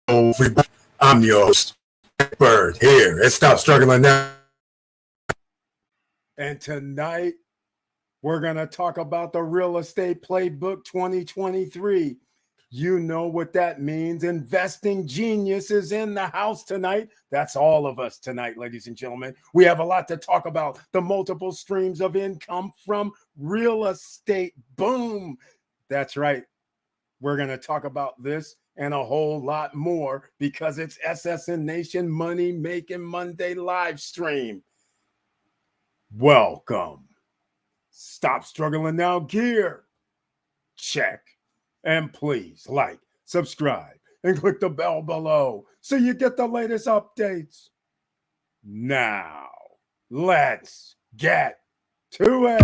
everybody. I'm your host, Bird, here at Stop Struggling Now. And tonight, we're going to talk about the Real Estate Playbook 2023. You know what that means. Investing genius is in the house tonight. That's all of us tonight, ladies and gentlemen. We have a lot to talk about. The multiple streams of income from real estate. Boom. That's right. We're going to talk about this and a whole lot more because it's SSN Nation Money Making Monday live stream. Welcome. Stop Struggling Now gear. Check. And please like, subscribe, and click the bell below so you get the latest updates. Now, let's get to it.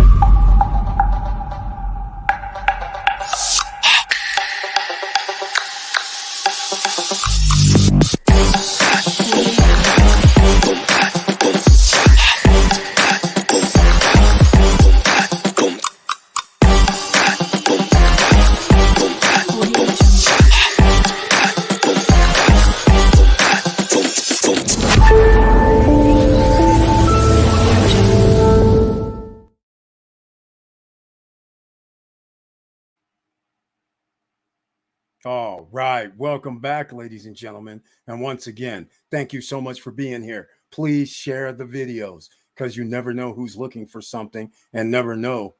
All right. Welcome back, ladies and gentlemen. And once again, thank you so much for being here. Please share the videos because you never know who's looking for something and never know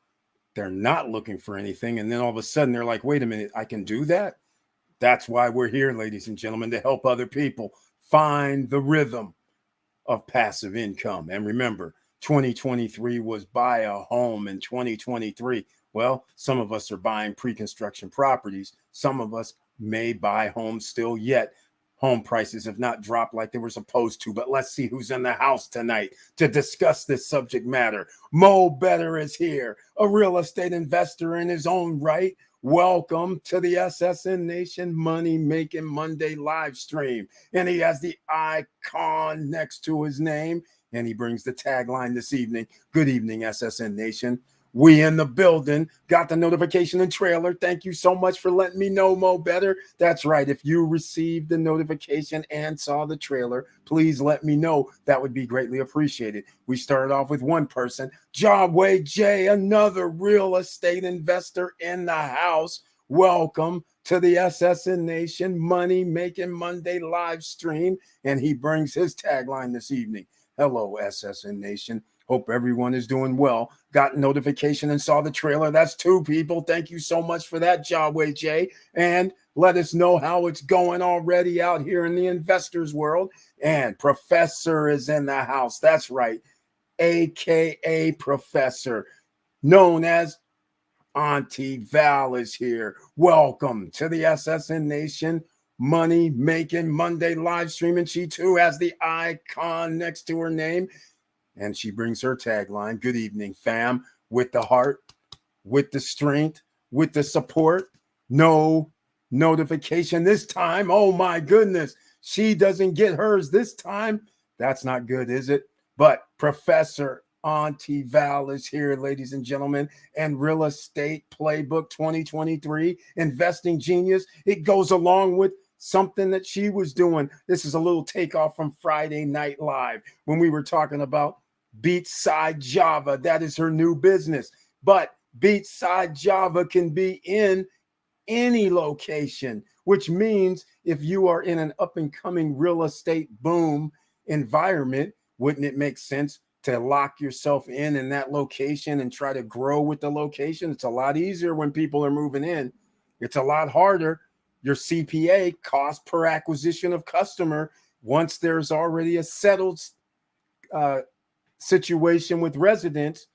they're not looking for anything. And then all of a sudden they're like, wait a minute, I can do that? That's why we're here, ladies and gentlemen, to help other people find the rhythm of passive income. And remember, 2023 was buy a home in 2023. Well, some of us are buying pre-construction properties. Some of us may buy homes still yet. Home prices have not dropped like they were supposed to, but let's see who's in the house tonight to discuss this subject matter. Mo Better is here, a real estate investor in his own right. Welcome to the SSN Nation Money Making Monday live stream. And he has the icon next to his name, and he brings the tagline this evening. Good evening, SSN Nation. We in the building, got the notification and trailer. Thank you so much for letting me know, Mo Better. That's right. If you received the notification and saw the trailer, please let me know. That would be greatly appreciated. We started off with one person, Jawway J, another real estate investor in the house. Welcome to the SSN Nation Money Making Monday live stream. And he brings his tagline this evening. Hello, SSN Nation. Hope everyone is doing well. Got notification and saw the trailer. That's two people. Thank you so much for that, Jawway J. And let us know how it's going already out here in the investors world. And Professor is in the house. That's right. AKA Professor, known as Auntie Val is here. Welcome to the SSN Nation Money Making Monday live stream. And she too has the icon next to her name. And she brings her tagline, good evening, fam, with the heart, with the strength, with the support. No notification this time. Oh, my goodness. She doesn't get hers this time. That's not good, is it? But Professor Auntie Val is here, ladies and gentlemen, and Real Estate Playbook 2023, Investing Genius. It goes along with something that she was doing. This is a little takeoff from Friday Night Live when we were talking about Beachside Java. That is her new business. But Beachside Java can be in any location, which means if you are in an up and coming real estate boom environment, wouldn't it make sense to lock yourself in that location and try to grow with the location? It's a lot easier when people are moving in. It's a lot harder. Your CPA, cost per acquisition of customer, once there's already a settled situation with residents,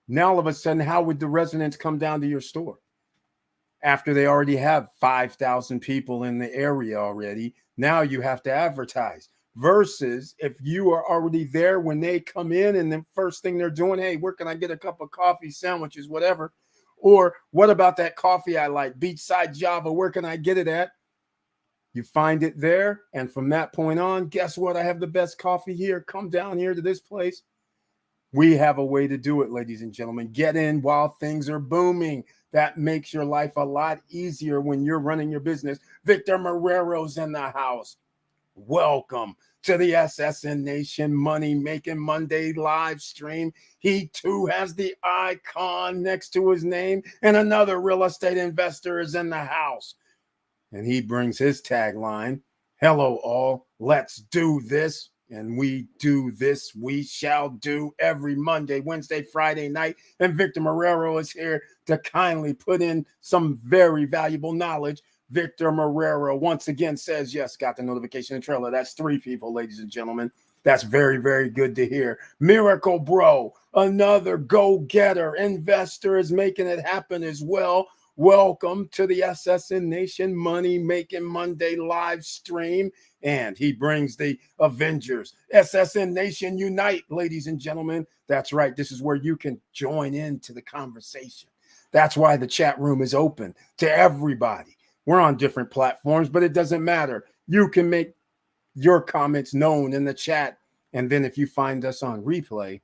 now all of a sudden, how would the residents come down to your store after they already have 5,000 people in the area already? Now you have to advertise versus if you are already there when they come in and the first thing they're doing, hey, where can I get a cup of coffee, sandwiches, whatever? Or what about that coffee I like, Beachside Java, where can I get it at? You find it there. And from that point on, guess what? I have the best coffee here. Come down here to this place. We have a way to do it, ladies and gentlemen. Get in while things are booming. That makes your life a lot easier when you're running your business. Victor Marrero's in the house. welcome to the SSN Nation Money Making Monday live stream. He too has the icon next to his name, and another real estate investor is in the house. And he brings his tagline, hello all, let's do this. And we do this, we shall do every Monday, Wednesday, Friday night. And Victor Marrero is here to kindly put in some very valuable knowledge. Victor Marrero once again says, yes, got the notification and trailer. That's 3 people, ladies and gentlemen. That's very, very good to hear. Miracle Bro, another go-getter investor, is making it happen as well. Welcome to the SSN Nation Money Making Monday live stream. And he brings the Avengers. SSN Nation Unite, ladies and gentlemen. That's right. This is where you can join into the conversation. That's why the chat room is open to everybody. We're on different platforms, but it doesn't matter. You can make your comments known in the chat. And then if you find us on replay,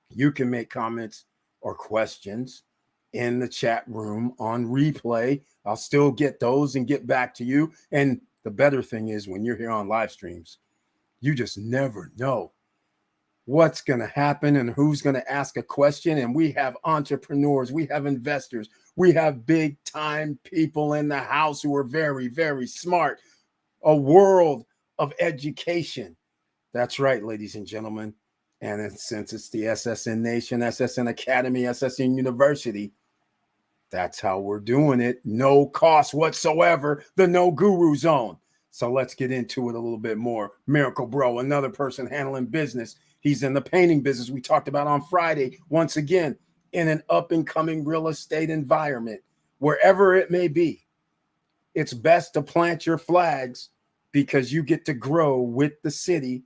you can make comments or questions in the chat room on replay. I'll still get those and get back to you. And the better thing is when you're here on live streams, you just never know what's going to happen and who's going to ask a question. And we have entrepreneurs, we have investors, we have big time people in the house who are very, very smart. A world of education. That's right, ladies and gentlemen. And since it's the SSN Nation, SSN Academy, SSN University, that's how we're doing it. No cost whatsoever. The no guru zone. So let's get into it a little bit more. Miracle Bro, another person handling business. He's in the painting business we talked about on Friday. Once again, in an up and coming real estate environment, wherever it may be, it's best to plant your flags because you get to grow with the city.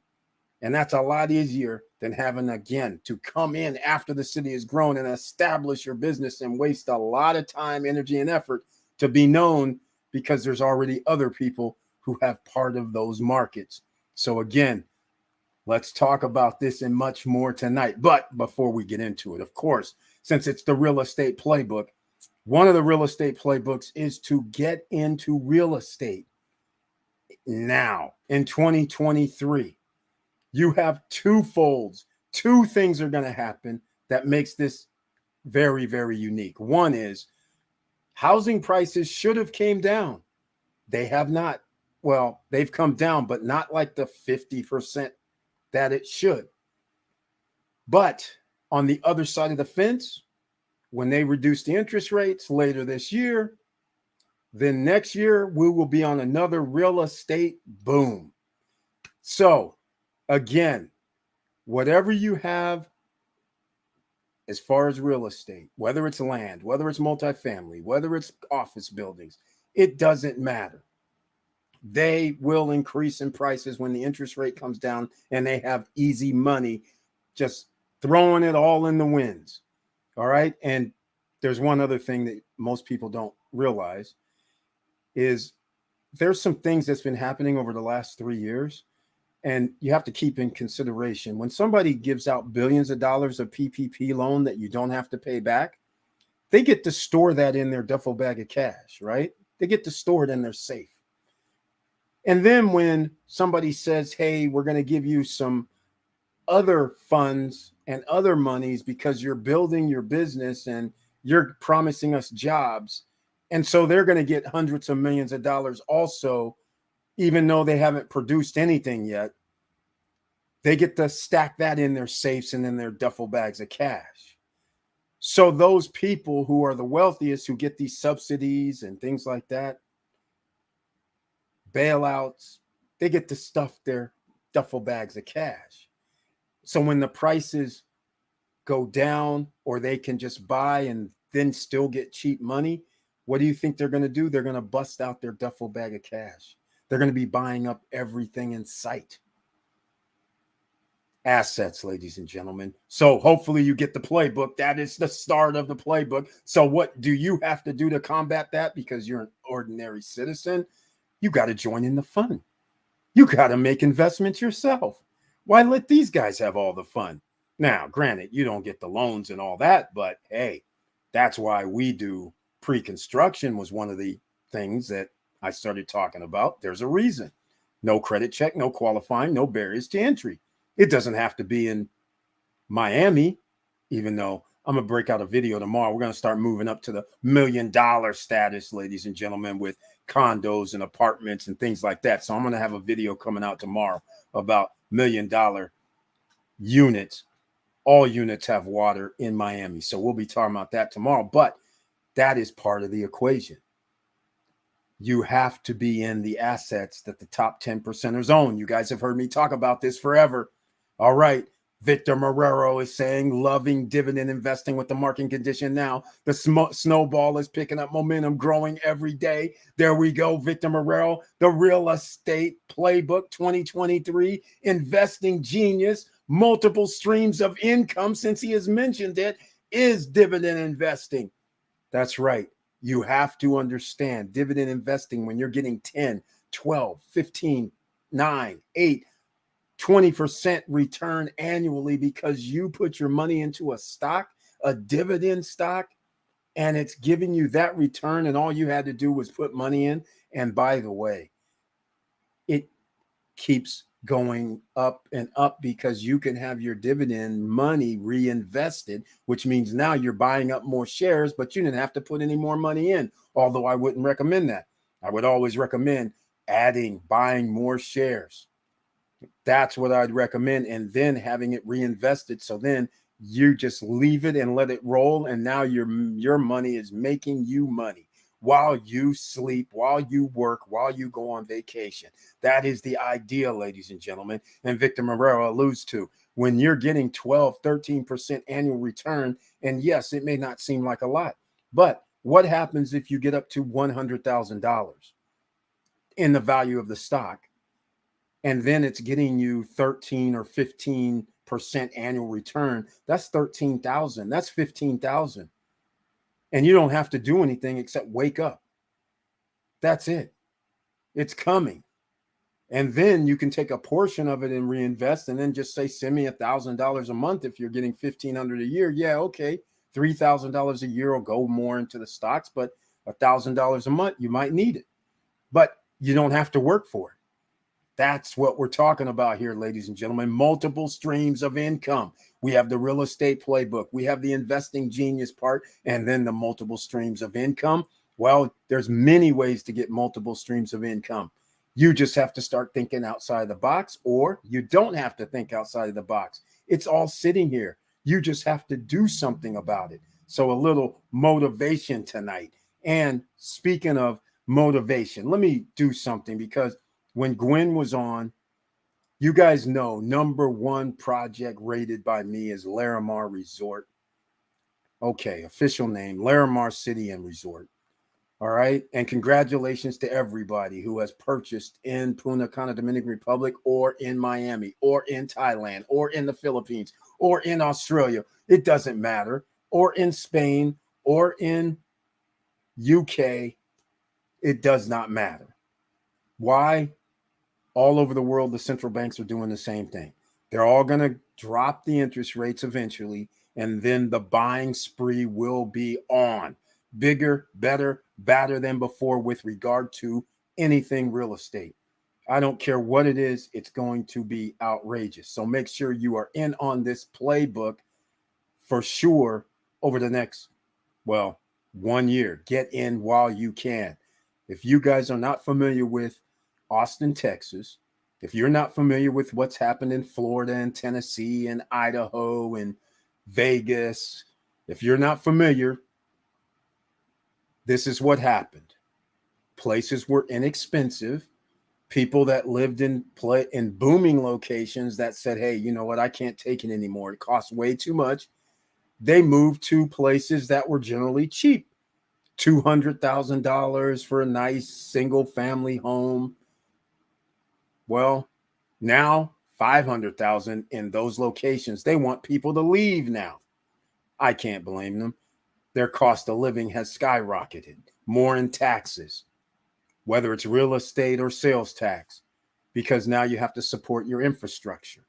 And that's a lot easier than having, again, to come in after the city has grown and establish your business and waste a lot of time, energy, and effort to be known because there's already other people who have part of those markets. So again, let's talk about this and much more tonight. But before we get into it, of course, since it's the real estate playbook, one of the real estate playbooks is to get into real estate now in 2023. You have 2 folds. 2 things are going to happen that makes this very, very unique. One is housing prices should have came down. They have not. Well, they've come down, but not like the 50% that it should. But on the other side of the fence, when they reduce the interest rates later this year, then next year we will be on another real estate boom. So again, whatever you have as far as real estate, whether it's land, whether it's multifamily, whether it's office buildings, it doesn't matter. They will increase in prices when the interest rate comes down and they have easy money just throwing it all in the winds. All right. And there's one other thing that most people don't realize is there's some things that's been happening over the last 3 years. And you have to keep in consideration when somebody gives out billions of dollars of PPP loan that you don't have to pay back, they get to store that in their duffel bag of cash, right? They get to store it in their safe. And then when somebody says, hey, we're going to give you some other funds and other monies because you're building your business and you're promising us jobs. And so they're going to get hundreds of millions of dollars also, even though they haven't produced anything yet. They get to stack that in their safes and in their duffel bags of cash. So those people who are the wealthiest who get these subsidies and things like that, bailouts, they get to stuff their duffel bags of cash. So when the prices go down or they can just buy and then still get cheap money, what do you think they're going to do? They're going to bust out their duffel bag of cash. They're going to be buying up everything in sight. Assets, ladies and gentlemen. So hopefully you get the playbook. That is the start of the playbook. So what do you have to do to combat that? Because you're an ordinary citizen, you got to join in the fun. You got to make investments yourself. Why let these guys have all the fun? Now, granted, you don't get the loans and all that, but hey, that's why we do pre-construction was one of the things that I started talking about. There's a reason. No credit check, no qualifying, no barriers to entry. It doesn't have to be in Miami, even though I'm going to break out a video tomorrow. We're going to start moving up to the $1 million status, ladies and gentlemen, with condos and apartments and things like that. So I'm going to have a video coming out tomorrow about $1 million units. All units have water in Miami. So we'll be talking about that tomorrow. But that is part of the equation. You have to be in the assets that the top 10%ers own. You guys have heard me talk about this forever. All right. Victor Marrero is saying, loving dividend investing with the market condition now. The snowball is picking up momentum, growing every day. There we go, Victor Marrero, the real estate playbook 2023, investing genius, multiple streams of income, since he has mentioned it, is dividend investing. That's right. You have to understand dividend investing when you're getting 10, 12, 15, 9, 8, 20% return annually because you put your money into a stock, a dividend stock, and it's giving you that return, and all you had to do was put money in. And by the way, it keeps going up and up because you can have your dividend money reinvested, which means now you're buying up more shares, but you didn't have to put any more money in. Although I wouldn't recommend that. I would always recommend buying more shares. That's what I'd recommend. And then having it reinvested. So then you just leave it and let it roll. And now your money is making you money while you sleep, while you work, while you go on vacation. That is the idea, ladies and gentlemen. And Victor Marrero alludes to when you're getting 12, 13% annual return. And yes, it may not seem like a lot, but what happens if you get up to $100,000 in the value of the stock? And then it's getting you 13 or 15% annual return. That's 13,000. That's 15,000. And you don't have to do anything except wake up. That's it. It's coming. And then you can take a portion of it and reinvest, and then just say, send me $1,000 a month. If you're getting $1,500 a year, yeah, okay. $3,000 a year will go more into the stocks, but $1,000 a month, you might need it. But you don't have to work for it. That's what we're talking about here, ladies and gentlemen. Multiple streams of income. We have the real estate playbook. We have the investing genius part, and then the multiple streams of income. Well, there's many ways to get multiple streams of income. You just have to start thinking outside the box, or you don't have to think outside of the box. It's all sitting here. You just have to do something about it. So a little motivation tonight. And speaking of motivation, let me do something, because when Gwen was on, you guys know number one project rated by me is Larimar Resort. Okay, official name, Larimar City and Resort. All right. And congratulations to everybody who has purchased in Punta, Cana, Dominican Republic, or in Miami, or in Thailand, or in the Philippines, or in Australia. It doesn't matter. Or in Spain, or in UK. It does not matter. Why? All over the world, the central banks are doing the same thing. They're all going to drop the interest rates eventually, and then the buying spree will be on. Bigger, better, badder than before with regard to anything real estate. I don't care what it is, it's going to be outrageous. So make sure you are in on this playbook for sure over the next, 1 year. Get in while you can. If you guys are not familiar with Austin, Texas, if you're not familiar with what's happened in Florida and Tennessee and Idaho and Vegas, if you're not familiar, this is what happened. Places were inexpensive. People that lived in booming locations that said, hey, you know what? I can't take it anymore. It costs way too much. They moved to places that were generally cheap. $200,000 for a nice single family home. Well, now $500,000 in those locations. They want people to leave now. I can't blame them. Their cost of living has skyrocketed. More in taxes, whether it's real estate or sales tax, because now you have to support your infrastructure.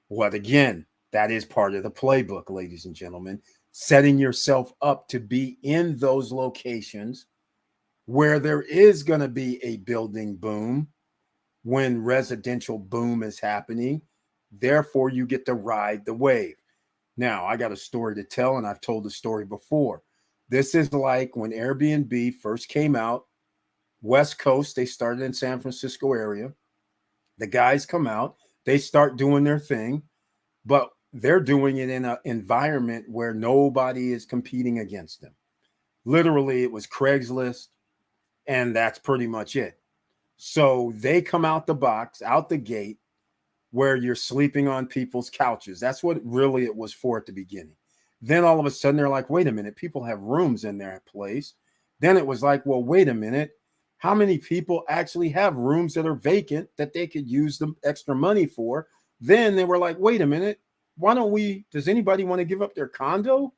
Well, again, that is part of the playbook, ladies and gentlemen. Setting yourself up to be in those locations where there is going to be a building boom, when residential boom is happening. Therefore, you get to ride the wave. Now, I got a story to tell, and I've told the story before. This is like when Airbnb first came out, West Coast, they started in San Francisco area. The guys come out, they start doing their thing, but they're doing it in an environment where nobody is competing against them. Literally, it was Craigslist, and that's pretty much it. So they come out the box, out the gate, where you're sleeping on people's couches. That's what really it was for at the beginning. Then all of a sudden they're like, wait a minute, people have rooms in their place. Then it was like, well, wait a minute. How many people actually have rooms that are vacant that they could use the extra money for? Then they were like, wait a minute, why don't we, does anybody want to give up their condo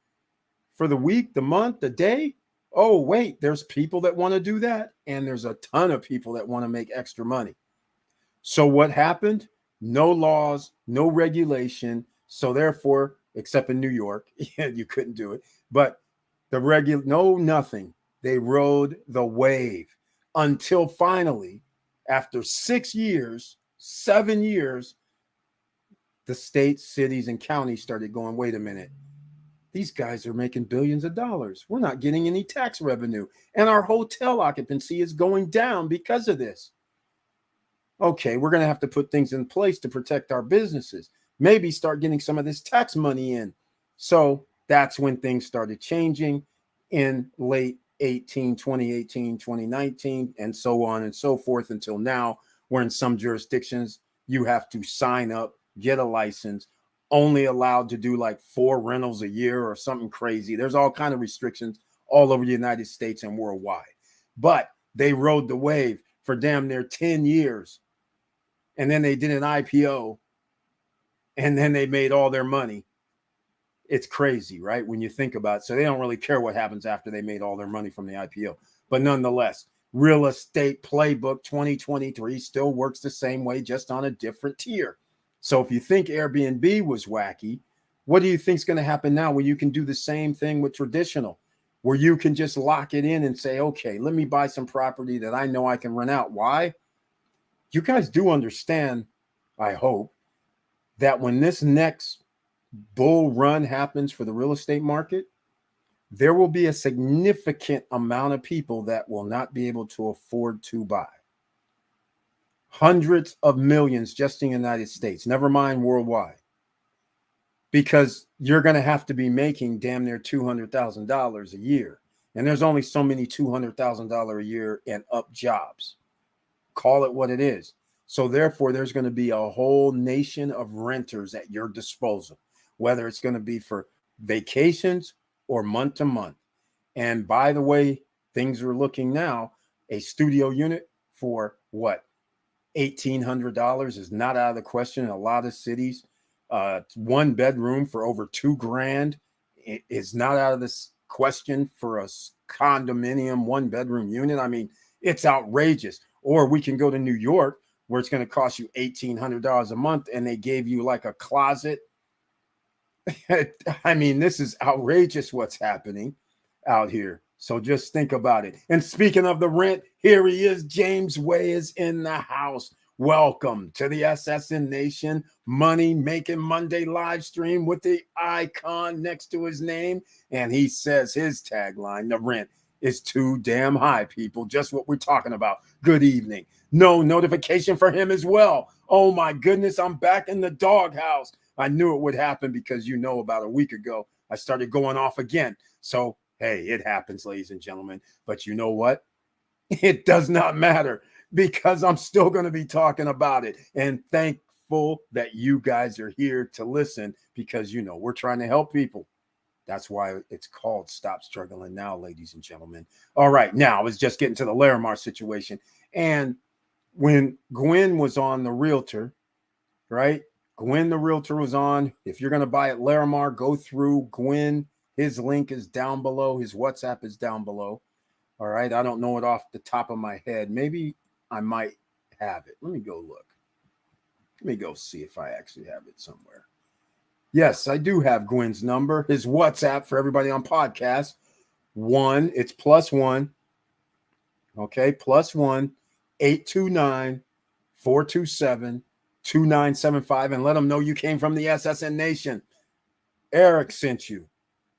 for the week, the month, the day? Oh, wait, there's people that want to do that. And there's a ton of people that want to make extra money. So what happened? No laws, no regulation. So therefore, except in New York, you couldn't do it. But no nothing. They rode the wave until finally, after 6 years, 7 years, the states, cities, and counties started going, wait a minute. These guys are making billions of dollars. We're not getting any tax revenue. And our hotel occupancy is going down because of this. Okay, we're going to have to put things in place to protect our businesses. Maybe start getting some of this tax money in. So that's when things started changing in late 2018, 2019, and so on and so forth until now, where in some jurisdictions, you have to sign up, get a license, only allowed to do like 4 rentals a year or something crazy. There's all kinds of restrictions all over the United States and worldwide. But they rode the wave for damn near 10 years. And then they did an IPO. And then they made all their money. It's crazy, right? When you think about it. So they don't really care what happens after they made all their money from the IPO. But nonetheless, Real Estate Playbook 2023 still works the same way, just on a different tier. So if you think Airbnb was wacky, what do you think is going to happen now where you can do the same thing with traditional, where you can just lock it in and say, okay, let me buy some property that I know I can rent out. Why? You guys do understand, I hope, that when this next bull run happens for the real estate market, there will be a significant amount of people that will not be able to afford to buy. Hundreds of millions just in the United States, never mind worldwide, because you're going to have to be making damn near $200,000 a year. And there's only so many $200,000 a year and up jobs. Call it what it is. So therefore, there's going to be a whole nation of renters at your disposal, whether it's going to be for vacations or month to month. And by the way, things are looking now, a studio unit for what? $1,800 is not out of the question in a lot of cities. 1 bedroom for over $2,000 is not out of this question for a condominium 1 bedroom unit. I mean, it's outrageous. Or we can go to New York where it's going to cost you $1,800 a month and they gave you like a closet. I mean, this is outrageous what's happening out here. So just think about it. And speaking of the rent, here he is. James Way is in the house. Welcome to the SSN Nation Money Making Monday live stream with the icon next to his name. And he says his tagline, the rent is too damn high, people. Just what we're talking about. Good evening. No notification for him as well. Oh my goodness, I'm back in the doghouse. I knew it would happen because about a week ago, I started going off again. So hey, it happens, ladies and gentlemen. But you know what? It does not matter because I'm still going to be talking about it. And thankful that you guys are here to listen because, we're trying to help people. That's why it's called Stop Struggling Now, ladies and gentlemen. All right. Now, I was just getting to the Larimar situation. And when Gwen was on the realtor, right? Gwen, the realtor, was on. If you're going to buy at Larimar, go through Gwen. His link is down below. His WhatsApp is down below. All right. I don't know it off the top of my head. Maybe I might have it. Let me go look. Let me go see if I actually have it somewhere. Yes, I do have Gwen's number. His WhatsApp for everybody on podcast. It's +1. Okay. +1 829 427-2975 and let them know you came from the SSN Nation. Eric sent you.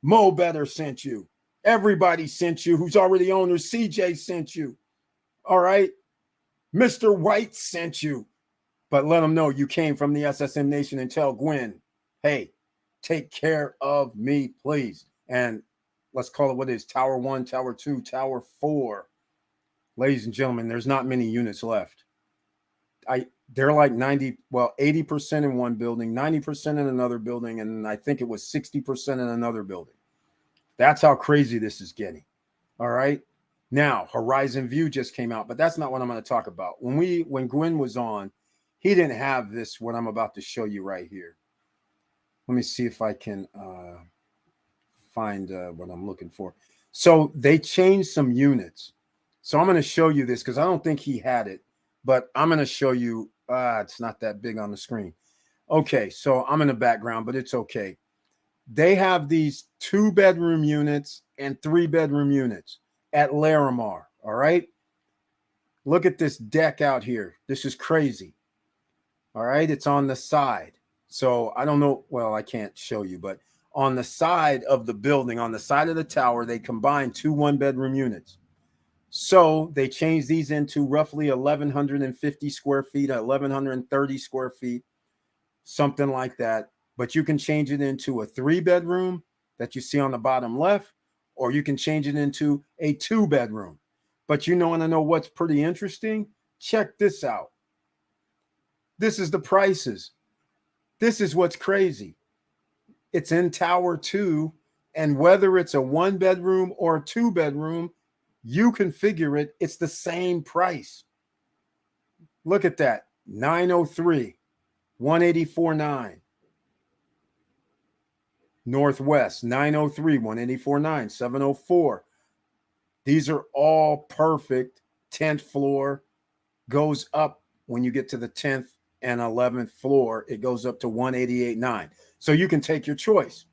Mo Better sent you. Everybody sent you who's already owners. CJ sent you. All right. Mr. White sent you. But let them know you came from the SSN Nation and tell Gwen, hey, take care of me, please. And let's call it what it is. Tower 1, Tower 2, Tower 4. Ladies and gentlemen, there's not many units left. They're like 80% in one building, 90% in another building, and I think it was 60% in another building. That's how crazy this is getting. All right. Now, Horizon View just came out, but that's not what I'm going to talk about. When Gwen was on, he didn't have this, what I'm about to show you right here. Let me see if I can find what I'm looking for. So they changed some units. So I'm going to show you this because I don't think he had it, but I'm going to show you. It's not that big on the screen. Okay, so I'm in the background, but it's okay. They have these 2-bedroom units and 3-bedroom units at Larimar. All right. Look at this deck out here. This is crazy. All right. It's on the side. So I don't know. Well, I can't show you, but on the side of the building, on the side of the tower, they combined 2 1-bedroom units. So they changed these into roughly 1,150 square feet, 1,130 square feet, something like that. But you can change it into a 3-bedroom that you see on the bottom left, or you can change it into a 2-bedroom. But you want to know what's pretty interesting? Check this out. This is the prices. This is what's crazy. It's in Tower 2, and whether it's a 1-bedroom or a 2-bedroom, you configure it. It's the same price. Look at that. 903, 184.9. Northwest, 903, 184.9, 704. These are all perfect. 10th floor goes up when you get to the 10th and 11th floor. It goes up to 188.9. So you can take your choice.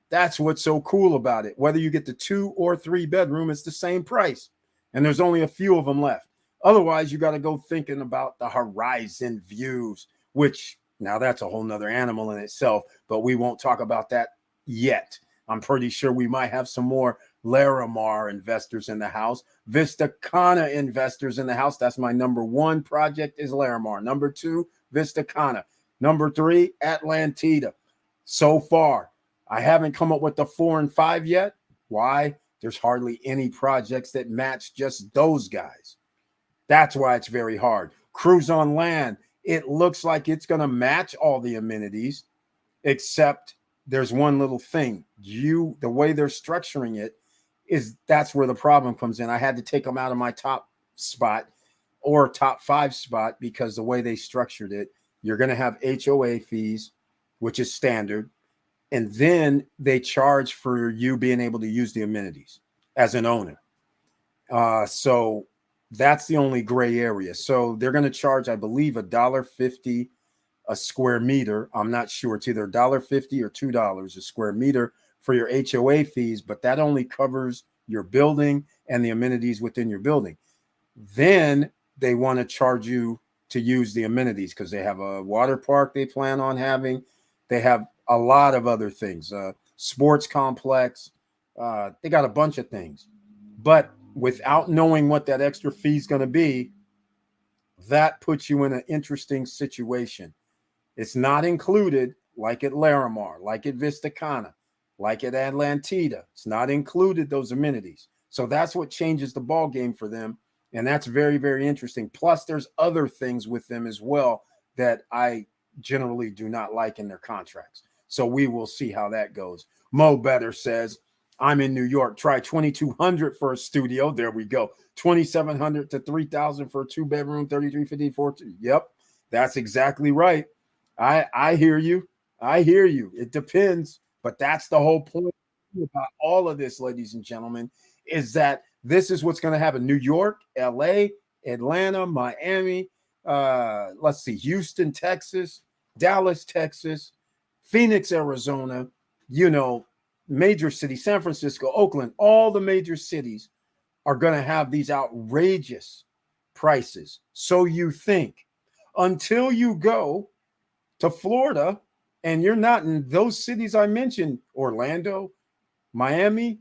That's what's so cool about it. Whether you get the 2 or 3-bedroom, it's the same price. And there's only a few of them left. Otherwise, you got to go thinking about the Horizon Views, which now that's a whole nother animal in itself, but we won't talk about that yet. I'm pretty sure we might have some more Larimar investors in the house. Vista Cana investors in the house. That's my number 1 project is Larimar. Number 2, Vista Cana. Number 3, Atlantida. So far, I haven't come up with the 4 and 5 yet. Why? There's hardly any projects that match just those guys. That's why it's very hard. Cruise on Land, it looks like it's going to match all the amenities, except there's one little thing. The way they're structuring it is that's where the problem comes in. I had to take them out of my top spot or top 5 spot because the way they structured it, you're going to have HOA fees, which is standard. And then they charge for you being able to use the amenities as an owner. So that's the only gray area. So they're going to charge, I believe, $1.50 a square meter. I'm not sure. It's either $1.50 or $2 a square meter for your HOA fees, but that only covers your building and the amenities within your building. Then they want to charge you to use the amenities because they have a water park they plan on having. They have a lot of other things, sports complex. They got a bunch of things. But without knowing what that extra fee is going to be, that puts you in an interesting situation. It's not included like at Larimar, like at Vista Cana, like at Atlantida. It's not included, those amenities. So that's what changes the ball game for them. And that's very, very interesting. Plus, there's other things with them as well that I generally do not like in their contracts. So we will see how that goes. Mo Better says, I'm in New York. Try $2,200 for a studio. There we go. $2,700 to $3,000 for a 2-bedroom, $3,354. Yep, that's exactly right. I hear you. I hear you. It depends, but that's the whole point about all of this, ladies and gentlemen, is that this is what's going to happen. New York, LA, Atlanta, Miami, let's see, Houston, Texas, Dallas, Texas, Phoenix, Arizona, major cities, San Francisco, Oakland, all the major cities are going to have these outrageous prices. So you think, until you go to Florida and you're not in those cities I mentioned, Orlando, Miami.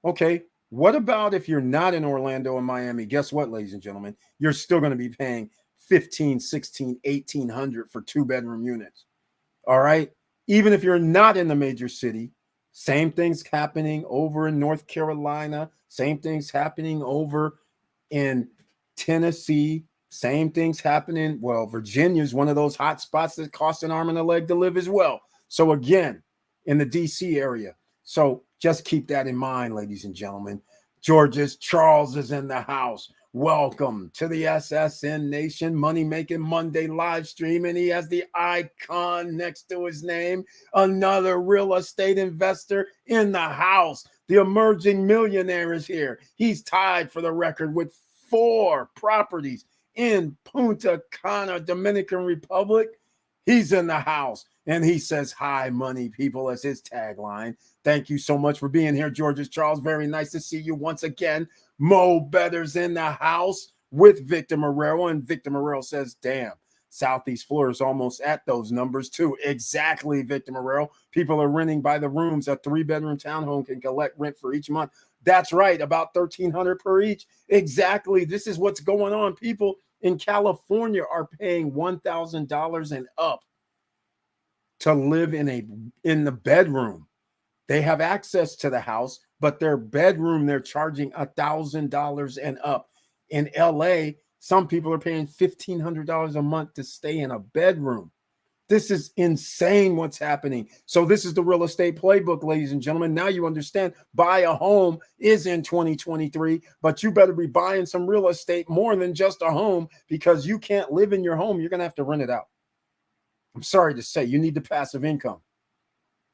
Okay, what about if you're not in Orlando and Miami? Guess what, ladies and gentlemen? You're still going to be paying 15, 16, 1800 for 2-bedroom units. All right. Even if you're not in the major city, same things happening over in North Carolina, same things happening over in Tennessee, same things happening. Well, Virginia is one of those hot spots that costs an arm and a leg to live as well. So again, in the DC area. So just keep that in mind, ladies and gentlemen. George's Charles is in the house. Welcome to the SSN Nation Money Making Monday live stream. And he has the icon next to his name, another real estate investor in the house. The emerging millionaire is here. He's tied for the record with 4 properties in Punta Cana, Dominican Republic. He's in the house and he says, "Hi, money people," as his tagline. Thank you so much for being here, George's Charles. Very nice to see you once again. Mo Better's in the house with Victor Marrero, and Victor Marrero says, "Damn, Southeast Florida is almost at those numbers too." Exactly, Victor Marrero. People are renting by the rooms. A 3-bedroom townhome can collect rent for each month. That's right, about $1,300 per each. Exactly. This is what's going on. People in California are paying $1,000 and up to live in the bedroom. They have access to the house, but their bedroom, they're charging $1,000 and up. In LA, some people are paying $1,500 a month to stay in a bedroom. This is insane what's happening. So this is the real estate playbook, ladies and gentlemen. Now you understand buy a home is in 2023, but you better be buying some real estate more than just a home, because you can't live in your home. You're going to have to rent it out. I'm sorry to say, you need the passive income.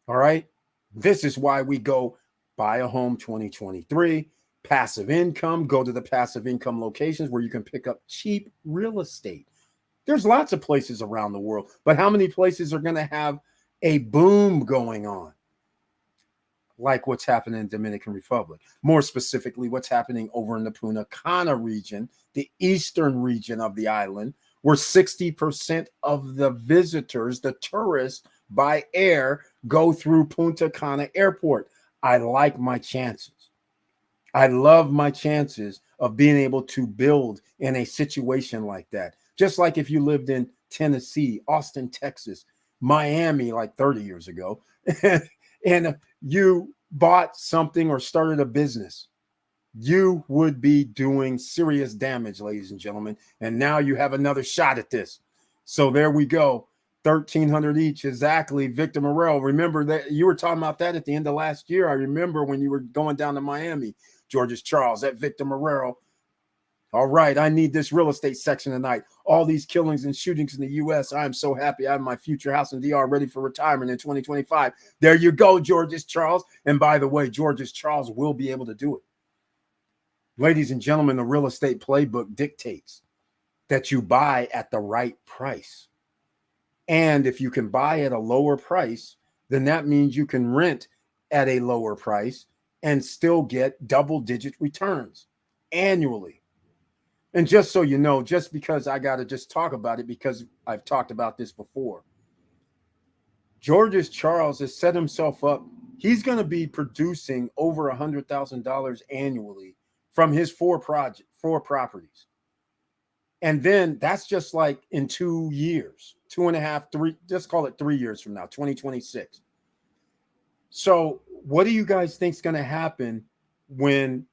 All right. This is why we go buy a home 2023, passive income, go to the passive income locations where you can pick up cheap real estate. There's lots of places around the world, but how many places are going to have a boom going on? Like what's happening in Dominican Republic. More specifically, what's happening over in the Punta Cana region, the eastern region of the island, where 60% of the visitors, the tourists by air, go through Punta Cana Airport. I like my chances. I love my chances of being able to build in a situation like that. Just like if you lived in Tennessee, Austin, Texas, Miami, like 30 years ago, and you bought something or started a business, you would be doing serious damage, ladies and gentlemen. And now you have another shot at this. So there we go. 1,300 each. Exactly. Victor Marrero. Remember that you were talking about that at the end of last year. I remember when you were going down to Miami. George's Charles at Victor Marrero. All right, I need this real estate section tonight. All these killings and shootings in the U.S. I'm so happy I have my future house in DR ready for retirement in 2025. There you go, George's Charles. And by the way, George's Charles will be able to do it. Ladies and gentlemen, the real estate playbook dictates that you buy at the right price. And if you can buy at a lower price, then that means you can rent at a lower price and still get double-digit returns annually. And just so you know, just because I got to just talk about it, because I've talked about this before, George's Charles has set himself up. He's going to be producing over $100,000 annually from his 4 properties. And then that's just like in 2 years, 2.5, 3, just call it 3 years from now, 2026. So what do you guys think is going to happen when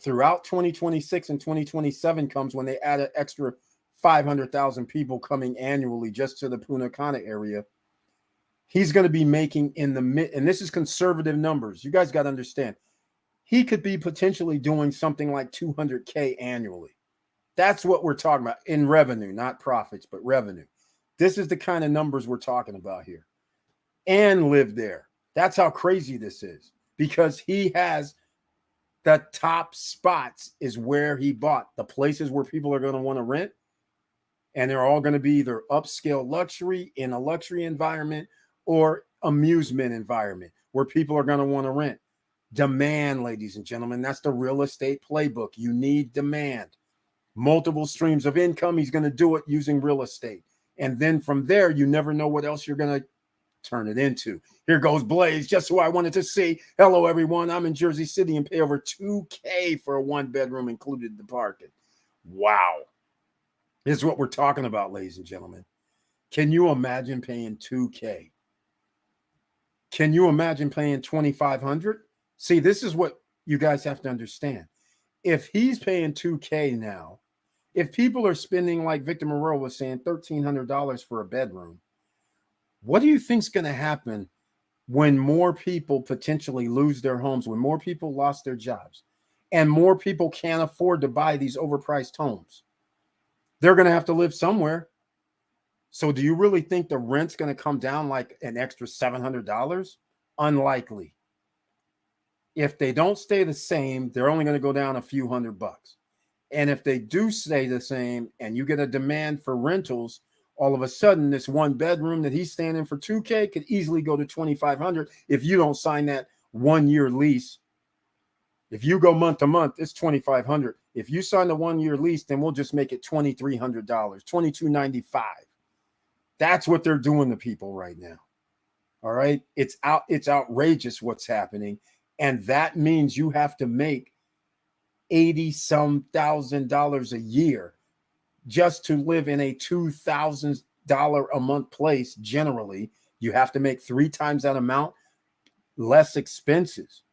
throughout 2026 and 2027 comes, when they add an extra 500,000 people coming annually just to the Punta Cana area? He's going to be making in the mid, and this is conservative numbers. You guys got to understand, he could be potentially doing something like 200K annually. That's what we're talking about in revenue, not profits, but revenue. This is the kind of numbers we're talking about here. And live there. That's how crazy this is, because he has the top spots is where he bought the places where people are going to want to rent. And they're all going to be either upscale luxury in a luxury environment or amusement environment where people are going to want to rent. Demand, ladies and gentlemen, that's the real estate playbook. You need demand. multiple streams of income. He's going to do it using real estate. And then from there, you never know what else you're going to turn it into. Here goes Blaze, just who I wanted to see. Hello, everyone. I'm in Jersey City and pay over $2K for a 1-bedroom, included the parking. Wow. This is what we're talking about, ladies and gentlemen. Can you imagine paying $2K? Can you imagine paying $2,500? See, this is what you guys have to understand. If he's paying $2K now, if people are spending, like Victor Moreau was saying, $1,300 for a bedroom, what do you think's going to happen when more people potentially lose their homes, when more people lost their jobs, and more people can't afford to buy these overpriced homes? They're going to have to live somewhere. So do you really think the rent's going to come down like an extra $700? Unlikely. If they don't stay the same, they're only going to go down a few $100. And if they do stay the same and you get a demand for rentals, all of a sudden this 1-bedroom that he's staying in for $2K could easily go to $2,500 if you don't sign that 1-year lease. If you go month to month, it's $2,500. If you sign the 1-year lease, then we'll just make it $2,300, $2,295. That's what they're doing to people right now. All right. It's outrageous what's happening. And that means you have to make $80-some thousand a year just to live in a $2,000 a month place. Generally, you have to make 3 times that amount, less expenses.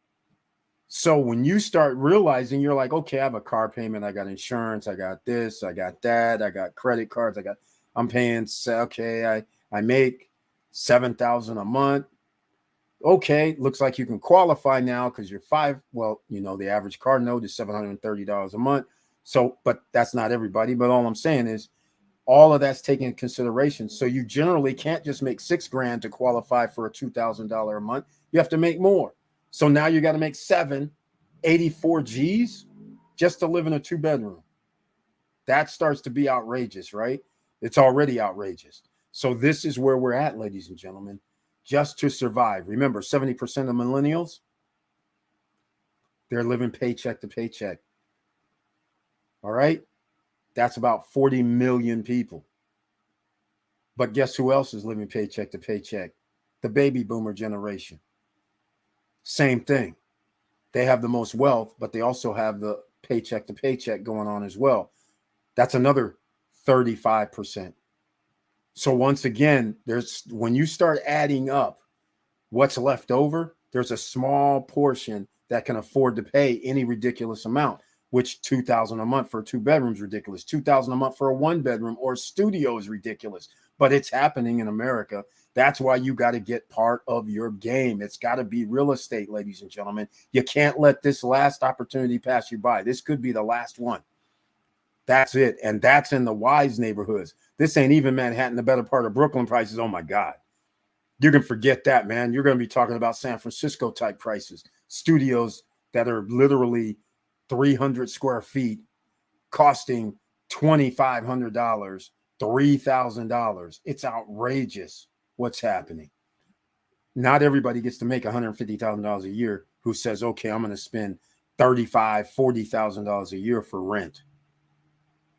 So when you start realizing, you're like, okay, I have a car payment, I got insurance, I got this, I got that, I got credit cards, I'm paying, okay, I make $7,000 a month. Okay, looks like you can qualify now because you're 5. Well, the average car note is $730 a month. So, but that's not everybody. But all I'm saying is all of that's taken into consideration. So you generally can't just make $6,000 to qualify for a $2,000 a month. You have to make more. So now you got to make 84 G's just to live in a 2-bedroom. That starts to be outrageous, right? It's already outrageous. So this is where we're at, ladies and gentlemen. Just to survive. Remember, 70% of millennials, they're living paycheck to paycheck. All right? That's about 40 million people. But guess who else is living paycheck to paycheck? The baby boomer generation. Same thing. They have the most wealth, but they also have the paycheck to paycheck going on as well. That's another 35%. So once again, when you start adding up what's left over, there's a small portion that can afford to pay any ridiculous amount, which $2,000 a month for a 2-bedroom is ridiculous. $2,000 a month for a 1-bedroom or studio is ridiculous, but it's happening in America. That's why you got to get part of your game. It's got to be real estate, ladies and gentlemen. You can't let this last opportunity pass you by. This could be the last one. That's it. And that's in the wise neighborhoods. This ain't even Manhattan, the better part of Brooklyn prices. Oh, my God. You can forget that, man. You're going to be talking about San Francisco type prices. Studios that are literally 300 square feet costing $2,500, $3,000. It's outrageous what's happening. Not everybody gets to make $150,000 a year who says, okay, I'm going to spend $35,000, $40,000 a year for rent.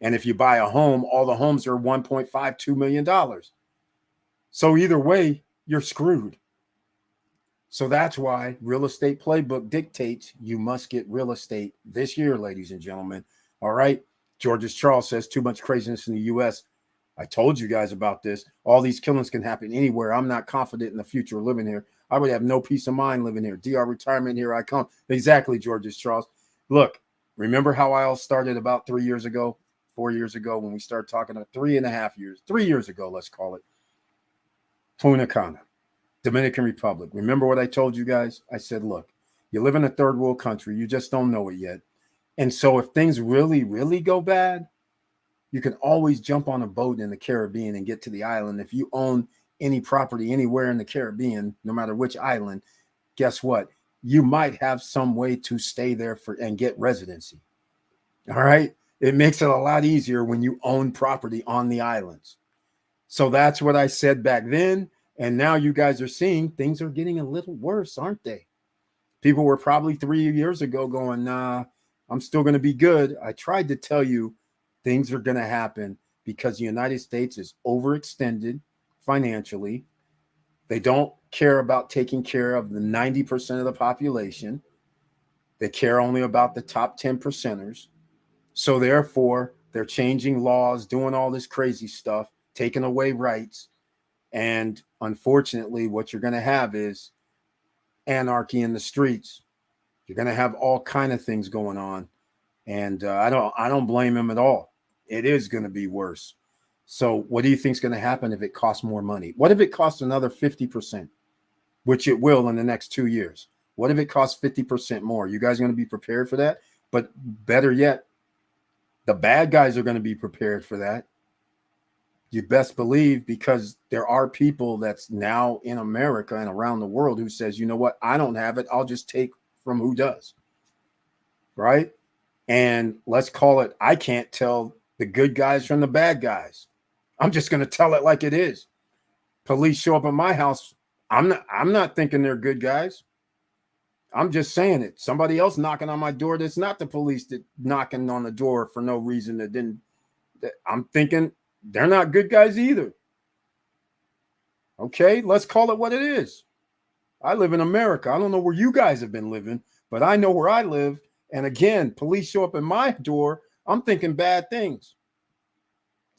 And if you buy a home, all the homes are $1.52 million. So either way, you're screwed. So that's why Real Estate Playbook dictates you must get real estate this year, ladies and gentlemen. All right. George's Charles says too much craziness in the U.S. I told you guys about this. All these killings can happen anywhere. I'm not confident in the future of living here. I would have no peace of mind living here. DR retirement, here I come. Exactly, George's Charles. Look, remember how I all started about 3 years ago? 4 years ago when we started talking about 3.5 years, 3 years ago, let's call it. Punta, Cana, Dominican Republic. Remember what I told you guys? I said, look, you live in a third world country. You just don't know it yet. And so if things really, really go bad, you can always jump on a boat in the Caribbean and get to the island. If you own any property anywhere in the Caribbean, no matter which island, guess what? You might have some way to stay there and get residency. All right. It makes it a lot easier when you own property on the islands. So that's what I said back then. And now you guys are seeing things are getting a little worse, aren't they? People were probably 3 years ago going, nah, I'm still going to be good. I tried to tell you things are going to happen because the United States is overextended financially. They don't care about taking care of the 90% of the population. They care only about the top 10 percenters. So therefore, they're changing laws, doing all this crazy stuff, taking away rights. And unfortunately, what you're going to have is anarchy in the streets. You're going to have all kind of things going on. And I don't blame him at all. It is going to be worse. So what do you think is going to happen if it costs more money? What if it costs another 50%, which it will in the next 2 years? What if it costs 50% more? You guys are going to be prepared for that? But better yet, the bad guys are going to be prepared for that. You best believe, because there are people that's now in America and around the world who says, you know what, I don't have it. I'll just take from who does. Right? And let's call it, I can't tell the good guys from the bad guys. I'm just going to tell it like it is. Police show up at my house. I'm not thinking they're good guys. I'm just saying it. Somebody else knocking on my door that's not the police that knocking on the door for no reason I'm thinking they're not good guys either. Okay, let's call it what it is. I live in America. I don't know where you guys have been living, but I know where I live. And again, police show up at my door. I'm thinking bad things.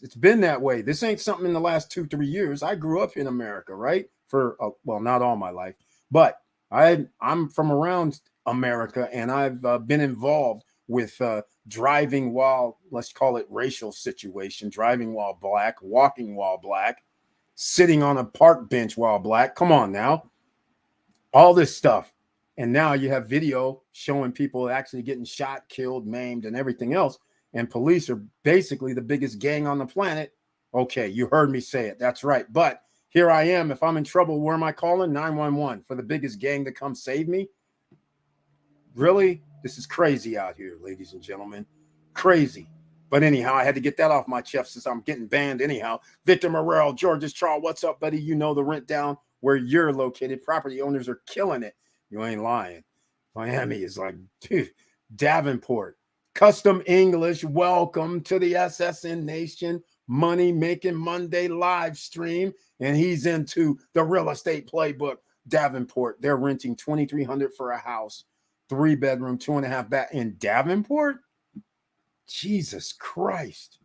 It's been that way. This ain't something in the last 2-3 years. I grew up in America, right? For well, not all my life, but I'm from around America, and I've been involved with driving while, let's call it racial situation, driving while black, walking while black, sitting on a park bench while black. Come on now. All this stuff. And now you have video showing people actually getting shot, killed, maimed, and everything else. And police are basically the biggest gang on the planet. Okay, you heard me say it. That's right. But here I am. If I'm in trouble, where am I calling? 911 for the biggest gang to come save me? Really? This is crazy out here, ladies and gentlemen. Crazy. But anyhow, I had to get that off my chest since I'm getting banned anyhow. Victor Morrell, George's Charles, what's up, buddy? You know the rent down where you're located. Property owners are killing it. You ain't lying. Miami is like, dude, Davenport. Custom English, welcome to the SSN Nation Money Making Monday live stream. And he's into the real estate playbook. Davenport, they're renting $2,300 for a house, 3-bedroom, 2.5 bath in Davenport. Jesus Christ.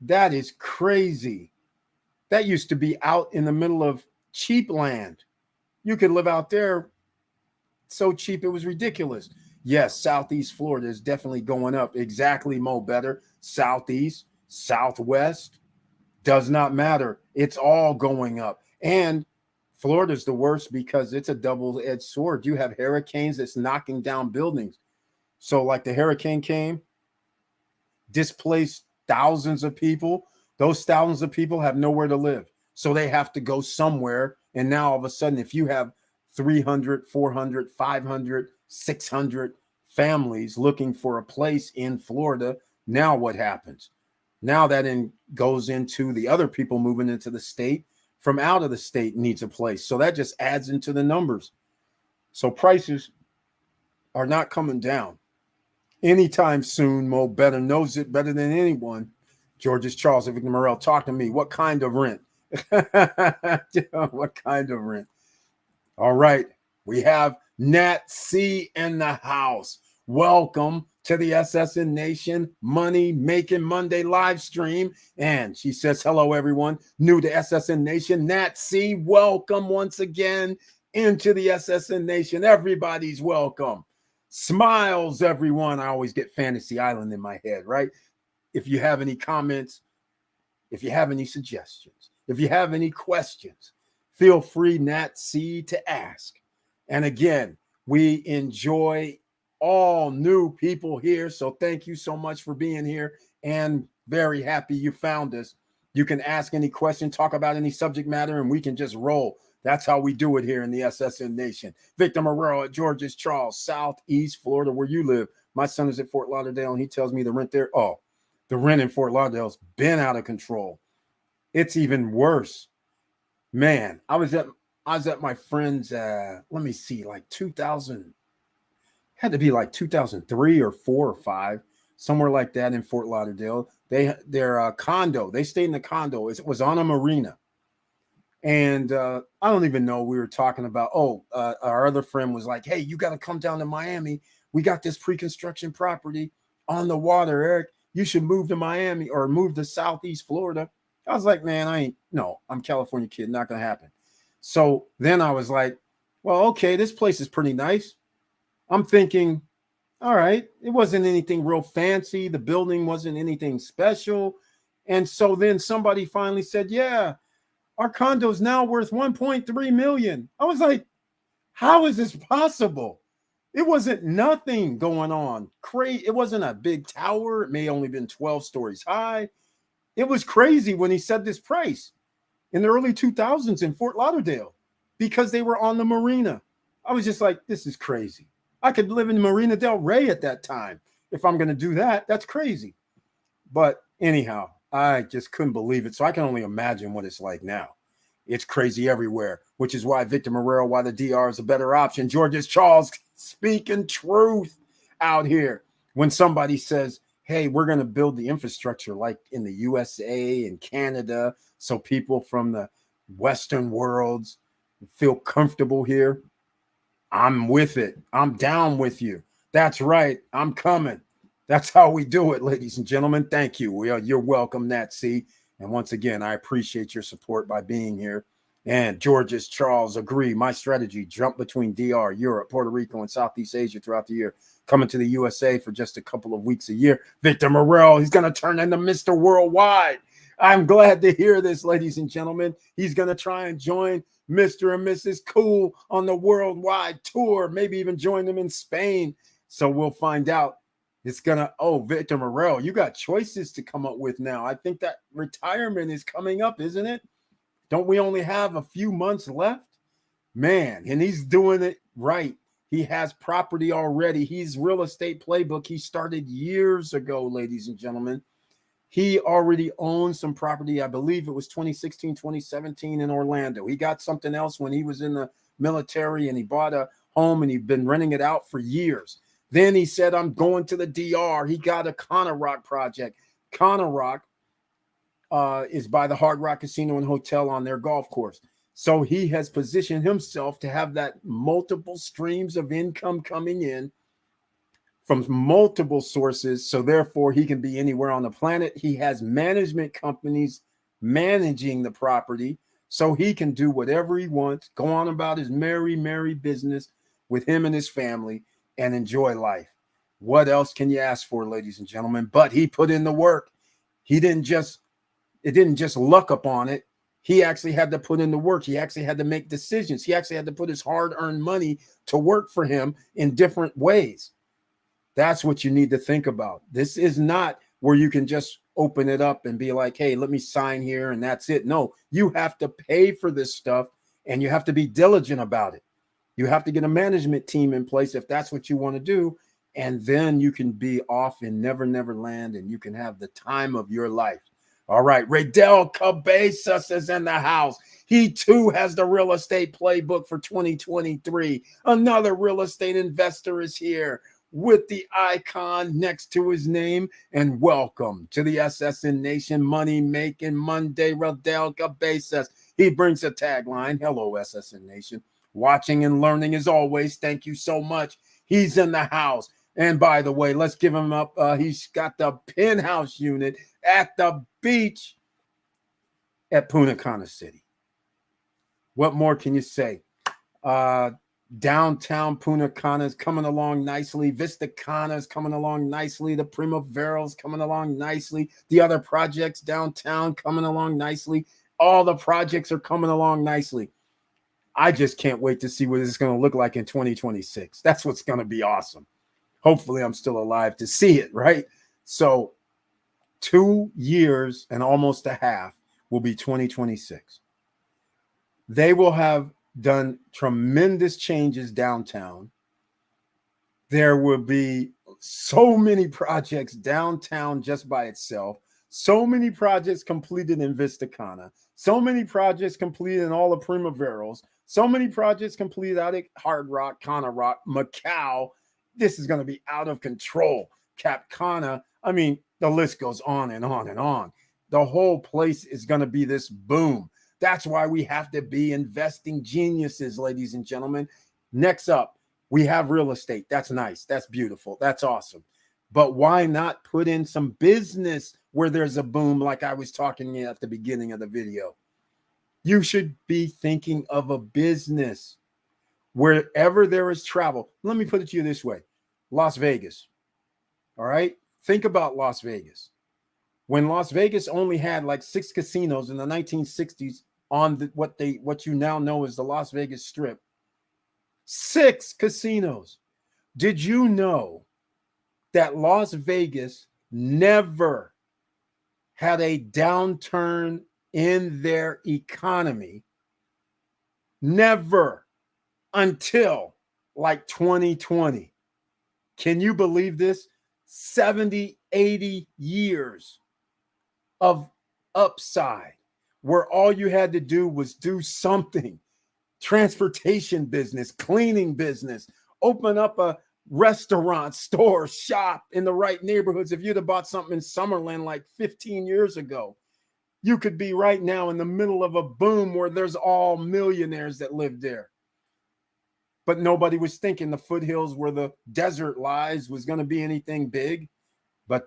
That is crazy. That used to be out in the middle of cheap land. You could live out there so cheap it was ridiculous. Yes, Southeast Florida is definitely going up. Exactly, Mo Better. Southeast, Southwest, does not matter. It's all going up. And Florida's the worst because it's a double-edged sword. You have hurricanes that's knocking down buildings. So like the hurricane came, displaced thousands of people. Those thousands of people have nowhere to live. So they have to go somewhere. And now all of a sudden, if you have 300, 400, 500, 600 families looking for a place in Florida, now what happens? Now that goes into the other people moving into the state from out of the state needs a place. So that just adds into the numbers. So prices are not coming down anytime soon. Mo Better knows it better than anyone. George's Charles and Victor Morrell, talk to me. What kind of rent? What kind of rent? All right. We have Nat C in the house. Welcome to the SSN Nation Money Making Monday live stream. And she says, hello, everyone. New to SSN Nation, Nat C, welcome once again into the SSN Nation. Everybody's welcome. Smiles, everyone. I always get Fantasy Island in my head, right? If you have any comments, if you have any suggestions, if you have any questions, feel free, Nat C, to ask. And again, we enjoy all new people here. So thank you so much for being here, and very happy you found us. You can ask any question, talk about any subject matter, and we can just roll. That's how we do it here in the SSN Nation. Victor Morrell at George's Charles, Southeast Florida, where you live. My son is at Fort Lauderdale, and he tells me the rent there. Oh, the rent in Fort Lauderdale's been out of control. It's even worse. Man, I was at my friend's, let me see, like 2000, had to be like 2003 or 4 or 5. somewhere like that in Fort Lauderdale. Their condo, they stayed in the condo. It was on a marina. And I don't even know. We were talking about, our other friend was like, hey, you got to come down to Miami. We got this pre-construction property on the water, Eric. You should move to Miami or move to Southeast Florida. I was like, man, I'm a California kid. Not going to happen. So then I was like, well, okay, this place is pretty nice. I'm thinking, all right, it wasn't anything real fancy. The building wasn't anything special. And so then somebody finally said, yeah, our condo is now worth 1.3 million. I was like, how is this possible? It wasn't nothing going on. It wasn't a big tower. It may only been 12 stories high. It was crazy when he said this price in the early 2000s in Fort Lauderdale because they were on the marina. I was just like, this is crazy. I could live in Marina del Rey at that time. If I'm going to do that, that's crazy. But anyhow, I just couldn't believe it. So I can only imagine what it's like now. It's crazy everywhere, which is why Victor Morero, why the DR is a better option. George's Charles speaking truth out here. When somebody says, hey, we're going to build the infrastructure like in the USA and Canada so people from the Western worlds feel comfortable here, I'm with it. I'm down with you. That's right. I'm coming. That's how we do it, ladies and gentlemen. Thank you. You're welcome, Nat C. And once again, I appreciate your support by being here. And George's Charles agree. My strategy, jump between DR, Europe, Puerto Rico, and Southeast Asia throughout the year. Coming to the USA for just a couple of weeks a year. Victor Morel, he's going to turn into Mr. Worldwide. I'm glad to hear this, ladies and gentlemen. He's going to try and join Mr. and Mrs. Cool on the worldwide tour, maybe even join them in Spain. So we'll find out. It's gonna, Victor Morel, you got choices to come up with now. I think that retirement is coming up, isn't it? Don't we only have a few months left? Man, and he's doing it right. He has property already. He's real estate playbook. He started years ago, ladies and gentlemen. He already owns some property. I believe it was 2016, 2017 in Orlando. He got something else when he was in the military and he bought a home and he'd been renting it out for years. Then he said, I'm going to the DR. He got a Cana Rock project. Cana Rock is by the Hard Rock Casino and Hotel on their golf course. So he has positioned himself to have that multiple streams of income coming in from multiple sources. So therefore, he can be anywhere on the planet. He has management companies managing the property. So he can do whatever he wants, go on about his merry business with him and his family, and enjoy life. What else can you ask for, ladies and gentlemen? But he put in the work. It didn't just luck upon it. He actually had to put in the work. He actually had to make decisions. He actually had to put his hard-earned money to work for him in different ways. That's what you need to think about. This is not where you can just open it up and be like, hey, let me sign here and that's it. No, you have to pay for this stuff and you have to be diligent about it. You have to get a management team in place if that's what you want to do. And then you can be off in Never Land and you can have the time of your life. All right. Raydel Cabezas is in the house. He too has the real estate playbook for 2023. Another real estate investor is here with the icon next to his name. And welcome to the SSN Nation Money Making Monday, Raydel Cabezas. He brings a tagline. Hello, SSN Nation. Watching and learning as always. Thank you so much. He's in the house. And by the way, let's give him up. He's got the penthouse unit at the beach at Punta Cana City. What more can you say? Downtown Punta Cana is coming along nicely. Vista Cana is coming along nicely. The Primavera is coming along nicely. The other projects downtown coming along nicely. All the projects are coming along nicely. I just can't wait to see what it's going to look like in 2026. That's what's going to be awesome. Hopefully, I'm still alive to see it, right? So 2 years and almost a half will be 2026. They will have done tremendous changes downtown. There will be so many projects downtown just by itself. So many projects completed in Vista Cana. So many projects completed in all the Primaveras. So many projects completed out at Hard Rock, Cana Rock, Macau. This is going to be out of control. Cap Cana, I mean, the list goes on and on and on. The whole place is going to be this boom. That's why we have to be investing geniuses, ladies and gentlemen. Next up, we have real estate. That's nice. That's beautiful. That's awesome. But why not put in some business where there's a boom, like I was talking at the beginning of the video? You should be thinking of a business wherever there is travel. Let me put it to you this way. Las Vegas. All right. Think about Las Vegas. When Las Vegas only had like 6 casinos in the 1960s on what you now know as the Las Vegas Strip. 6 casinos. Did you know that Las Vegas never had a downturn in their economy? Never, until like 2020. Can you believe this? 70, 80 years of upside where all you had to do was do something. Transportation business, cleaning business, open up a restaurant, store, shop in the right neighborhoods. If you'd have bought something in Summerlin like 15 years ago, you could be right now in the middle of a boom where there's all millionaires that live there. But nobody was thinking the foothills where the desert lies was going to be anything big. But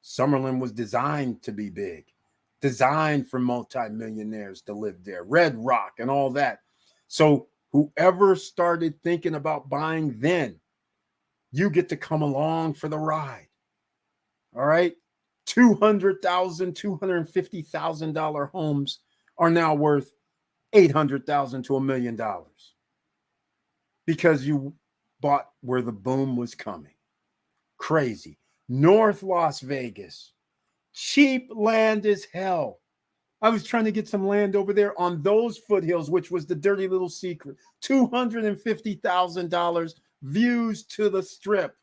Summerlin was designed to be big, designed for multimillionaires to live there, Red Rock and all that. So whoever started thinking about buying then, you get to come along for the ride. All right. $200,000, $250,000 homes are now worth $800,000 to $1 million because you bought where the boom was coming. Crazy. North Las Vegas, cheap land as hell. I was trying to get some land over there on those foothills, which was the dirty little secret. $250,000 views to the Strip.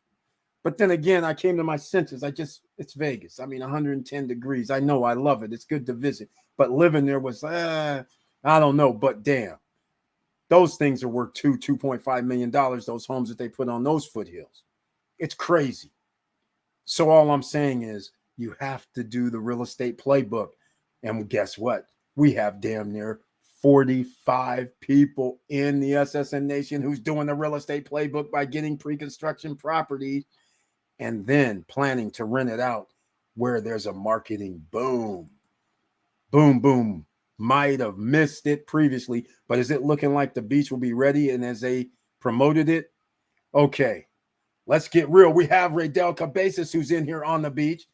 But then again, I came to my senses. It's Vegas. I mean, 110 degrees. I know, I love it. It's good to visit. But living there was, I don't know, but damn. Those things are worth $2.5 million, those homes that they put on those foothills. It's crazy. So all I'm saying is you have to do the real estate playbook. And guess what? We have damn near 45 people in the SSN Nation who's doing the real estate playbook by getting pre-construction properties and then planning to rent it out where there's a marketing boom. Boom, boom. Might have missed it previously, but is it looking like the beach will be ready? And as they promoted it, okay, let's get real. We have Raydel Cabezas who's in here on the beach,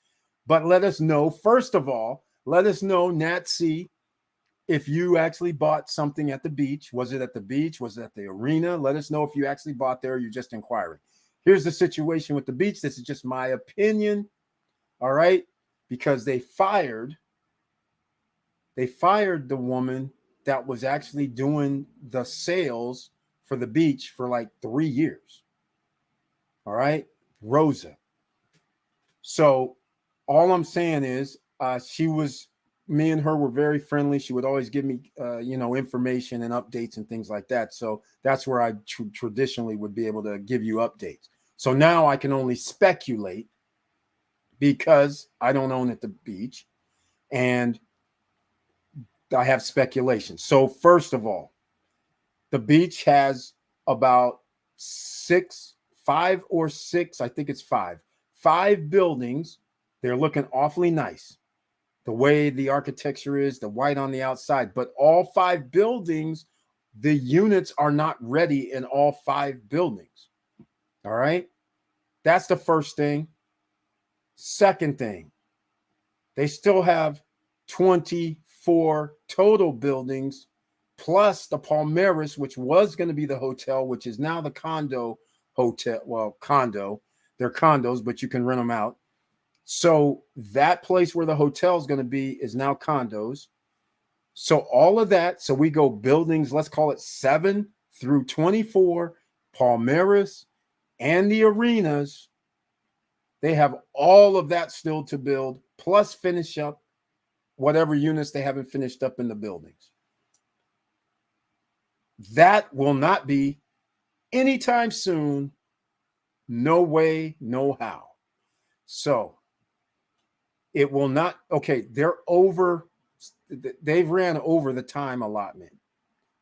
but let us know, first of all, let us know, Nat C, if you actually bought something at the beach. Was it at the beach? Was it at the arena? Let us know if you actually bought there or you're just inquiring. Here's the situation with the beach. This is just my opinion, all right? Because they fired the woman that was actually doing the sales for the beach for like 3 years, all right? Rosa. So all I'm saying is me and her were very friendly. She would always give me, information and updates and things like that. So that's where I traditionally would be able to give you updates. So now I can only speculate because I don't own at the beach and I have speculation. So first of all, the beach has about 5 or 6, I think it's 5 buildings. They're looking awfully nice. The way the architecture is, the white on the outside, but all 5 buildings, the units are not ready in all 5 buildings. All right. That's the first thing. Second thing, they still have 24 total buildings plus the Palmeras, which was going to be the hotel, which is now the condo hotel. Well, they're condos, but you can rent them out. So that place where the hotel is going to be is now condos. So all of that. So we go buildings, let's call it 7 through 24, Palmeras and the arenas. They have all of that still to build, plus finish up whatever units they haven't finished up in the buildings. That will not be anytime soon. No way, no how. So It will not. Okay, they've ran over the time allotment.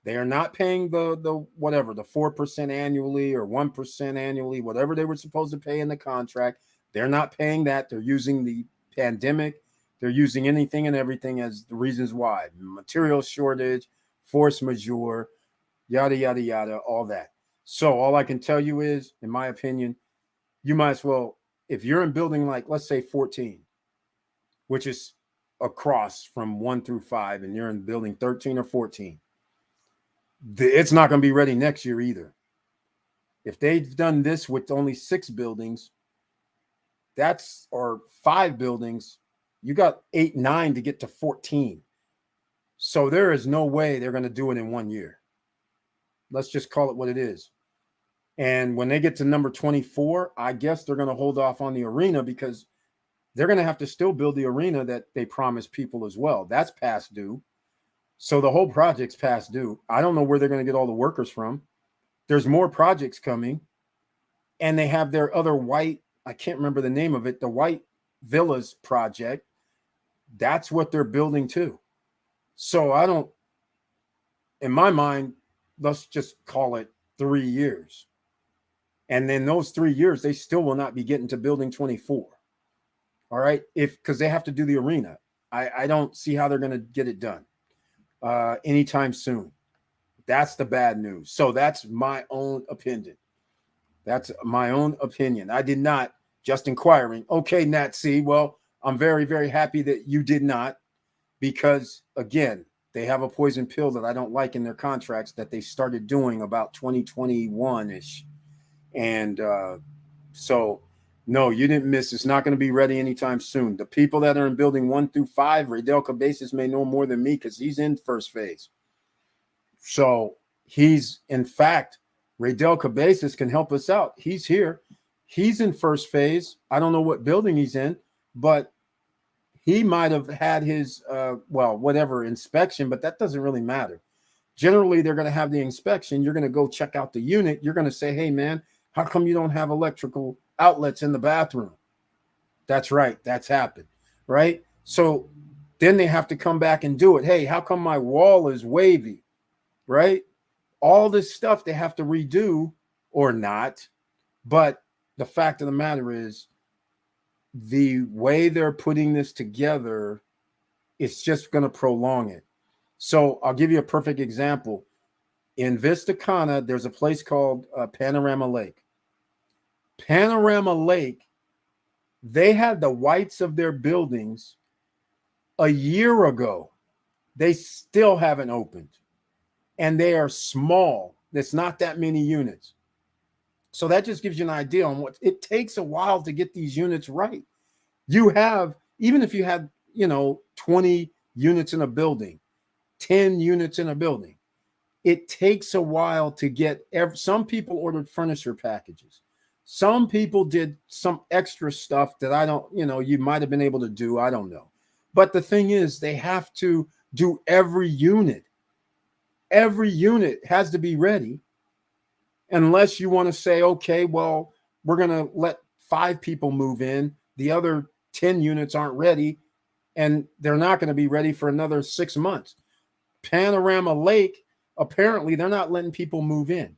They are not paying the whatever, the 4% annually or 1% annually, whatever they were supposed to pay in the contract. They're not paying that. They're using the pandemic. They're using anything and everything as the reasons why. Material shortage, force majeure, yada, yada, yada, all that. So all I can tell you is, in my opinion, you might as well, if you're in building like, let's say 14, which is across from 1 through 5, and you're in building 13 or 14, it's not going to be ready next year either. If they've done this with only 6 buildings, or 5 buildings, you got 8, 9 to get to 14. So there is no way they're going to do it in 1 year. Let's just call it what it is. And when they get to number 24, I guess they're going to hold off on the arena because they're going to have to still build the arena that they promised people as well. That's past due. So the whole project's past due. I don't know where they're going to get all the workers from. There's more projects coming, and they have their other white, I can't remember the name of it, the White Villas project. That's what they're building too. So I don't, in my mind, let's just call it 3 years. And then those 3 years, they still will not be getting to building 24. All right. Because they have to do the arena. I don't see how they're going to get it done anytime soon. That's the bad news. So that's my own opinion. That's my own opinion. I did not, just inquiring. Okay, Nat C. Well, I'm very, very happy that you did not, because again, they have a poison pill that I don't like in their contracts that they started doing about 2021-ish. And so, no, you didn't miss. It's not going to be ready anytime soon. The people that are in building 1 through 5, Raydel Cabezas may know more than me because he's in first phase. So he's, in fact, Raydel Cabezas can help us out. He's here. He's in first phase. I don't know what building he's in, but he might have had his, whatever inspection, but that doesn't really matter. Generally, they're going to have the inspection. You're going to go check out the unit. You're going to say, hey, man, how come you don't have electrical outlets in the bathroom? That's right. That's happened, right? So then they have to come back and do it. Hey, how come my wall is wavy, right? All this stuff they have to redo or not. But the fact of the matter is, the way they're putting this together, it's just going to prolong it. So I'll give you a perfect example. In Vista Cana, there's a place called Panorama Lake. Panorama Lake, they had the whites of their buildings a year ago. They still haven't opened. And they are small. There's not that many units. So that just gives you an idea on what it takes a while to get these units right. You have, even if you had, 20 units in a building, 10 units in a building, it takes a while to get some people ordered furniture packages. Some people did some extra stuff that I don't, you might have been able to do. I don't know. But the thing is, they have to do every unit. Every unit has to be ready. Unless you want to say, okay, well, we're going to let 5 people move in. The other 10 units aren't ready, and they're not going to be ready for another 6 months. Panorama Lake, apparently they're not letting people move in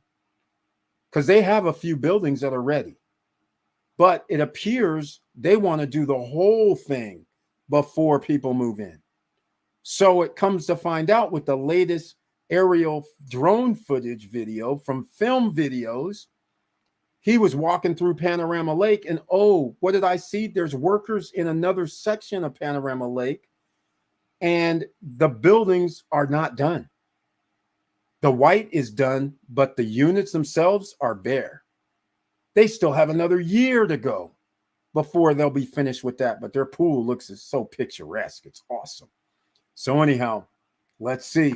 because they have a few buildings that are ready. But it appears they want to do the whole thing before people move in. So it comes to find out with the latest aerial drone footage video from Film Videos, he was walking through Panorama Lake, and oh, what did I see? There's workers in another section of Panorama Lake, and the buildings are not done. The white is done, but the units themselves are bare. They still have another year to go before they'll be finished with that, but their pool looks so picturesque. It's awesome. So anyhow, let's see.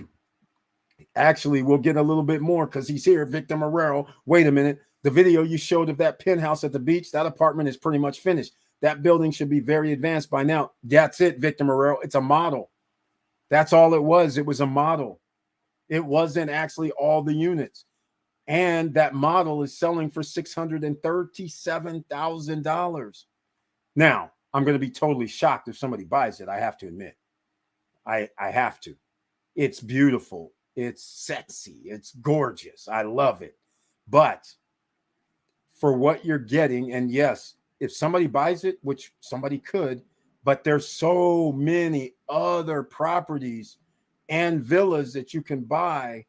Actually, we'll get a little bit more because he's here, Victor Marrero. Wait a minute. The video you showed of that penthouse at the beach, that apartment is pretty much finished. That building should be very advanced by now. That's it, Victor Marrero. It's a model. That's all it was. It was a model. It wasn't actually all the units. And that model is selling for $637,000. Now, I'm going to be totally shocked if somebody buys it. I have to admit, I have to. It's beautiful. It's sexy. It's gorgeous. I love it. But for what you're getting, and yes, if somebody buys it, which somebody could, but there's so many other properties and villas that you can buy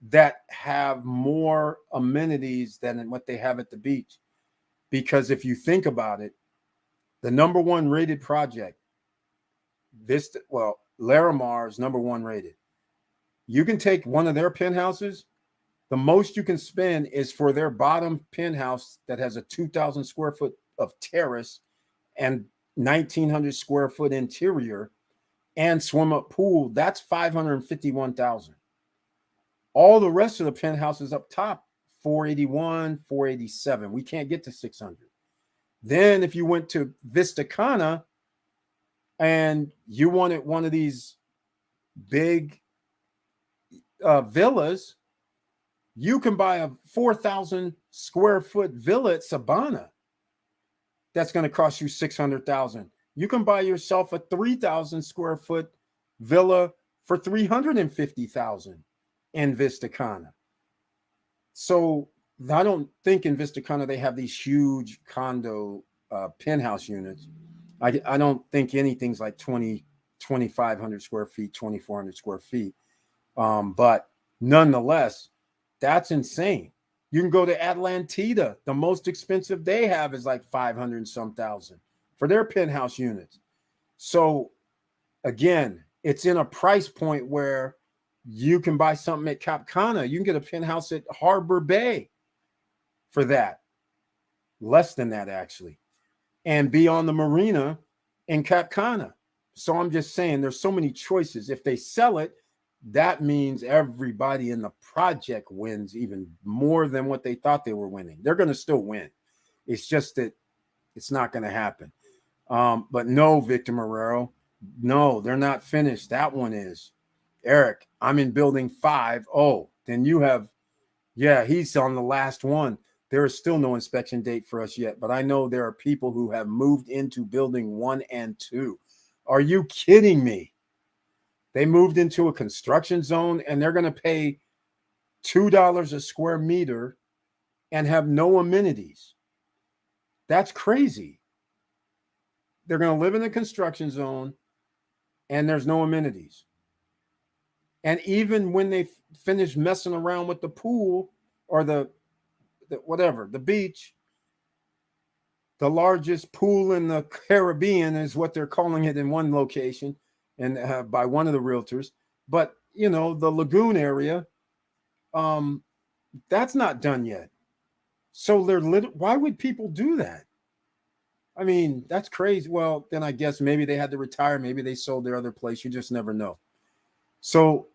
that have more amenities than what they have at the beach. Because if you think about it, the number one rated project, Larimar is number one rated. You can take one of their penthouses. The most you can spend is for their bottom penthouse that has a 2,000 square foot of terrace and 1,900 square foot interior and swim up pool. That's 551,000. All the rest of the penthouses up top, 481, 487. We can't get to 600. Then if you went to Vista Cana and you wanted one of these big villas, you can buy a 4,000 square foot villa at Sabana. That's going to cost you 600,000. You can buy yourself a 3,000 square foot villa for 350,000 in Vista Cana. So I don't think in Vista Cana they have these huge condo penthouse units. I don't think anything's like 2,500 square feet, 2,400 square feet. But nonetheless, that's insane. You can go to Atlantida. The most expensive they have is like 500 and some thousand for their penthouse units. So again, it's in a price point where you can buy something at Cap Cana. You can get a penthouse at Harbor Bay for that. Less than that, actually. And be on the marina in Cap Cana. So I'm just saying there's so many choices. If they sell it, that means everybody in the project wins even more than what they thought they were winning. They're going to still win. It's just that it's not going to happen. But no, Victor Marrero, no, they're not finished. That one is. Eric, I'm in building 5. Oh, then you have, yeah, he's on the last one. There is still no inspection date for us yet, but I know there are people who have moved into building 1 and 2. Are you kidding me? They moved into a construction zone and they're going to pay $2 a square meter and have no amenities. That's crazy. They're going to live in a construction zone and there's no amenities. And even when they finish messing around with the pool or the beach, the largest pool in the Caribbean is what they're calling it in one location and by one of the realtors. But, you know, the lagoon area, that's not done yet. So why would people do that? I mean, that's crazy. Well, then I guess maybe they had to retire. Maybe they sold their other place. You just never know. So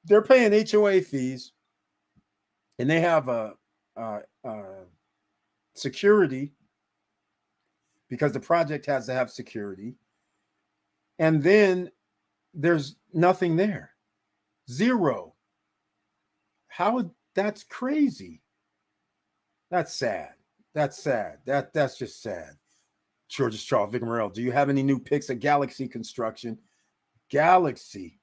they're paying HOA fees and they have a security because the project has to have security. And then there's nothing there. Zero. That's crazy. That's sad. That's sad. That's just sad. George's Charles, Vic Morrell. Do you have any new picks of Galaxy construction? Galaxy.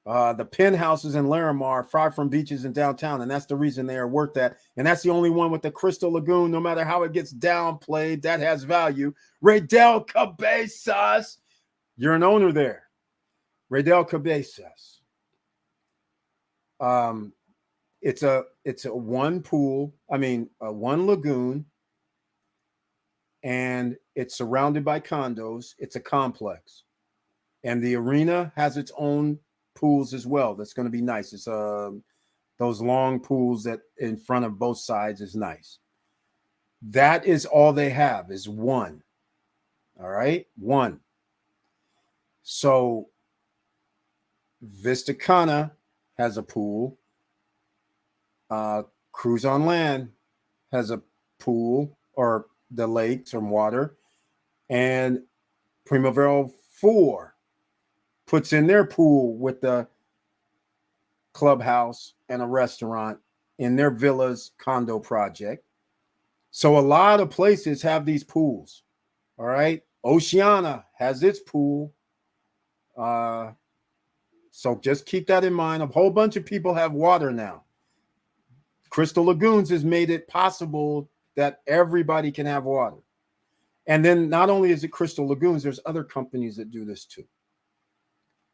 The penthouses in Larimar, far from beaches in downtown, and that's the reason they are worth that. And that's the only one with the Crystal Lagoon, no matter how it gets downplayed, that has value. Raydel Cabezas. You're an owner there. Raydel Cabezas. It's a one pool, one lagoon, and it's surrounded by condos. It's a complex. And the arena has its own pools as well. That's going to be nice. It's those long pools that in front of both sides is nice. That is all they have is one. All right, one. So Vista Cana has a pool. Cruise on Land has a pool or the lakes or water. And Primavera 4 puts in their pool with the clubhouse and a restaurant in their villas condo project. So a lot of places have these pools. All right. Oceana has its pool. So just keep that in mind. A whole bunch of people have water now. Crystal Lagoons has made it possible that everybody can have water. And then not only is it Crystal Lagoons, there's other companies that do this too.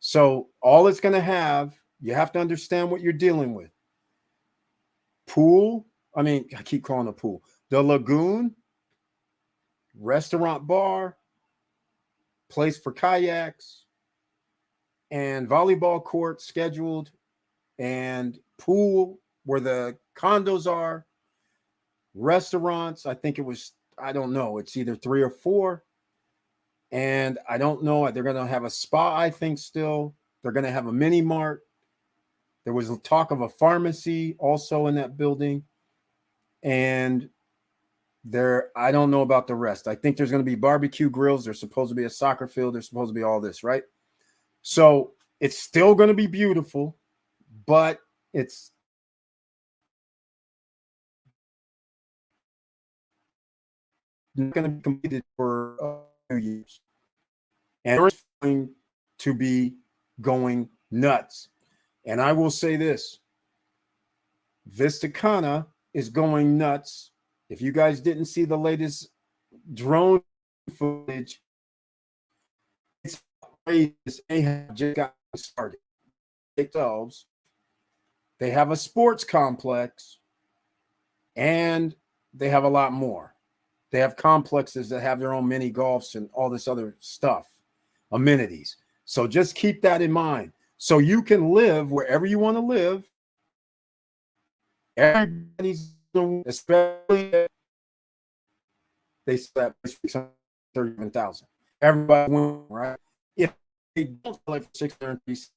So all it's going to have, you have to understand what you're dealing with. Pool, I keep calling it pool. The lagoon, restaurant bar, place for kayaks, and volleyball court scheduled, and pool where the condos are, restaurants. I think it was, I don't know, it's either 3 or 4. And I don't know, they're going to have a spa, I think still. They're going to have a mini mart. There was talk of a pharmacy also in that building. And I don't know about the rest. I think there's going to be barbecue grills. There's supposed to be a soccer field. There's supposed to be all this, right? So it's still going to be beautiful, but it's not going to be completed for a few years. And it's going to be going nuts. And I will say this, Vista Cana is going nuts. If you guys didn't see the latest drone footage, it's crazy. They have just got started. Themselves, they have a sports complex, and they have a lot more. They have complexes that have their own mini golfs and all this other stuff, amenities. So just keep that in mind. So you can live wherever you want to live. Everybody's, especially they said 631,000. Everybody went, right? If they don't sell it for 630,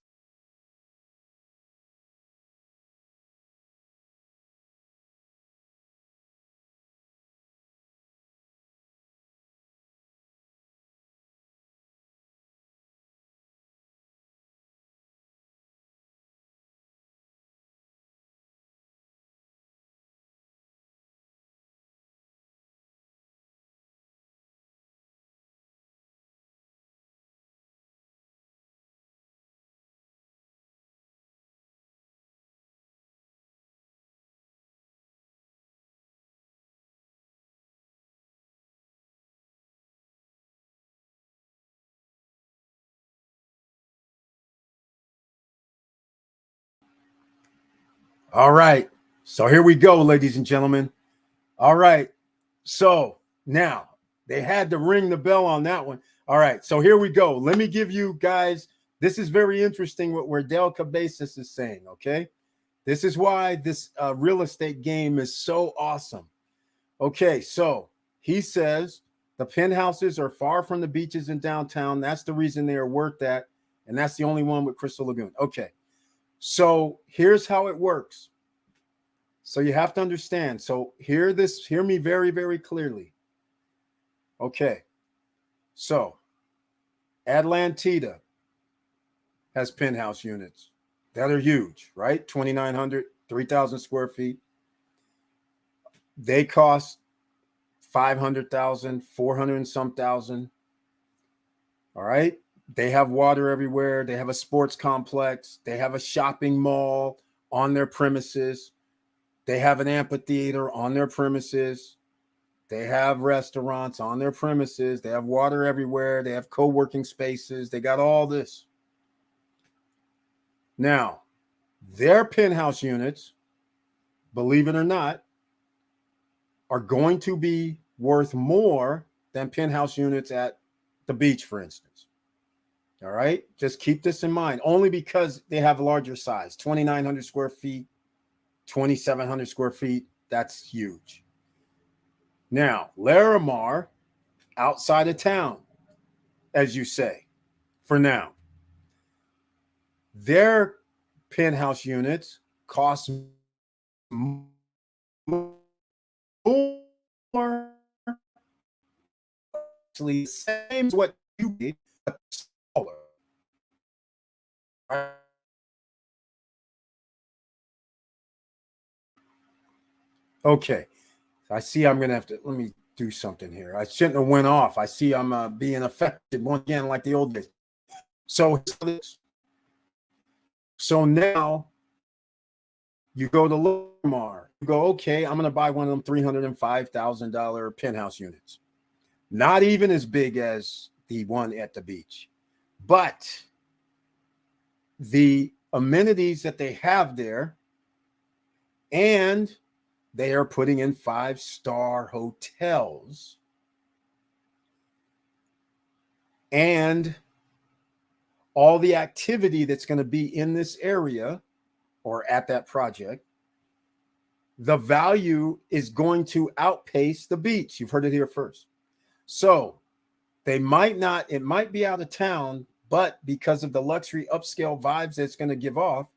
all right. So here we go, ladies and gentlemen. All right. So now they had to ring the bell on that one. All right. So here we go. Let me give you guys, this is very interesting what Wardell Cabezas is saying. Okay. This is why this real estate game is so awesome. Okay. So he says the penthouses are far from the beaches in downtown. That's the reason they are worth that. And that's the only one with Crystal Lagoon. Okay. So here's how it works. So you have to understand. So hear me very, very clearly. Okay. So Atlantida has penthouse units that are huge, right? 2,900, 3,000 square feet. They cost 500,000, 400 and some thousand. All right. They have water everywhere. They have a sports complex. They have a shopping mall on their premises. They have an amphitheater on their premises. They have restaurants on their premises. They have water everywhere. They have co-working spaces. They got all this. Now, their penthouse units, believe it or not, are going to be worth more than penthouse units at the beach, for instance. All right. Just keep this in mind, only because they have a larger size, 2,900 square feet, 2,700 square feet. That's huge. Now, Larimar, outside of town, as you say, for now, their penthouse units cost more, actually the same as what you paid, but smaller. Okay. I see I'm going to have to, let me do something here. I shouldn't have went off. I see I'm being affected once again like the old days. So now you go to Lamar. You go, okay, I'm going to buy one of them $305,000 penthouse units. Not even as big as the one at the beach, but the amenities that they have there, and they are putting in 5-star hotels, and all the activity that's going to be in this area or at that project, the value is going to outpace the beach. You've heard it here first. So it might be out of town, but because of the luxury upscale vibes that's going to give off,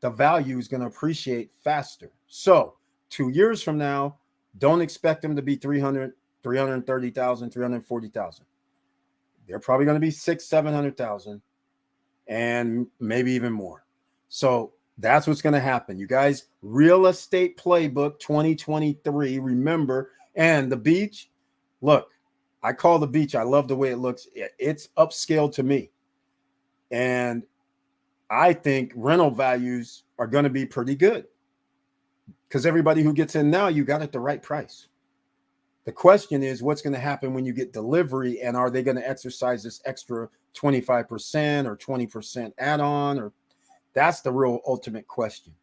the value is going to appreciate faster. So 2 years from now, don't expect them to be 300, 330,000, 340,000. They're probably going to be 600,000, 700,000, and maybe even more. So that's what's going to happen. You guys, Real Estate Playbook 2023, remember, and the beach, look, I call the beach, I love the way it looks. It's upscale to me. And I think rental values are going to be pretty good because everybody who gets in now, you got at the right price. The question is, what's going to happen when you get delivery, and are they going to exercise this extra 25% or 20% add-on? Or that's the real ultimate question.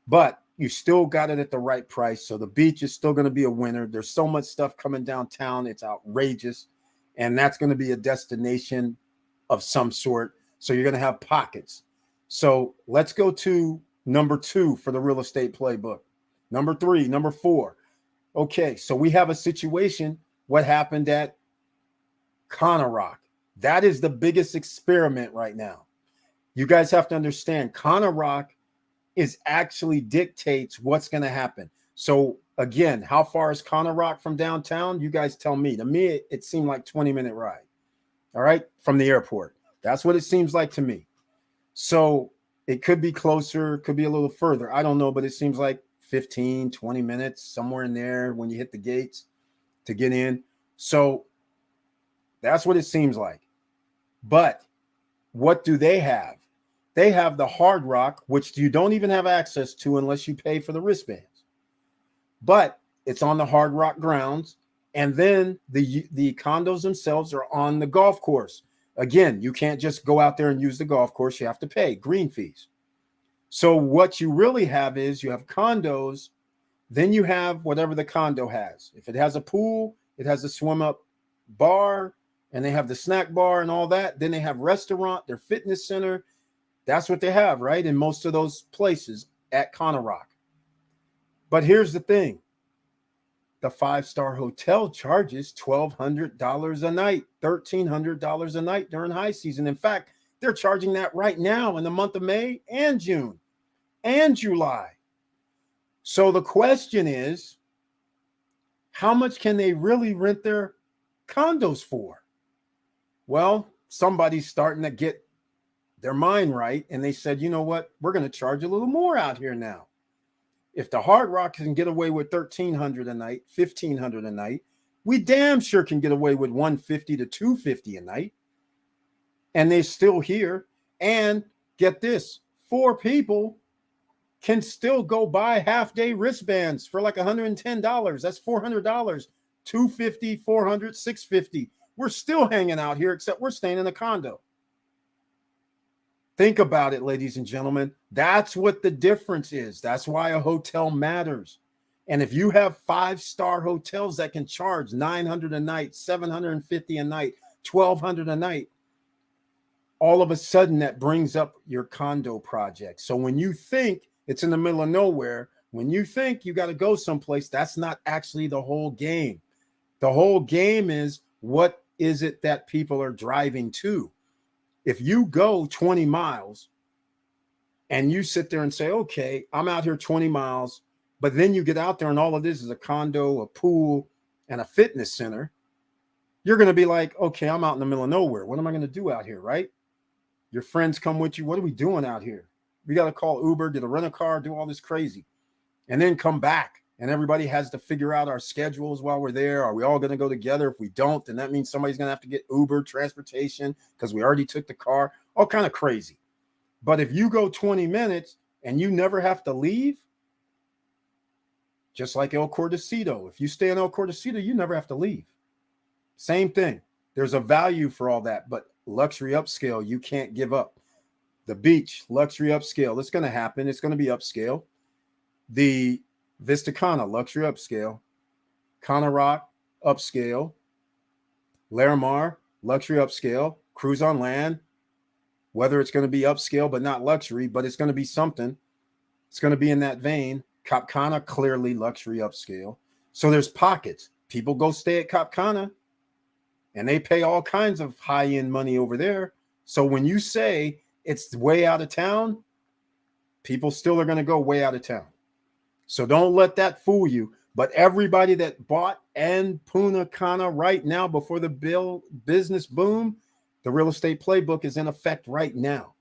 But you still got it at the right price. So the beach is still going to be a winner. There's so much stuff coming downtown. It's outrageous. And that's going to be a destination of some sort. So you're going to have pockets. So let's go to number 2 for the Real Estate Playbook. Number 3, number 4. Okay, so we have a situation. What happened at Cana Rock? That is the biggest experiment right now. You guys have to understand, Cana Rock is actually dictates what's going to happen. So again, how far is Cana Rock from downtown? You guys tell me. To me, it seemed like 20-minute ride. All right, from the airport. That's what it seems like to me. So it could be closer, could be a little further. I don't know, but it seems like 15, 20 minutes, somewhere in there when you hit the gates to get in. So that's what it seems like. But what do they have? They have the Hard Rock, which you don't even have access to unless you pay for the wristbands. But it's on the Hard Rock grounds. And then the condos themselves are on the golf course. Again, you can't just go out there and use the golf course. You have to pay green fees. So what you really have is you have condos, then you have whatever the condo has. If it has a pool, it has a swim up bar, and they have the snack bar and all that. Then they have restaurant, their fitness center. That's what they have, right? In most of those places at Cana Rock. But here's the thing. The 5-star hotel charges $1,200 a night, $1,300 a night during high season. In fact, they're charging that right now in the month of May and June and July. So the question is, how much can they really rent their condos for? Well, somebody's starting to get their mind right, and they said, you know what? We're going to charge a little more out here now. If the Hard Rock can get away with $1,300 a night, $1,500 a night, we damn sure can get away with $150 to $250 a night. And they're still here. And get this, 4 people can still go buy half-day wristbands for like $110. That's $400, $250, $400, $650. We're still hanging out here, except we're staying in a condo. Think about it, ladies and gentlemen. That's what the difference is. That's why a hotel matters. And if you have 5-star hotels that can charge $900 a night, $750 a night, $1,200 a night, all of a sudden that brings up your condo project. So when you think it's in the middle of nowhere, when you think you got to go someplace, that's not actually the whole game. The whole game is, what is it that people are driving to? If you go 20 miles and you sit there and say, okay, I'm out here 20 miles, but then you get out there and all of this is a condo, a pool, and a fitness center, you're going to be like, okay, I'm out in the middle of nowhere. What am I going to do out here, right? Your friends come with you. What are we doing out here? We got to call Uber, get a rental car, do all this crazy, and then come back and everybody has to figure out our schedules while we're there. Are we all going to go together? If we don't, then that means somebody's going to have to get Uber transportation because we already took the car. All kind of crazy. But if you go 20 minutes and you never have to leave, just like El Cordacito, if you stay in El Cordacito, you never have to leave. Same thing. There's a value for all that, but luxury upscale, you can't give up. The beach, luxury upscale, it's going to happen. It's going to be upscale. The Vista Cana, luxury upscale. Cana Rock, upscale. Larimar, luxury upscale. Cruise on land, whether it's going to be upscale but not luxury, but it's going to be something. It's going to be in that vein. Cap Cana, clearly luxury upscale. So there's pockets. People go stay at Cap Cana, and they pay all kinds of high-end money over there. So when you say it's way out of town, people still are going to go way out of town. So don't let that fool you. But everybody that bought and Punta Cana right now before the business boom, the real estate playbook is in effect right now.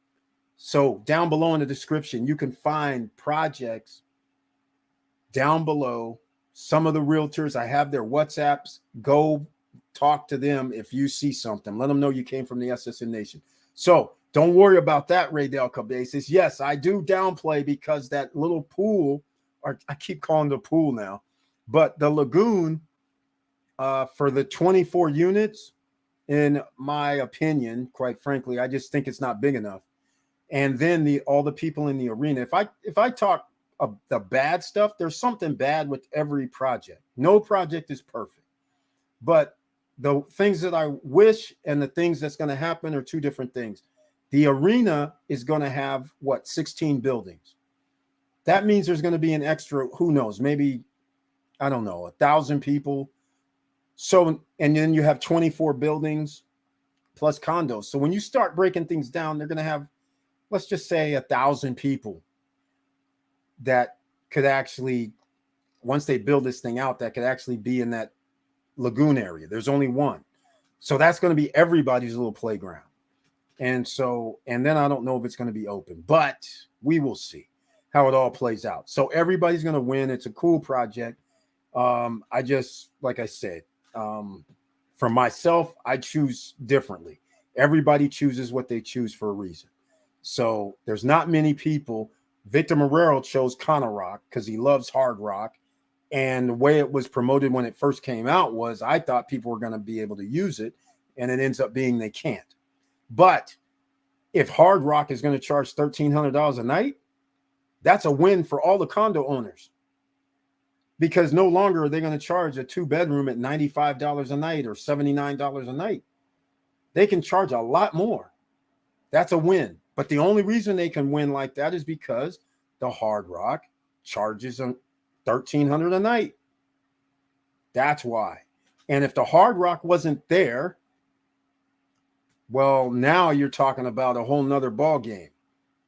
So down below in the description, you can find projects down below. Some of the realtors, I have their WhatsApps. Go talk to them if you see something. Let them know you came from the SSN Nation. So don't worry about that, Ray Del Cabezas. Yes, I do downplay because that little pool, or I keep calling it a pool now, but the lagoon for the 24 units, in my opinion, quite frankly, I just think it's not big enough. And then all the people in the arena. If I talk the bad stuff, there's something bad with every project. No project is perfect, but the things that I wish and the things that's going to happen are two different things. The arena is going to have 16 buildings. That means there's going to be an extra, who knows, maybe, I don't know, 1,000 people. So, and then you have 24 buildings plus condos. So when you start breaking things down, they're going to have, let's just say 1,000 people that could actually, once they build this thing out, that could actually be in that lagoon area. There's only one. So that's going to be everybody's little playground. And so, and then I don't know if it's going to be open, but we will see how it all plays out. So everybody's going to win. It's a cool project. I just, like I said, for myself, I choose differently. Everybody chooses what they choose for a reason. So there's not many people. Victor Marrero chose Cana Rock because he loves hard rock. And the way it was promoted when it first came out was I thought people were going to be able to use it. And it ends up being they can't. But if Hard Rock is going to charge $1,300 a night, that's a win for all the condo owners. Because no longer are they going to charge a 2-bedroom at $95 a night or $79 a night. They can charge a lot more. That's a win. But the only reason they can win like that is because the Hard Rock charges $1,300 a night. That's why. And if the Hard Rock wasn't there, well, now you're talking about a whole nother ball game,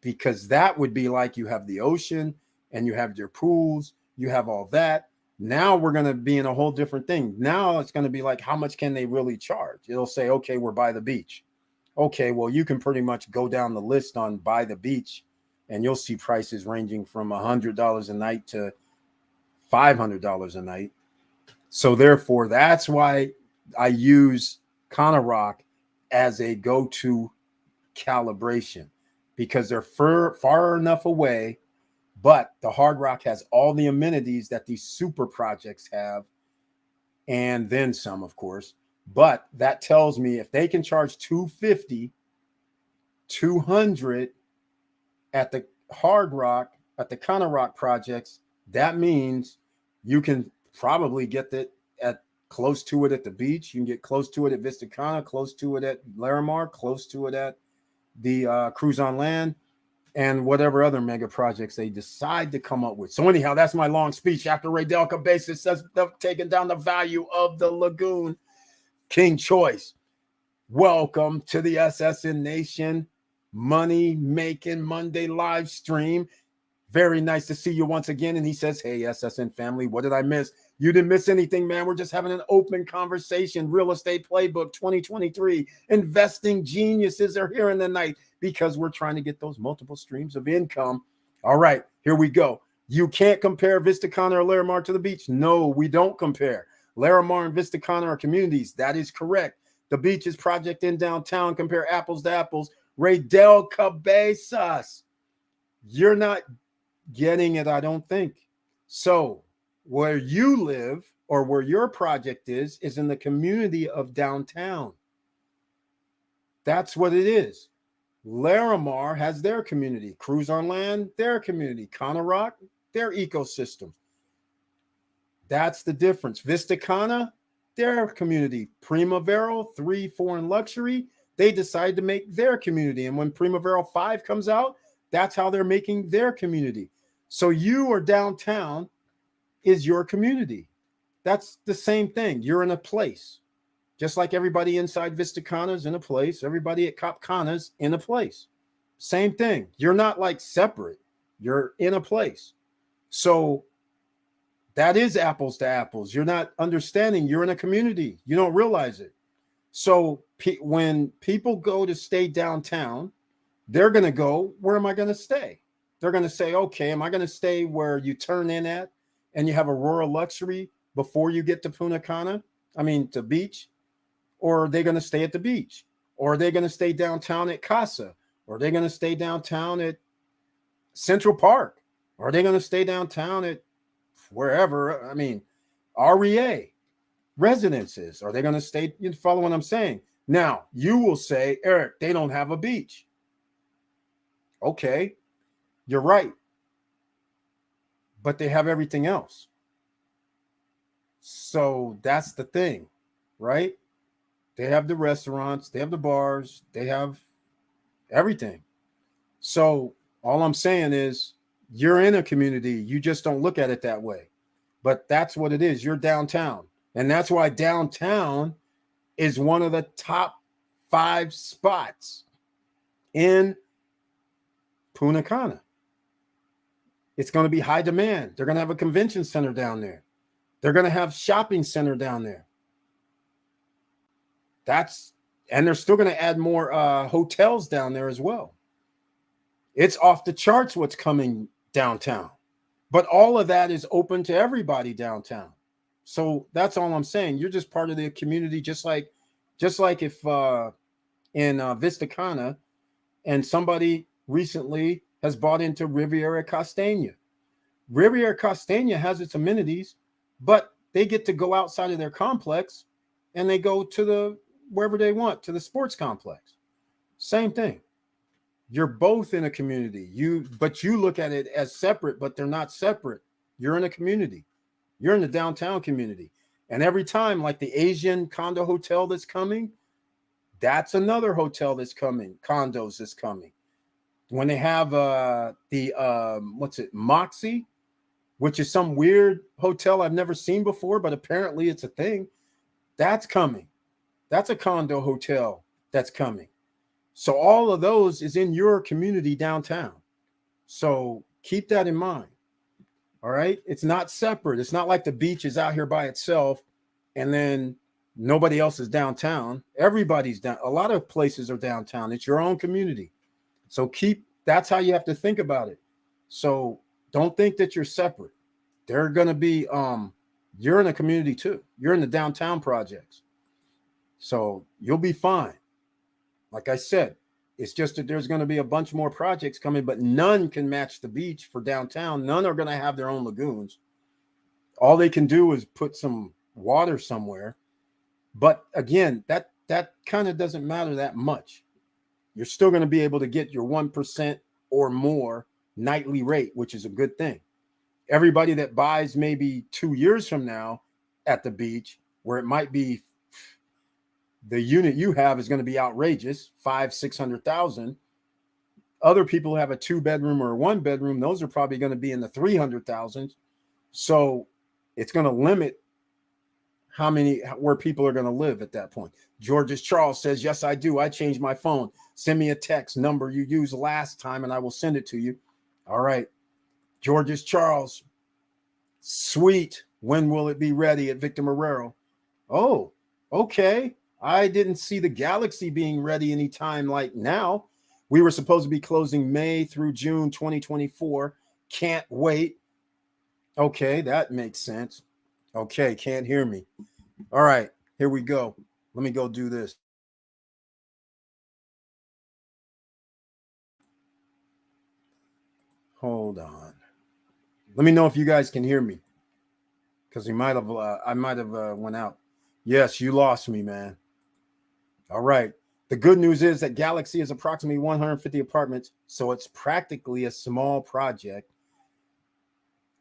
because that would be like you have the ocean and you have your pools, you have all that. Now we're going to be in a whole different thing. Now it's going to be like, how much can they really charge? It'll say, okay, we're by the beach. Okay, well, you can pretty much go down the list on by the beach and you'll see prices ranging from $100 a night to $500 a night. So therefore, that's why I use Cana Rock as a go-to calibration, because they're far enough away, but the Hard Rock has all the amenities that these super projects have, and then some, of course. But that tells me if they can charge $250, $200 at the Hard Rock, at the Cana Rock projects, that means you can probably get that at close to it at the beach. You can get close to it at Vista Cana, close to it at Larimar, close to it at the Cruise on Land, and whatever other mega projects they decide to come up with. So anyhow, that's my long speech after Ray Del Cabezas says taking down the value of the lagoon. King Choice, welcome to the SSN Nation Money Making Monday live stream. Very nice to see you once again. And he says, hey, SSN family, what did I miss? You didn't miss anything, man. We're just having an open conversation. Real Estate Playbook 2023. Investing geniuses are here in the night because we're trying to get those multiple streams of income. All right, here we go. You can't compare Vista Cana or Larimar to the beach. No, we don't compare. Larimar and Vista Cana are communities. That is correct. The beach is project in downtown. Compare apples to apples. Ray Del Cabezas. You're not getting it, I don't think. So where you live or where your project is in the community of downtown. That's what it is. Larimar has their community. Cruise on Land, their community. Cana Rock, their ecosystem. That's the difference. Vista Cana, their community. Primavera, 3, 4, and luxury, they decide to make their community. And when Primavera 5 comes out, that's how they're making their community. So you are downtown is your community. That's the same thing. You're in a place. Just like everybody inside Vista Cana is in a place. Everybody at Cop Cana is in a place. Same thing. You're not like separate. You're in a place. So that is apples to apples. You're not understanding. You're in a community. You don't realize it. So when people go to stay downtown, they're going to go, where am I going to stay? They're going to say, okay, am I going to stay where you turn in at and you have a rural luxury before you get to Punta Cana? I mean, to beach? Or are they going to stay at the beach? Or are they going to stay downtown at Casa? Or are they going to stay downtown at Central Park? Or are they going to stay downtown at wherever? I mean, REA residences. Are they going to stay? You follow what I'm saying? Now, you will say, Eric, they don't have a beach. Okay, you're right. But they have everything else. So that's the thing, right? They have the restaurants, they have the bars, they have everything. So all I'm saying is you're in a community. You just don't look at it that way. But that's what it is. You're downtown. And that's why downtown is one of the top 5 spots in Punta Cana. It's going to be high demand. They're going to have a convention center down there. They're going to have shopping center down there. And they're still going to add more hotels down there as well. It's off the charts what's coming downtown. But all of that is open to everybody downtown. So that's all I'm saying. You're just part of the community, just like if in Vista Cana and somebody recently has bought into Riviera Costeña. Riviera Costeña has its amenities, but they get to go outside of their complex and they go to wherever they want, to the sports complex. Same thing. You're both in a community. But you look at it as separate, but they're not separate. You're in a community. You're in the downtown community. And every time, like the Asian condo hotel that's coming, that's another hotel that's coming, condos that's coming. When they have Moxie, which is some weird hotel I've never seen before, but apparently it's a thing, that's coming. That's a condo hotel that's coming. So all of those is in your community downtown. So keep that in mind. All right. It's not separate. It's not like the beach is out here by itself and then nobody else is downtown. Everybody's down. A lot of places are downtown. It's your own community. So that's how you have to think about it. So don't think that you're separate. They're going to be, you're in a community too. You're in the downtown projects. So you'll be fine. Like I said, it's just that there's going to be a bunch more projects coming, but none can match the beach for downtown. None are going to have their own lagoons. All they can do is put some water somewhere. But again, that kind of doesn't matter that much. You're still going to be able to get your 1% or more nightly rate, which is a good thing. Everybody that buys maybe 2 years from now at the beach, where it might be the unit you have is going to be outrageous, 500,000-600,000. Other people have a 2-bedroom or a 1-bedroom. Those are probably going to be in the 300,000. So it's going to limit where people are going to live at that point. George's Charles says, yes, I do. I changed my phone. Send me a text number you used last time and I will send it to you. All right. George's Charles. Sweet. When will it be ready at Victor Marrero? Oh, okay. I didn't see the Galaxy being ready anytime like now. We were supposed to be closing May through June 2024. Can't wait. Okay, that makes sense. Okay, can't hear me. All right, here we go. Let me go do this. Hold on. Let me know if you guys can hear me, because I might have went out. Yes, you lost me, man. All right. The good news is that Galaxy is approximately 150 apartments, so it's practically a small project.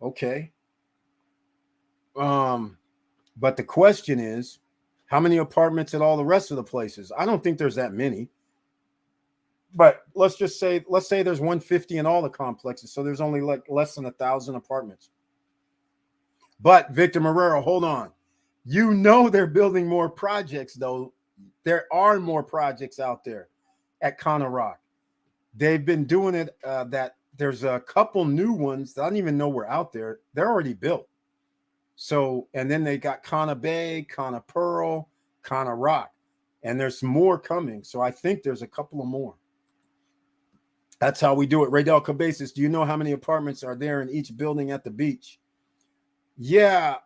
Okay. But the question is, how many apartments at all the rest of the places? I don't think there's that many. But let's say there's 150 in all the complexes, so there's only like less than 1,000 apartments. But Victor Marrero, hold on. You know they're building more projects, though. There are more projects out there at Cana Rock. They've been doing it. That there's a couple new ones that I don't even know were out there. They're already built. So, and then they got Cana Bay, Cana Pearl, Cana Rock, and there's more coming. So I think there's a couple of more. That's how we do it. Raydell Cabezas, do you know how many apartments are there in each building at the beach? Yeah,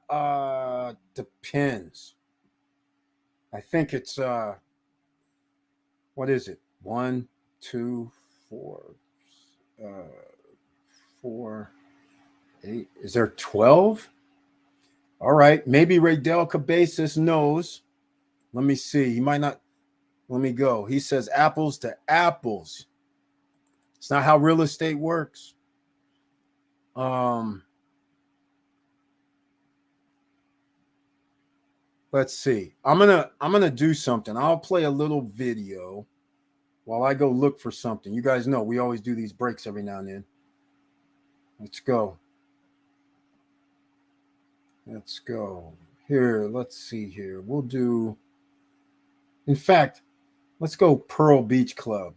depends. I think it's what is it? 1, 2, 4, 4, 8. Is there 12? All right, maybe Raydell Cabezas knows. Let me see. He might not. Let me go. He says apples to apples. It's not how real estate works. Let's see. I'm gonna do something. I'll play a little video while I go look for something. You guys know we always do these breaks every now and then. Let's go. Let's go. Here, let's see here. We'll do, in fact, let's go Pearl Beach Club.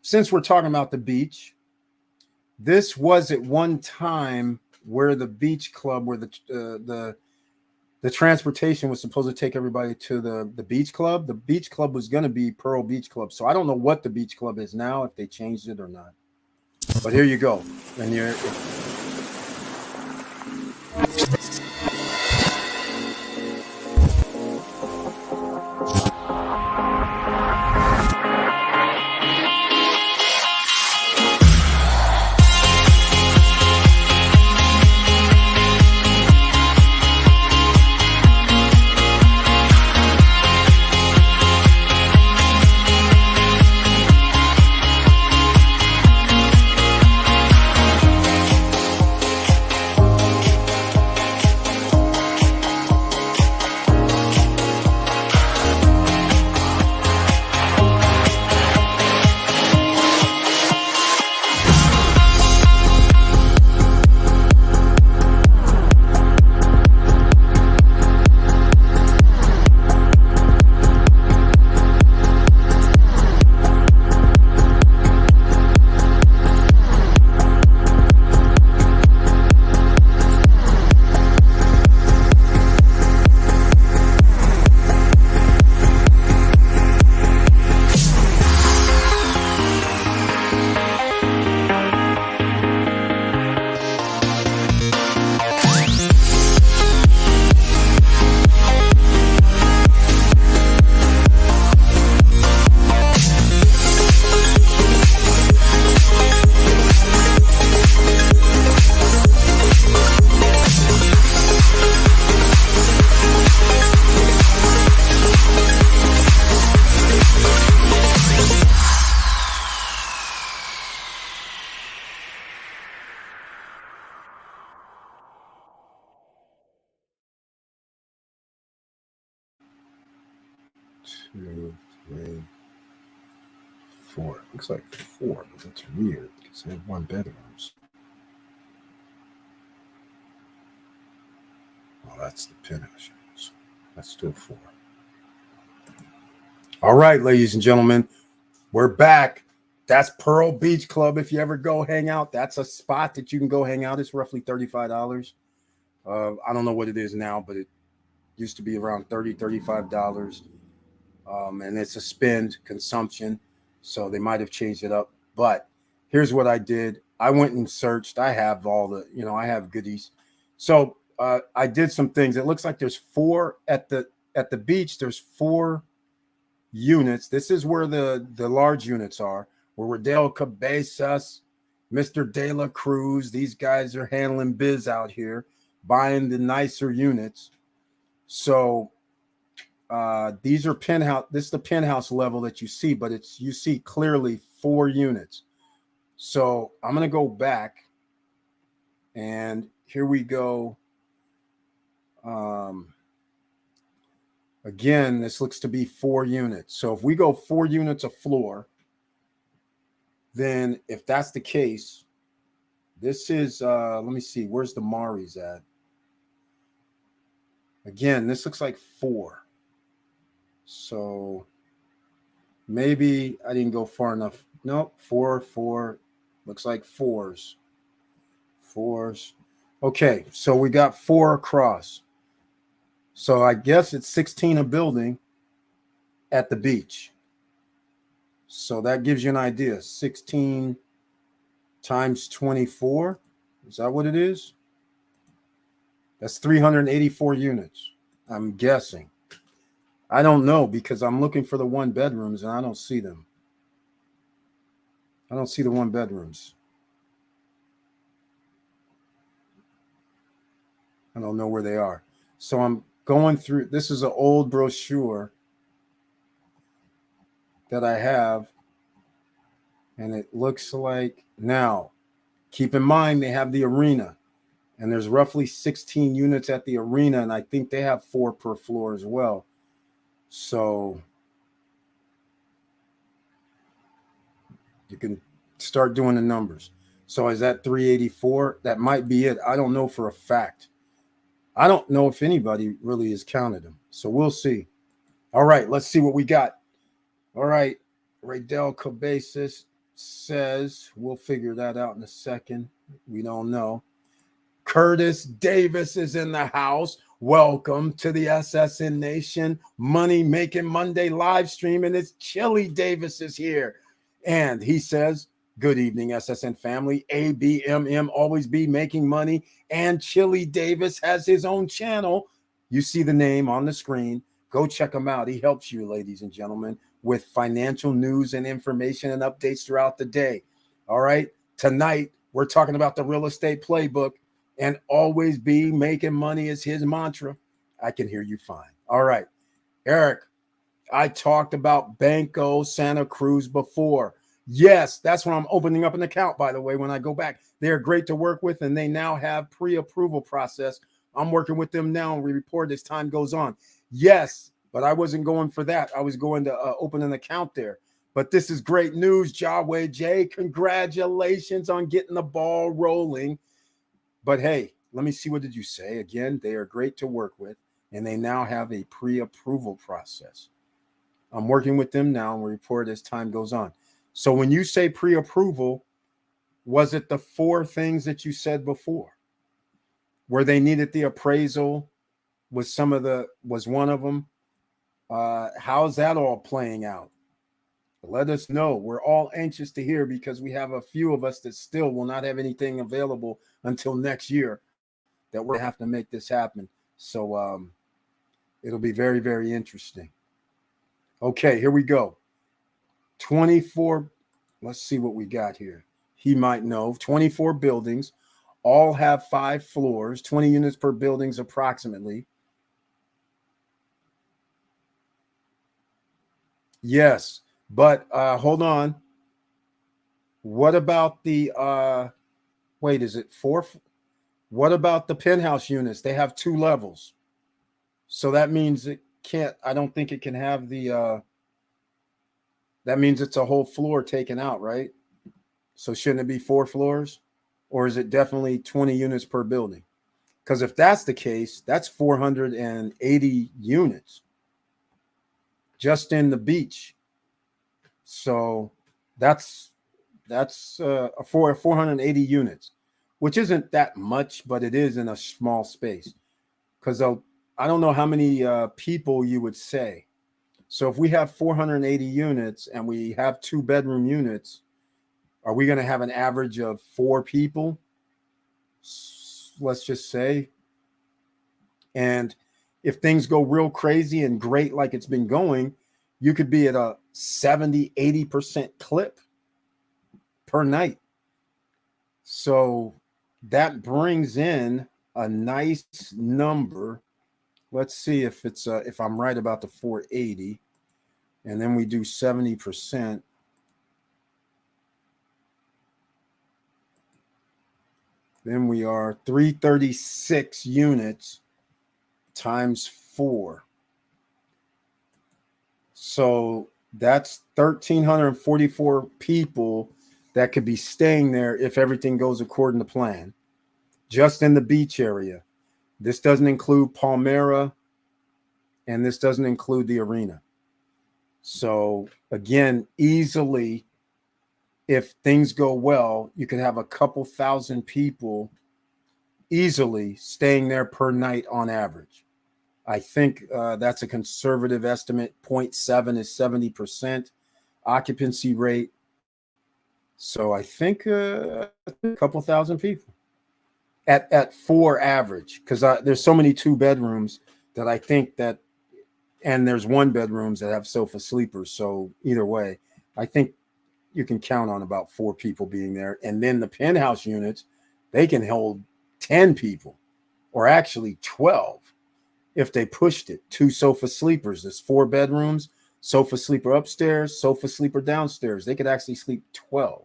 Since we're talking about the beach, this was at one time where the beach club, where the transportation was supposed to take everybody to the beach club. The beach club was going to be Pearl Beach Club. So I don't know what the beach club is now, if they changed it or not. But here you go. And you're... Two, three, 4. Looks like 4, but that's weird because they have 1 bedrooms. Oh, that's the penthouse. That's still 4. All right, ladies and gentlemen, we're back. That's Pearl Beach Club. If you ever go hang out, that's a spot that you can go hang out. It's roughly $35. I don't know what it is now, but it used to be around $30, $35. And it's a spend consumption, so they might have changed it up. But here's what I did. I went and searched. I have all the, I have goodies. So I did some things. It looks like there's 4 at the beach. There's 4 units. This is where the large units are. Where Rodel Cabezas, Mr. De La Cruz, these guys are handling biz out here, buying the nicer units. So these are penthouse. This is the penthouse level that you see, but you see clearly 4 units. So I'm going to go back, and here we go. Again, this looks to be 4 units. So if we go 4 units a floor, then if that's the case, this is, let me see, where's the Mari's at? Again, this looks like 4. So maybe I didn't go far enough. Nope, 4. Looks like 4s. Okay, so we got 4 across. So I guess it's 16 a building at the beach. So that gives you an idea. 16 times 24. Is that what it is? That's 384 units, I'm guessing. I don't know because I'm looking for the 1 bedrooms and I don't see them. I don't see the 1 bedrooms. I don't know where they are. So I'm going through. This is an old brochure that I have. And it looks like, now, keep in mind, they have the arena. And there's roughly 16 units at the arena. And I think they have 4 per floor as well. So you can start doing the numbers. So is that 384? That might be it. I don't know for a fact. I don't know if anybody really has counted them. So we'll see. All right, let's see what we got. All right, Rodel Cabezas says, we'll figure that out in a second. We don't know. Curtis Davis is in the house. Welcome to the SSN Nation Money Making Monday live stream. And it's Chili Davis is here. And he says, good evening, SSN family. ABMM always be making money. And Chili Davis has his own channel. You see the name on the screen. Go check him out. He helps you, ladies and gentlemen, with financial news and information and updates throughout the day. All right. Tonight, we're talking about the real estate playbook, and always be making money is his mantra. I can hear you fine. All right. Eric, I talked about Banco Santa Cruz before. Yes, that's when I'm opening up an account, by the way, when I go back. They're great to work with, and they now have pre-approval process. I'm working with them now, and we report as time goes on. Yes, but I wasn't going for that. I was going to open an account there. But this is great news, Yahweh J. Congratulations on getting the ball rolling. But hey, let me see. What did you say? Again, they are great to work with, and they now have a pre-approval process. I'm working with them now, and we report as time goes on. So when you say pre-approval, was it the 4 things that you said before? Where they needed the appraisal? Was one of them? How's that all playing out? Let us know. We're all anxious to hear because we have a few of us that still will not have anything available until next year that we're going to have to make this happen. So it'll be very, very interesting. Okay, here we go. 24. Let's see what we got here. He might know. 24 buildings, all have 5 floors, 20 units per buildings approximately. Yes, but hold on. What about the wait, is it 4? What about the penthouse units? They have 2 levels. So that means it can't, I don't think it can have the that means it's a whole floor taken out, right? So shouldn't it be 4 floors? Or is it definitely 20 units per building? Because if that's the case, that's 480 units just in the beach. So that's for 480 units, which isn't that much, but it is in a small space. Because I don't know how many people you would say. So if we have 480 units and we have 2 bedroom units, Are we going to have an average of 4 people? Let's just say. And if things go real crazy and great like it's been going, you could be at a 70, 80% clip per night. So that brings in a nice number. Let's see if it's if I'm right about the 480, and then we do 70%. Then we are 336 units times 4. So that's 1,344 people that could be staying there if everything goes according to plan, just in the beach area. This doesn't include Palmyra, and this doesn't include the arena. So again, easily, if things go well, you could have a couple thousand people easily staying there per night on average. I think that's a conservative estimate. 0.7 is 70% occupancy rate. So I think a couple thousand people at 4 average, because there's so many 2 bedrooms that I think that, and there's 1 bedrooms that have sofa sleepers. So either way, I think you can count on about 4 people being there. And then the penthouse units, they can hold 10 people, or actually 12 if they pushed it. 2 sofa sleepers. There's 4 bedrooms, sofa sleeper upstairs, sofa sleeper downstairs. They could actually sleep 12,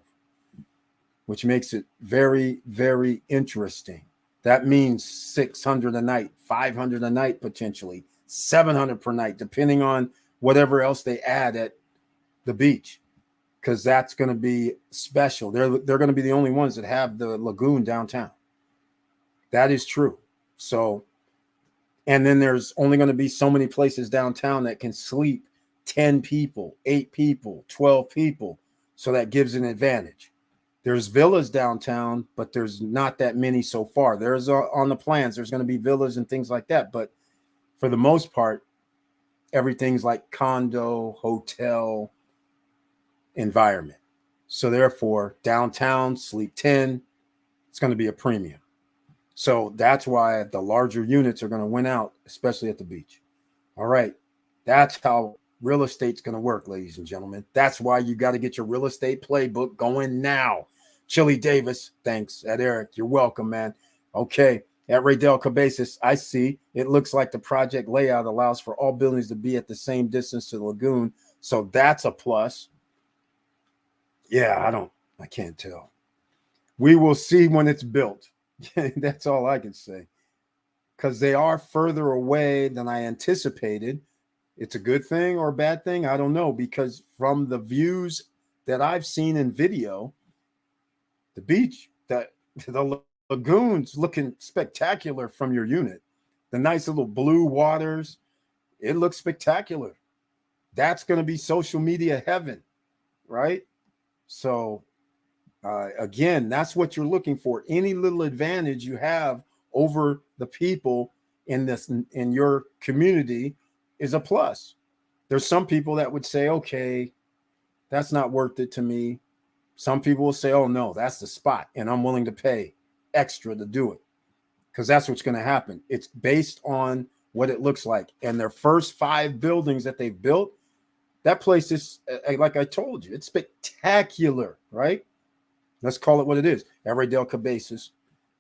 which makes it very, very interesting. That means 600 a night, 500 a night, potentially 700 per night, depending on whatever else they add at the beach, because that's going to be special. They're going to be the only ones that have the lagoon downtown. That is true. So, and then there's only going to be so many places downtown that can sleep 10 people, 8 people, 12 people. So that gives an advantage. There's villas downtown, but there's not that many so far. There's on the plans, there's going to be villas and things like that. But for the most part, everything's like condo, hotel environment. So therefore, downtown, sleep 10, it's going to be a premium. So that's why the larger units are going to win out, especially at the beach. All right. That's how real estate's going to work, ladies and gentlemen. That's why you got to get your real estate playbook going now. Chili Davis, thanks. At Eric, you're welcome, man. Okay. At Raydell Cabezas, I see. It looks like the project layout allows for all buildings to be at the same distance to the lagoon. So that's a plus. Yeah, I can't tell. We will see when it's built. That's all I can say. Because they are further away than I anticipated. It's a good thing or a bad thing? I don't know. Because from the views that I've seen in video, the beach, the lagoon's looking spectacular from your unit. The nice little blue waters, it looks spectacular. That's going to be social media heaven, right? So again, that's what you're looking for. Any little advantage you have over the people in your community is a plus. There's some people that would say, okay, that's not worth it to me. Some people will say, oh no, that's the spot, and I'm willing to pay extra to do it, because that's what's going to happen. It's based on what it looks like. And their first 5 buildings that they've built, that place is, like I told you, it's spectacular, right? Let's call it what it is. At Raydell Cabezas,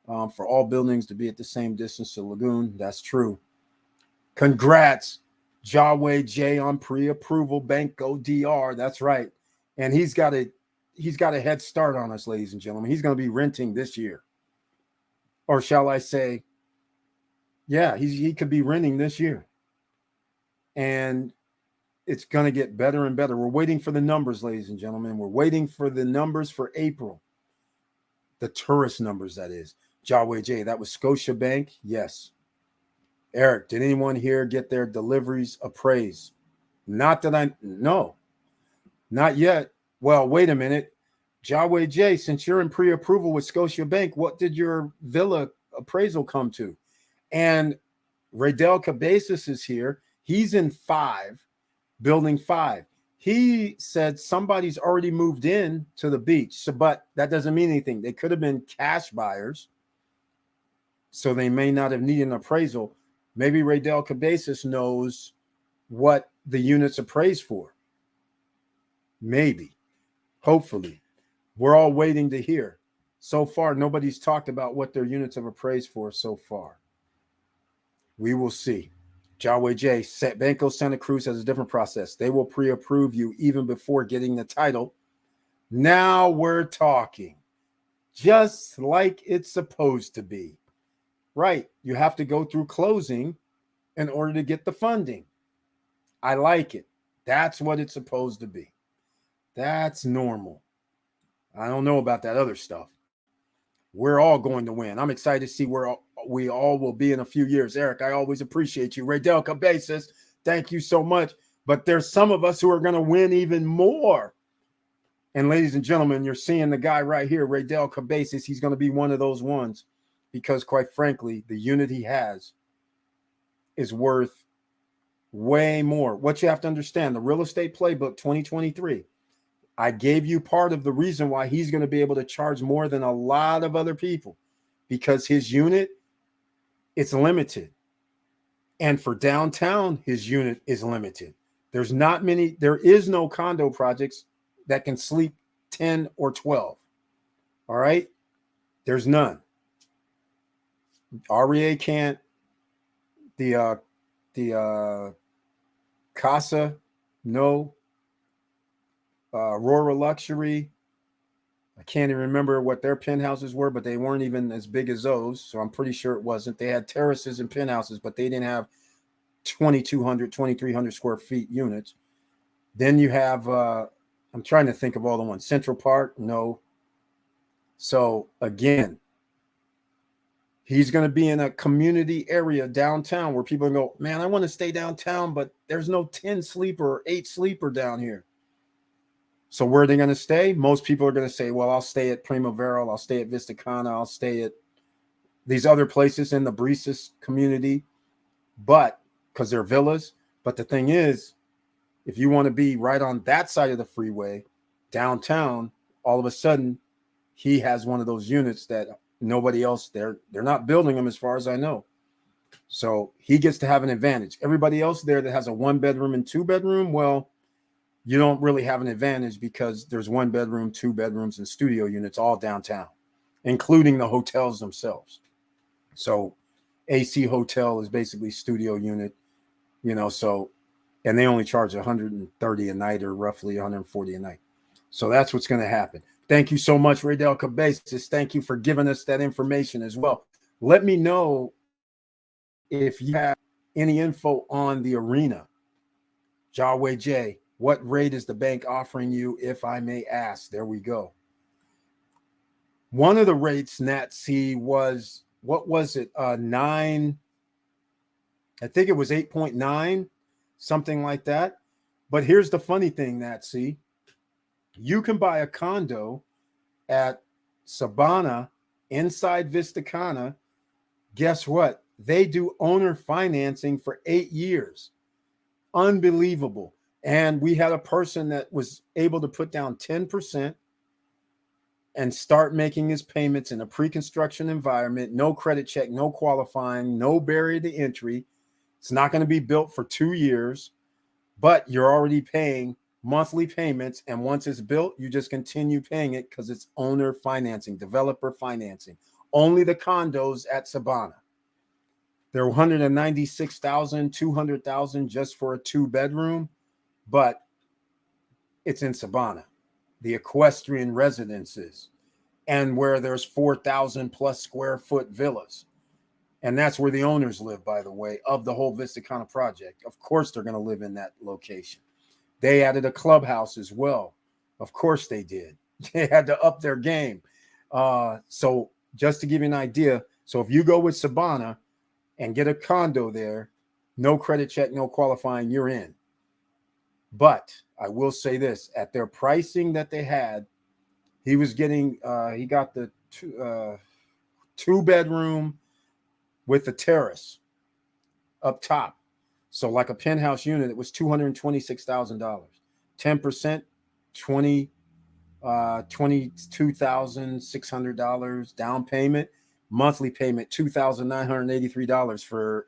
for all buildings to be at the same distance to Lagoon. That's true. Congrats, Jawway J, on pre-approval. Bank Go DR. That's right. And he's got a head start on us, ladies and gentlemen. He's going to be renting this year. Or shall I say, yeah, he could be renting this year. And it's going to get better and better. We're waiting for the numbers, ladies and gentlemen. We're waiting for the numbers for April. The tourist numbers, that is. Jawway J, that was Scotiabank. Yes. Eric, did anyone here get their deliveries appraised? Not yet. Well, wait a minute. Jawway J, since you're in pre-approval with Scotiabank, what did your villa appraisal come to? And Raydell Cabezas is here. He's in 5, building 5. He said somebody's already moved in to the beach. So, but that doesn't mean anything. They could have been cash buyers, so they may not have needed an appraisal. Maybe Raydell Cabezas knows what the unit's appraised for. Maybe, hopefully. We're all waiting to hear. So far, nobody's talked about what their units have appraised for so far. We will see. Yahweh J, Banco Santa Cruz has a different process. They will pre-approve you even before getting the title. Now we're talking. Just like it's supposed to be. Right. You have to go through closing in order to get the funding. I like it. That's what it's supposed to be. That's normal. I don't know about that other stuff. We're all going to win. I'm excited to see where we all will be in a few years. Eric, I always appreciate you. Raydell Cabezas, thank you so much. But there's some of us who are going to win even more. And ladies and gentlemen, you're seeing the guy right here, Raydell Cabezas. He's going to be one of those ones because, quite frankly, the unit he has is worth way more. What you have to understand, the Real Estate Playbook 2023, I gave you part of the reason why he's going to be able to charge more than a lot of other people, because his unit, it's limited. And for downtown, his unit is limited. There is no condo projects that can sleep 10 or 12. All right. There's none. REA can't. The Casa, no. Aurora Luxury, I can't even remember what their penthouses were, but they weren't even as big as those. So I'm pretty sure it wasn't. They had terraces and penthouses, but they didn't have 2,200, 2,300 square feet units. Then you have, I'm trying to think of all the ones. Central Park, no. So again, he's going to be in a community area downtown where people go, man, I want to stay downtown, but there's no 10 sleeper or 8 sleeper down here. So where are they going to stay? Most people are going to say, well, I'll stay at Primavera, I'll stay at Vista Cana, I'll stay at these other places in the Brises community, but because they're villas. But the thing is, if you want to be right on that side of the freeway, downtown, all of a sudden, he has one of those units that nobody else, they're not building them as far as I know. So he gets to have an advantage. Everybody else there that has a 1-bedroom and 2-bedroom, well, you don't really have an advantage because there's 1-bedroom, 2 bedrooms, and studio units all downtown, including the hotels themselves. So AC Hotel is basically studio unit, so, and they only charge $130 a night or roughly $140 a night. So that's what's going to happen. Thank you so much, Raydell Cabezas. Thank you for giving us that information as well. Let me know if you have any info on the arena. Yahweh J, what rate is the bank offering you, if I may ask? There we go. One of the rates, Nat C, was, what was it? 9, I think it was 8.9, something like that. But here's the funny thing, Nat C. You can buy a condo at Sabana inside Vista Cana. Guess what? They do owner financing for 8 years. Unbelievable. And we had a person that was able to put down 10% and start making his payments in a pre-construction environment. No credit check, no qualifying, no barrier to entry. It's not going to be built for 2 years, but you're already paying monthly payments. And once it's built, you just continue paying it because it's owner financing, developer financing. Only the condos at Sabana. They're $196,000, $200,000 just for a 2-bedroom. But it's in Sabana, the equestrian residences, and where there's 4,000 plus square foot villas. And that's where the owners live, by the way, of the whole Vista Cana project. Of course, they're going to live in that location. They added a clubhouse as well. Of course they did. They had to up their game. So just to give you an idea, so if you go with Sabana and get a condo there, no credit check, no qualifying, you're in. But I will say this, at their pricing that they had, he was getting, he got the 2-bedroom with the terrace up top. So like a penthouse unit, it was $226,000. 10%, 22,600 down payment, monthly payment $2,983 for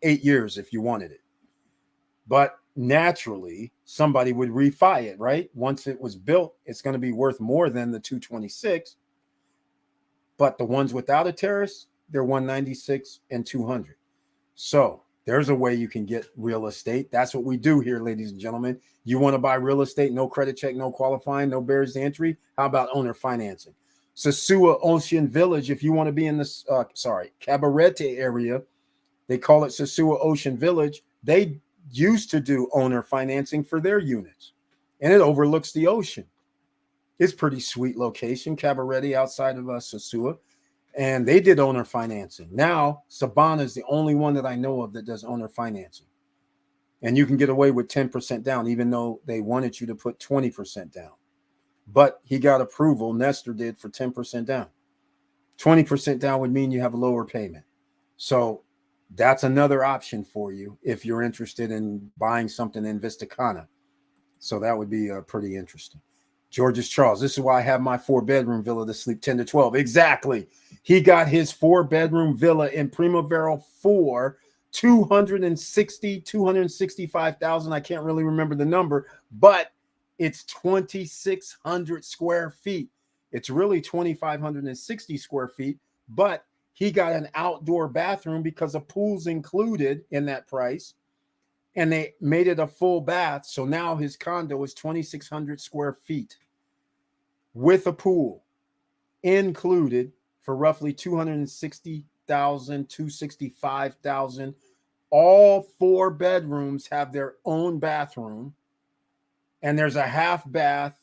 8 years if you wanted it. But naturally, somebody would refi it, right? Once it was built, it's going to be worth more than the 226. But the ones without a terrace, they're 196 and 200. So there's a way you can get real estate. That's what we do here, ladies and gentlemen. You want to buy real estate, no credit check, no qualifying, no barriers to entry. How about owner financing? Sosua Ocean Village, if you want to be in this, Cabarete area, they call it Sosua Ocean Village. They used to do owner financing for their units, and it overlooks the ocean. It's pretty sweet location, Cabarete outside of Sosua, and they did owner financing. Now, Sabana is the only one that I know of that does owner financing, and you can get away with 10% down, even though they wanted you to put 20% down. But he got approval, Nestor did, for 10% down. 20% down would mean you have a lower payment. So that's another option for you if you're interested in buying something in Vista Cana. So that would be pretty interesting. George's Charles, this is why I have my 4-bedroom villa to sleep 10 to 12. Exactly. He got his 4-bedroom villa in Primavera 4, 265,000. I can't really remember the number, but it's 2,600 square feet. It's really 2,560 square feet, but he got an outdoor bathroom because a pool's included in that price, and they made it a full bath. So now his condo is 2,600 square feet with a pool included for roughly 260,000, 265,000. All 4 bedrooms have their own bathroom, and there's a half bath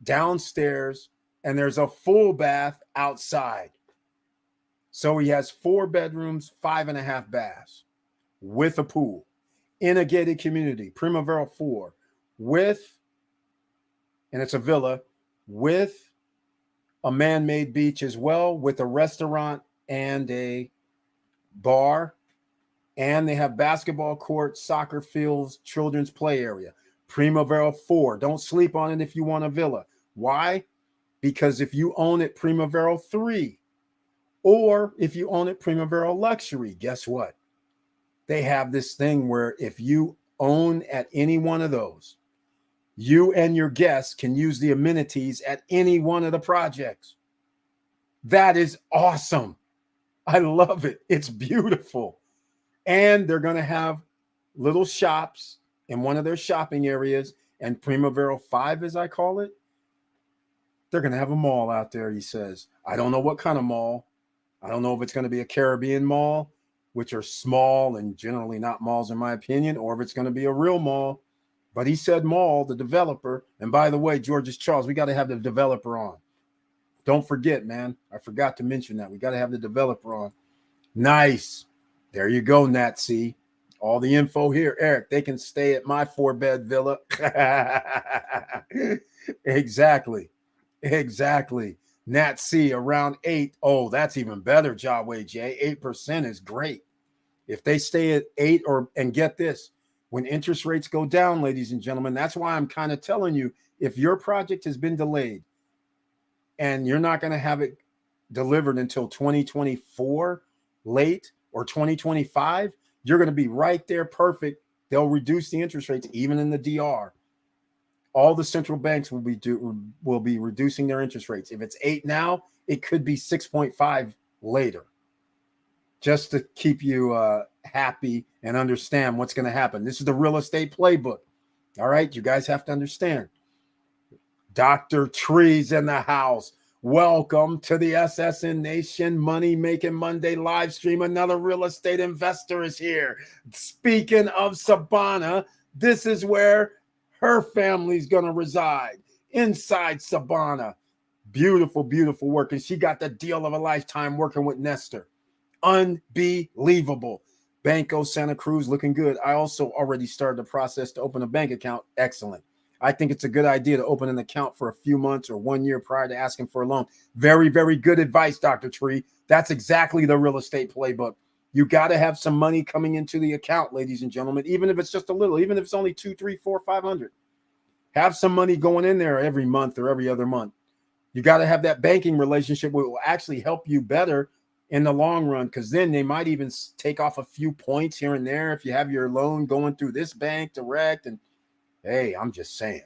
downstairs, and there's a full bath outside. So he has 4 bedrooms, 5.5 baths with a pool in a gated community, Primavera 4, with, and it's a villa, with a man-made beach as well, with a restaurant and a bar. And they have basketball courts, soccer fields, children's play area. Primavera 4. Don't sleep on it if you want a villa. Why? Because if you own it Primavera 3, or if you own it Primavera Luxury, guess what? They have this thing where if you own at any one of those, you and your guests can use the amenities at any one of the projects. That is awesome. I love it. It's beautiful. And they're going to have little shops in one of their shopping areas. And Primavera 5, as I call it, they're going to have a mall out there, he says. I don't know what kind of mall. I don't know if it's going to be a Caribbean mall, which are small and generally not malls in my opinion, or if it's going to be a real mall. But he said mall, the developer. And by the way, George's Charles, we got to have the developer on. Don't forget, man. I forgot to mention that. We got to have the developer on. Nice. There you go, Nat C. All the info here. Eric, they can stay at my 4-bed villa. Exactly. Nat C around 8. Oh, that's even better, Jaway J. 8% is great. If they stay at 8 and get this, when interest rates go down, ladies and gentlemen, that's why I'm kind of telling you, if your project has been delayed and you're not going to have it delivered until 2024 late or 2025, you're going to be right there perfect. They'll reduce the interest rates even in the DR. All the central banks will be reducing their interest rates. If it's 8 now, it could be 6.5 later. Just to keep you happy and understand what's going to happen. This is the real estate playbook. All right, you guys have to understand. Dr. Trees in the house. Welcome to the SSN Nation Money Making Monday live stream. Another real estate investor is here. Speaking of Sabana, this is where her family's going to reside, inside Sabana. Beautiful, beautiful work. And she got the deal of a lifetime working with Nestor. Unbelievable. Banco Santa Cruz looking good. I also already started the process to open a bank account. Excellent. I think it's a good idea to open an account for a few months or 1 year prior to asking for a loan. Very, very good advice, Dr. Tree. That's exactly the real estate playbook. You got to have some money coming into the account, ladies and gentlemen, even if it's just a little, even if it's only 2, 3, 4, 500. Have some money going in there every month or every other month. You got to have that banking relationship which will actually help you better in the long run, because then they might even take off a few points here and there if you have your loan going through this bank direct. And hey, I'm just saying.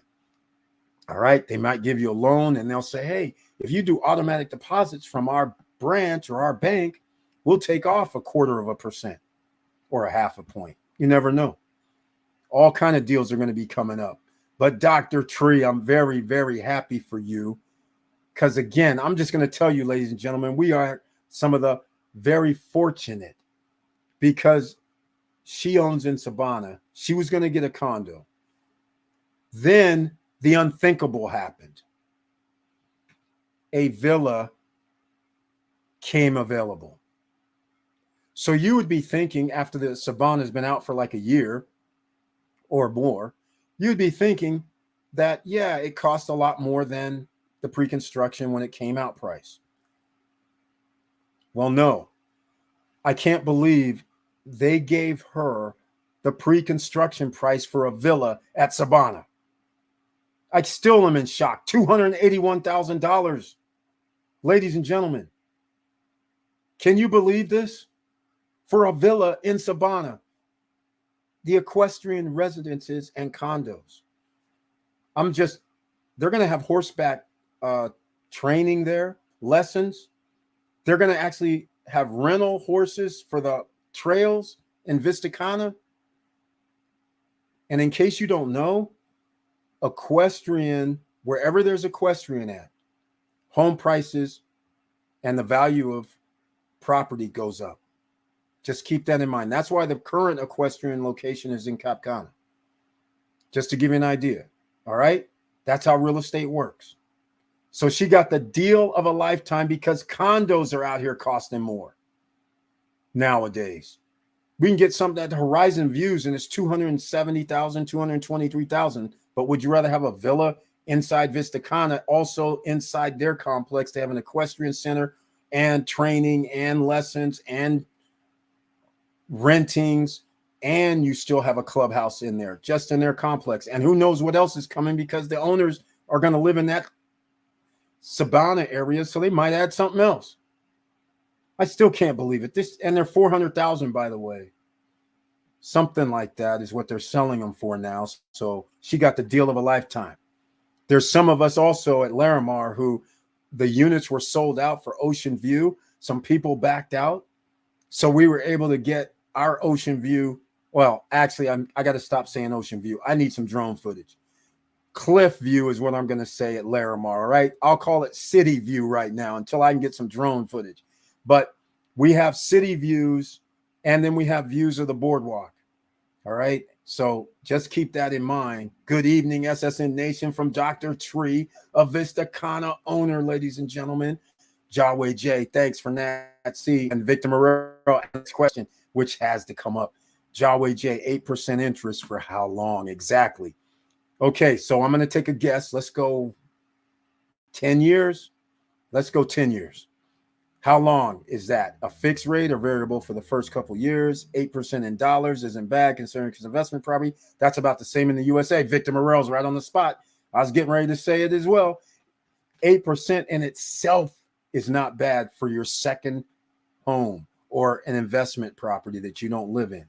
All right. They might give you a loan and they'll say, hey, if you do automatic deposits from our branch or our bank, we'll take off 0.25% or 0.5 point. You never know. All kind of deals are going to be coming up. But Dr. Tree, I'm very, very happy for you. Because again, I'm just going to tell you, ladies and gentlemen, we are some of the very fortunate, because she owns in Savannah. She was going to get a condo. Then the unthinkable happened. A villa came available. So you would be thinking, after the Savannah has been out for like a year or more, you'd be thinking that, yeah, it cost a lot more than the pre-construction when it came out price. Well, no, I can't believe they gave her the pre-construction price for a villa at Savannah. I still am in shock. $281,000. Ladies and gentlemen, can you believe this? For a villa in Savannah, the equestrian residences and condos. They're going to have horseback training there, lessons. They're going to actually have rental horses for the trails in Cana. And in case you don't know, equestrian, wherever there's equestrian at, home prices and the value of property goes up. Just keep that in mind. That's why the current equestrian location is in Cana. Just to give you an idea. All right. That's how real estate works. So she got the deal of a lifetime, because condos are out here costing more nowadays. We can get something at the Horizon Views and it's $270,000, $223,000. But would you rather have a villa inside Cana, also inside their complex, to have an equestrian center and training and lessons and rentings, and you still have a clubhouse in there, just in their complex? And who knows what else is coming, because the owners are going to live in that Savannah area, so they might add something else. I still can't believe it. And they're $400,000, by the way. Something like that is what they're selling them for now. So she got the deal of a lifetime. There's some of us also at Larimar who the units were sold out for Ocean View. Some people backed out. So we were able to get our Ocean View. Well, actually, I got to stop saying Ocean View. I need some drone footage. Cliff View is what I'm going to say at Larimar, all right? I'll call it City View right now until I can get some drone footage. But we have city views, and then we have views of the boardwalk, all right? So just keep that in mind. Good evening, SSN Nation, from Dr. Tree, a Cana owner, ladies and gentlemen. Jaway J, thanks for Nat C. And Victor Morero asked question, which has to come up. Jaway J, 8% interest for how long? Exactly. Okay, so I'm going to take a guess. Let's go 10 years. Let's go 10 years. How long is that? A fixed rate or variable for the first couple years? 8% in dollars isn't bad considering his investment property. That's about the same in the USA. Victor Morell's right on the spot. I was getting ready to say it as well. 8% in itself is not bad for your second home or an investment property that you don't live in.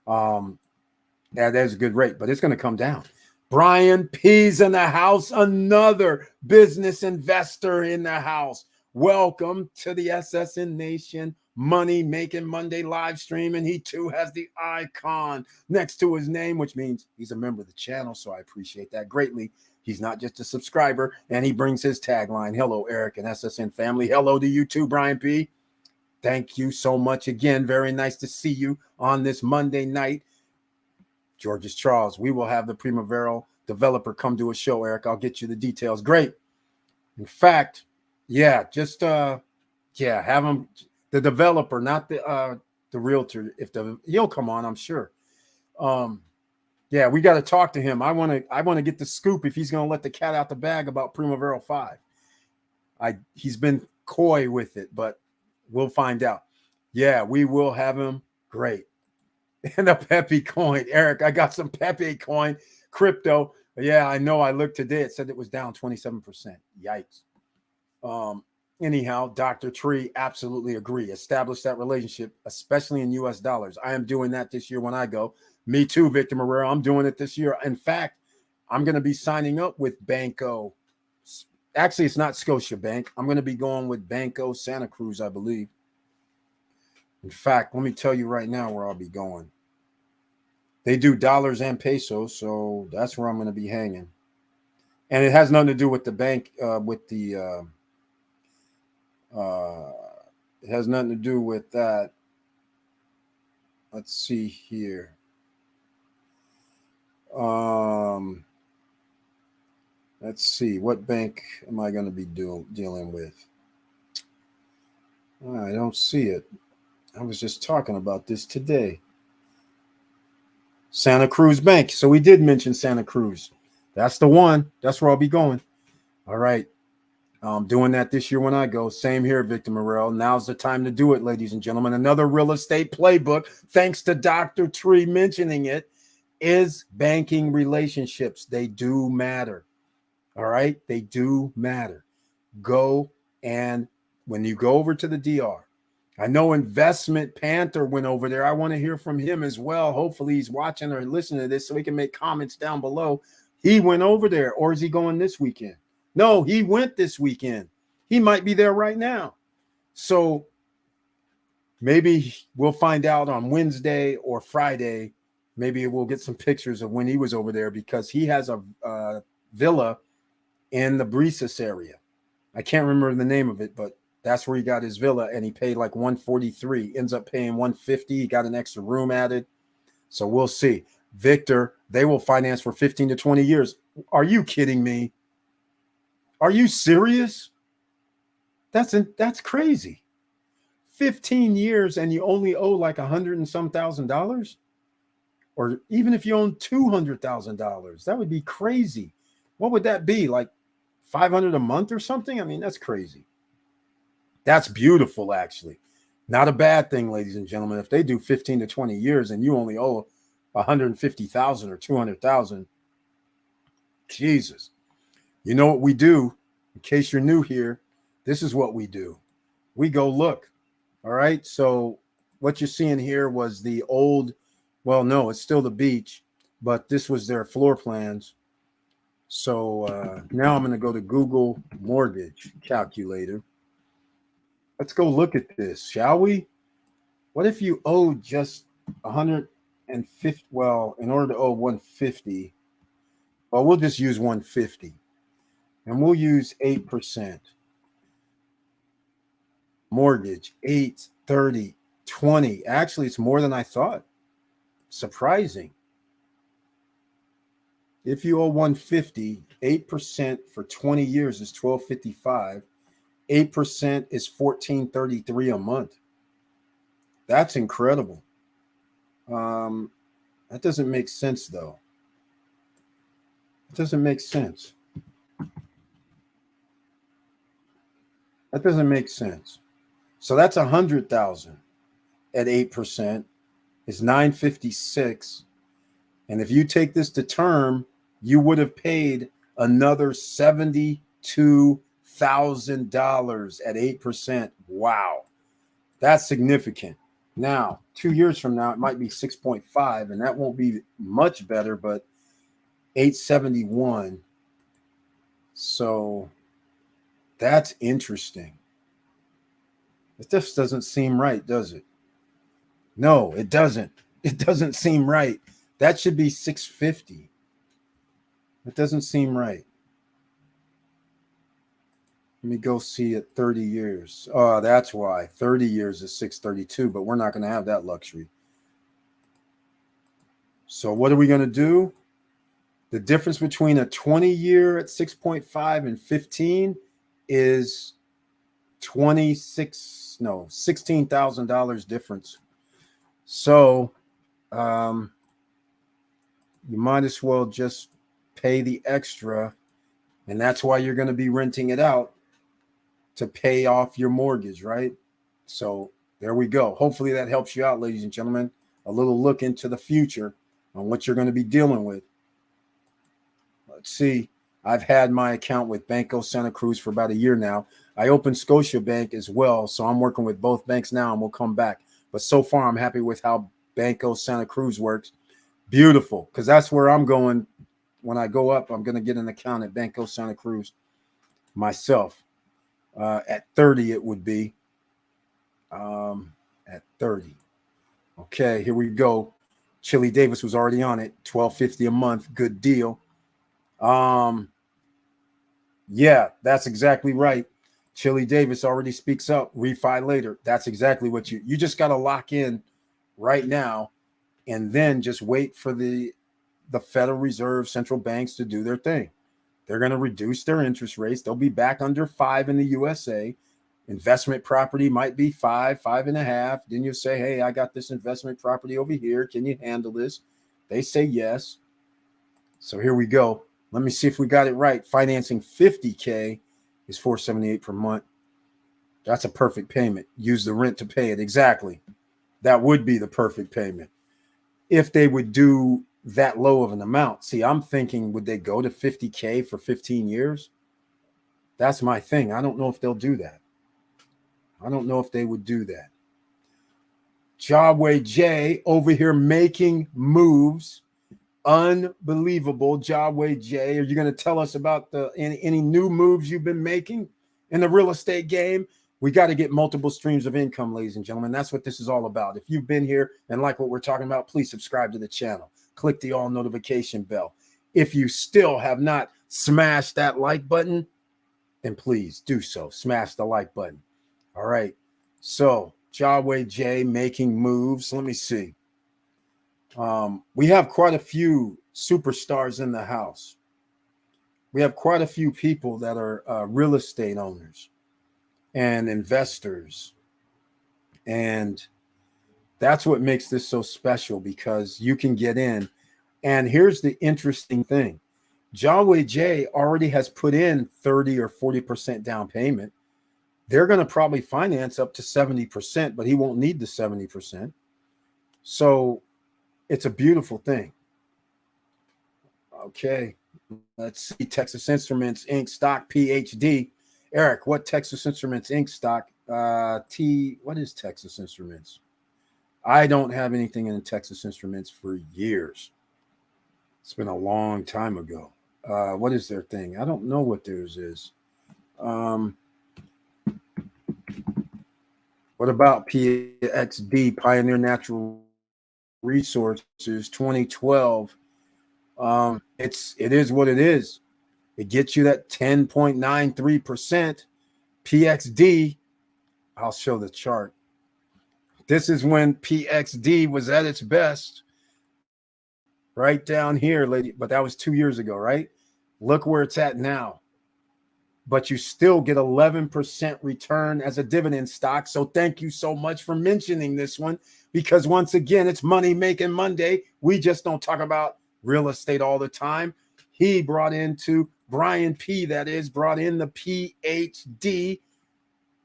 Yeah, that's a good rate, but it's going to come down. Brian P's in the house, another business investor in the house. Welcome to the SSN Nation Money Making Monday live stream. And he too has the icon next to his name, which means he's a member of the channel. So I appreciate that greatly. He's not just a subscriber, and he brings his tagline. Hello, Eric and SSN family. Hello to you too, Brian P. Thank you so much again. Very nice to see you on this Monday night. George's Charles, we will have the Primavera developer come do a show, Eric. I'll get you the details. Great. In fact, yeah, just have him, the developer, not the realtor. He'll come on, I'm sure. Yeah, we got to talk to him. I want to get the scoop if he's going to let the cat out the bag about Primavera 5. He's been coy with it, but we'll find out. Yeah, we will have him. Great. And a Pepe coin. Eric, I got some Pepe coin crypto. Yeah, I know. I looked today. It said it was down 27%. Yikes. Anyhow, Dr. Tree, absolutely agree. Establish that relationship, especially in US dollars. I am doing that this year when I go. Me too, Victor Marrero. I'm doing it this year. In fact, I'm going to be signing up with Banco. Actually, it's not Scotiabank. I'm going to be going with Banco Santa Cruz, I believe. In fact, let me tell you right now where I'll be going. They do dollars and pesos, so that's where I'm going to be hanging. And it has nothing to do with the bank, it has nothing to do with that. Let's see here. Let's see. What bank am I going to be dealing with? I don't see it. I was just talking about this today. Santa Cruz Bank. So we did mention Santa Cruz. That's the one. That's where I'll be going. All right. I'm doing that this year when I go. Same here, Victor Morel. Now's the time to do it, ladies and gentlemen. Another real estate playbook, thanks to Dr. Tree mentioning it, is banking relationships. They do matter. All right? They do matter. Go, and when you go over to the DR, I know Investment Panther went over there. I want to hear from him as well. Hopefully he's watching or listening to this so he can make comments down below. He went over there, or is he going this weekend? No, he went this weekend. He might be there right now. So maybe we'll find out on Wednesday or Friday. Maybe we'll get some pictures of when he was over there, because he has a villa in the Brisas area. I can't remember the name of it, but that's where he got his villa, and he paid like $143. Ends up paying $150. He got an extra room added. So we'll see. Victor, they will finance for 15 to 20 years. Are you kidding me? Are you serious? That's crazy. 15 years and you only owe like $100 and some $1,000? Or even if you own $200,000, that would be crazy. What would that be? Like $500 a month or something? I mean, that's crazy. That's beautiful, actually. Not a bad thing, ladies and gentlemen. If they do 15 to 20 years and you only owe $150,000 or $200,000, Jesus. You know what we do? In case you're new here, this is what we do. We go look. All right. So what you're seeing here was the old, well, no, it's still the beach, but this was their floor plans. So now I'm going to go to Google Mortgage Calculator. Let's go look at this, shall we? What if you owe just 150? Well, in order to owe 150, well, we'll just use 150, and we'll use 8%. Mortgage 8, 30, 20. Actually, it's more than I thought. Surprising. If you owe 150, 8% for 20 years is 1255. 8% is 1433 a month. That's incredible. That doesn't make sense, though. It doesn't make sense. That doesn't make sense. So that's 100,000 at 8% is 956. And if you take this to term, you would have paid another $72,000 at 8%. Wow. That's significant. Now, 2 years from now, it might be 6.5, and that won't be much better, but 871. So that's interesting. It just doesn't seem right, does it? No, it doesn't. It doesn't seem right. That should be 650. It doesn't seem right. Let me go see it 30 years. Oh, that's why. 30 years is 632, but we're not going to have that luxury. So what are we going to do? The difference between a 20-year at 6.5 and 15 is $16,000 difference. So you might as well just pay the extra, and that's why you're going to be renting it out, to pay off your mortgage, right? So there we go. Hopefully that helps you out, ladies and gentlemen. A little look into the future on what you're going to be dealing with. Let's see. I've had my account with Banco Santa Cruz for about a year now. I opened Scotiabank as well, so I'm working with both banks now, and we'll come back. But so far, I'm happy with how Banco Santa Cruz works. Beautiful, because that's where I'm going. When I go up, I'm going to get an account at Banco Santa Cruz myself. At 30, it would be. At 30. Okay, here we go. Chili Davis was already on it. $12.50 a month. Good deal. Yeah, that's exactly right. Chili Davis already speaks up. Refi later. That's exactly what you just got to lock in right now, and then just wait for the Federal Reserve, central banks to do their thing. They're going to reduce their interest rates. They'll be back under 5 in the USA. Investment property might be 5, 5.5. Then you say, hey, I got this investment property over here. Can you handle this? They say yes. So here we go. Let me see if we got it right. Financing $50K is $478 per month. That's a perfect payment. Use the rent to pay it. Exactly. That would be the perfect payment. If they would do that low of an amount. See, I'm thinking, would they go to $50K for 15 years? That's my thing. I don't know if they'll do that. I don't know if they would do that. Jawway J over here making moves. Unbelievable. Jawway J, are you going to tell us about any new moves you've been making in the real estate game? We got to get multiple streams of income, ladies and gentlemen. That's what this is all about. If you've been here and like what we're talking about, please subscribe to the channel. Click the all notification bell. If you still have not smashed that like button, then please do so. Smash the like button. All right. So Jawway J making moves. Let me see. We have quite a few superstars in the house. We have quite a few people that are real estate owners and investors. And that's what makes this so special, because you can get in. And here's the interesting thing. Jawway J already has put in 30 or 40% down payment. They're going to probably finance up to 70%, but he won't need the 70%. So it's a beautiful thing. Okay. Let's see. Texas Instruments Inc. stock PhD. Eric, what Texas Instruments Inc. stock? What is Texas Instruments? I don't have anything in Texas Instruments for years. It's been a long time ago. What is their thing? I don't know what theirs is. What about PXD, Pioneer Natural Resources 2012? It is what it is. It gets you that 10.93%. PXD, I'll show the chart. This is when PXD was at its best. Right down here, lady. But that was 2 years ago, right? Look where it's at now. But you still get 11% return as a dividend stock. So thank you so much for mentioning this one, because once again, it's Money Making Monday. We just don't talk about real estate all the time. He brought into Brian P. That is brought in the PhD,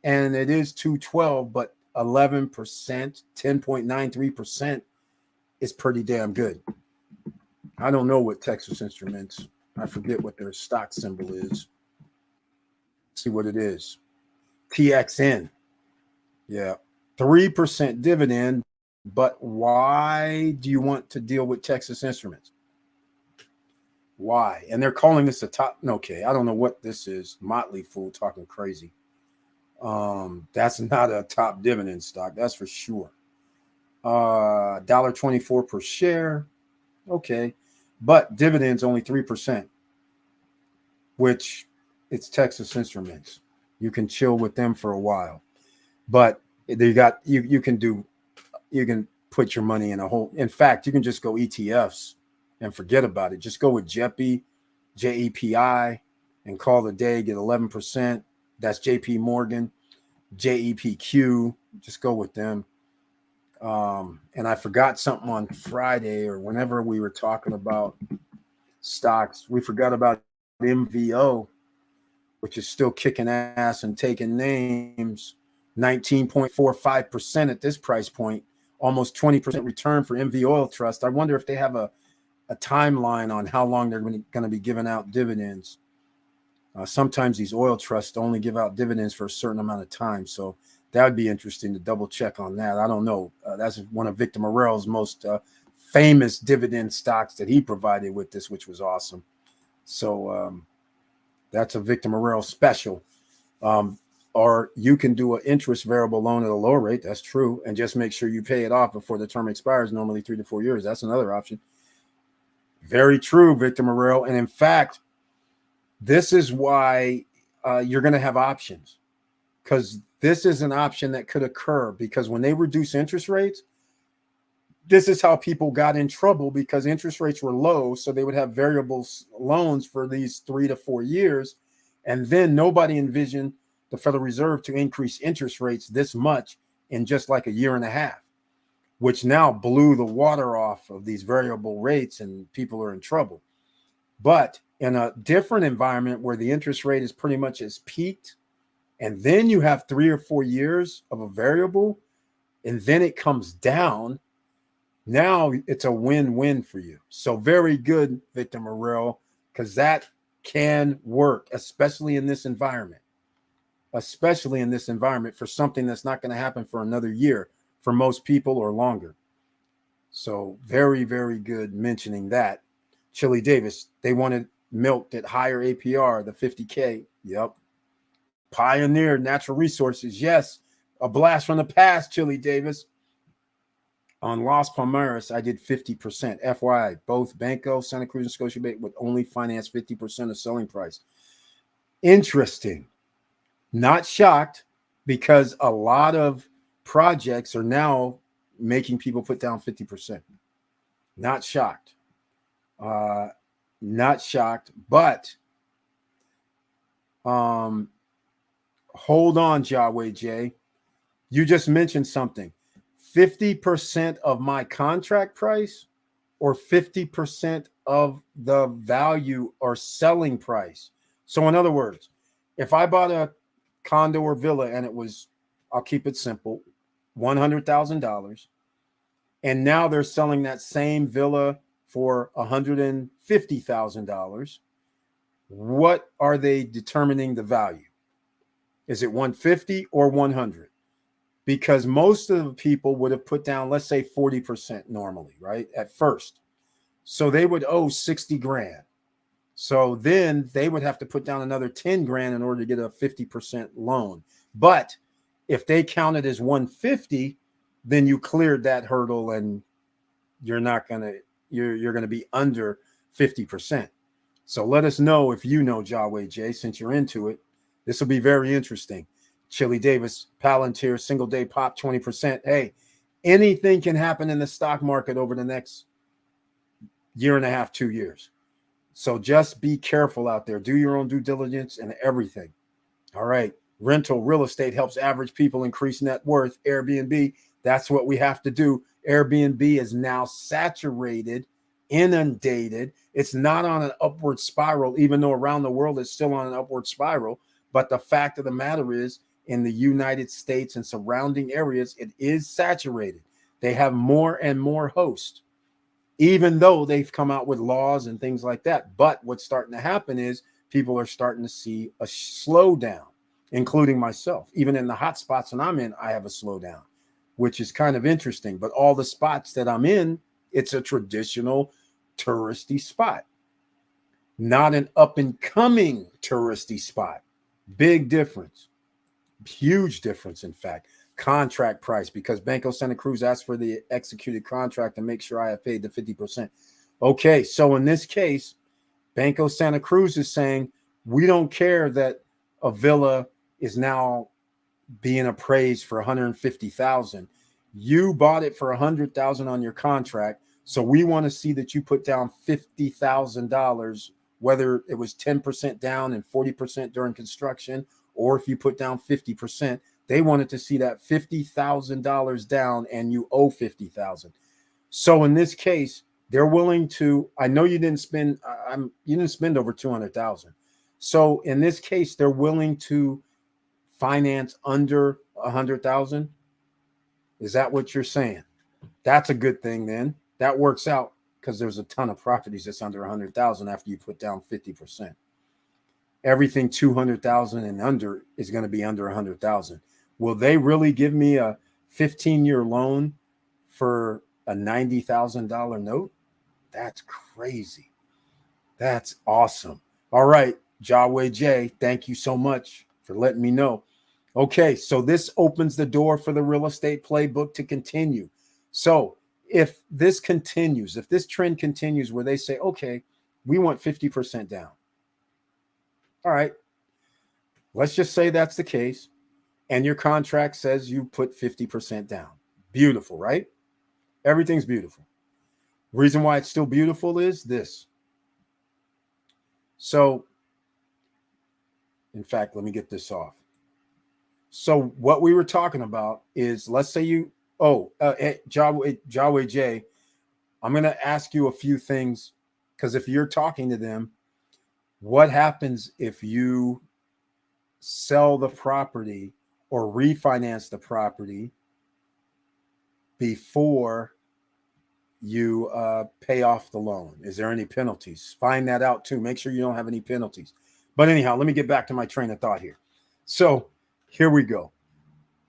and it is 212, but 11%, 10.93% is pretty damn good. I don't know what Texas Instruments. I forget what their stock symbol is. See what it is. TXN. Yeah. 3% dividend. But why do you want to deal with Texas Instruments? Why? And they're calling this a top. Okay. I don't know what this is. Motley Fool talking crazy. That's not a top dividend stock. That's for sure. $1.24 per share. Okay. But dividends only 3%, which it's Texas Instruments. You can chill with them for a while, but you can put your money in a whole. In fact, you can just go ETFs and forget about it. Just go with JEPI, JEPI, and call the day. Get 11%. That's JP Morgan, JEPQ. Just go with them. And I forgot something on Friday or whenever we were talking about stocks. We forgot about MVO, which is still kicking ass and taking names. 19.45% at this price point, almost 20% return for MV Oil Trust. I wonder if they have a a timeline on how long they're going to be giving out dividends. Sometimes these oil trusts only give out dividends for a certain amount of time. So that would be interesting to double check on that. I don't know. That's one of Victor Morell's most famous dividend stocks that he provided with this, which was awesome. So that's a Victor Morell special. Or you can do an interest variable loan at a lower rate. That's true. And just make sure you pay it off before the term expires, normally 3 to 4 years. That's another option. Very true, Victor Morell. And in fact, this is why you're going to have options, because this is an option that could occur, because when they reduce interest rates, this is how people got in trouble, because interest rates were low. So they would have variable loans for these 3 to 4 years. And then nobody envisioned the Federal Reserve to increase interest rates this much in just like a year and a half, which now blew the water off of these variable rates, and people are in trouble. But in a different environment where the interest rate is pretty much as peaked, and then you have 3 or 4 years of a variable, and then it comes down, now it's a win-win for you. So very good, Victor Morell, because that can work, especially in this environment, for something that's not going to happen for another year for most people or longer. So very, very good mentioning that. Chili Davis, they wanted milked at higher APR, the 50K. Yep. Pioneer natural resources. Yes. A blast from the past, Chili Davis. On Las Palmeras, I did 50%. FYI, both Banco, Santa Cruz, and Scotiabank would only finance 50% of selling price. Interesting. Not shocked, because a lot of projects are now making people put down 50%. Not shocked. Not shocked, but hold on, Yahweh J. You just mentioned something. 50% of my contract price, or 50% of the value or selling price. So in other words, if I bought a condo or villa and it was, I'll keep it simple, $100,000, and now they're selling that same villa for $150,000, what are they determining the value? Is it 150 or 100? Because most of the people would have put down, let's say 40% normally, right? At first. So they would owe 60 grand. So then they would have to put down another 10 grand in order to get a 50% loan. But if they count it as 150, then you cleared that hurdle, and you're not going to, you're going to be under 50%. So let us know if you know, Yahweh J, since you're into it. This will be very interesting. Chili Davis, Palantir, single day pop 20%. Hey, anything can happen in the stock market over the next year and a half, 2 years. So just be careful out there. Do your own due diligence and everything. All right. Rental real estate helps average people increase net worth. Airbnb, that's what we have to do. Airbnb is now saturated, inundated. It's not on an upward spiral, even though around the world it's still on an upward spiral. But the fact of the matter is, in the United States and surrounding areas, it is saturated. They have more and more hosts, even though they've come out with laws and things like that. But what's starting to happen is people are starting to see a slowdown, including myself. Even in the hot spots that I'm in, I have a slowdown, which is kind of interesting. But all the spots that I'm in, it's a traditional touristy spot, not an up and coming touristy spot. Big difference. Huge difference, in fact. Contract price, because Banco Santa Cruz asked for the executed contract to make sure I have paid the 50%. Okay, so in this case, Banco Santa Cruz is saying, we don't care that a villa is now being appraised for 150,000. You bought it for 100,000 on your contract, so we want to see that you put down $50,000, whether it was 10% down and 40% during construction, or if you put down 50%, they wanted to see that $50,000 down, and you owe $50,000. So in this case, they're willing to. I know you didn't spend. You didn't spend over 200,000. So in this case, they're willing to finance under 100,000. Is that what you're saying? That's a good thing. Then that works out because there's a ton of properties that's under 100,000 after you put down 50%. Everything 200,000 and under is going to be under 100,000. Will they really give me a 15-year loan for a $90,000 note? That's crazy. That's awesome. All right, Jaway J, thank you so much for letting me know. Okay, so this opens the door for the real estate playbook to continue. So if this continues, if this trend continues where they say, okay, we want 50% down. All right, let's just say that's the case. And your contract says you put 50% down. Beautiful, right? Everything's beautiful. Reason why it's still beautiful is this. So, in fact, let me get this off. So what we were talking about is, let's say you, Jaway J, I'm going to ask you a few things, because if you're talking to them, what happens if you sell the property or refinance the property before you pay off the loan? Is there any penalties? Find that out too. Make sure you don't have any penalties. But anyhow, let me get back to my train of thought here. So here we go.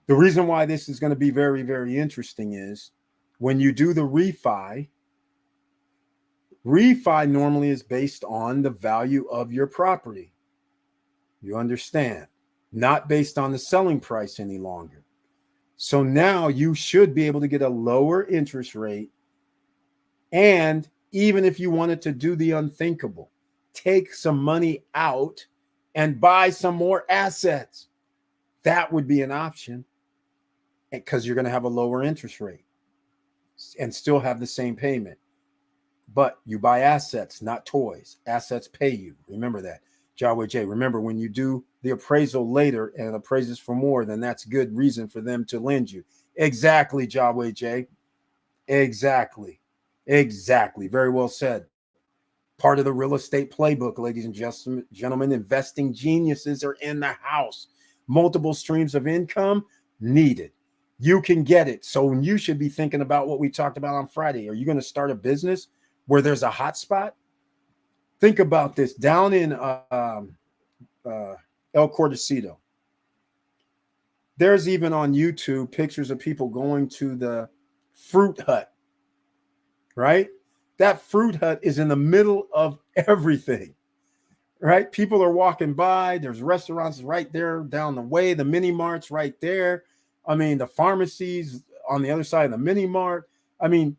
The reason why this is going to be very, very interesting is when you do the refi normally is based on the value of your property. You understand? Not based on the selling price any longer. So now you should be able to get a lower interest rate. And even if you wanted to do the unthinkable, take some money out and buy some more assets, that would be an option, because you're going to have a lower interest rate and still have the same payment. But you buy assets, not toys. Assets pay you. Remember that. Jaway J, remember, when you do the appraisal later and it appraises for more, then that's good reason for them to lend you. Exactly, Jaway J. Exactly. Very well said. Part of the real estate playbook, ladies and gentlemen. Investing geniuses are in the house. Multiple streams of income needed. You can get it. So you should be thinking about what we talked about on Friday. Are you going to start a business where there's a hot spot? Think about this. Down in El Cordacito, there's even on YouTube pictures of people going to the fruit hut, right? That fruit hut is in the middle of everything, right? People are walking by. There's restaurants right there down the way. The mini marts right there. I mean, the pharmacies on the other side of the mini mart. I mean,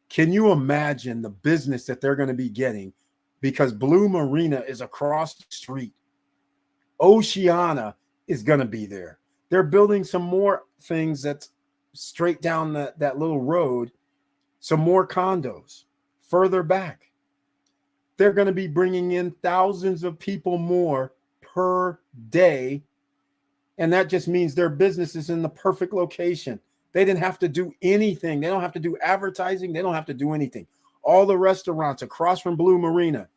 can you imagine the business that they're going to be getting? Because Blue Marina is across the street. Oceana is going to be there. They're building some more things that's straight down that little road, some more condos further back. They're going to be bringing in thousands of people more per day. And that just means their business is in the perfect location. They didn't have to do anything. They don't have to do advertising. They don't have to do anything. All the restaurants across from Blue Marina,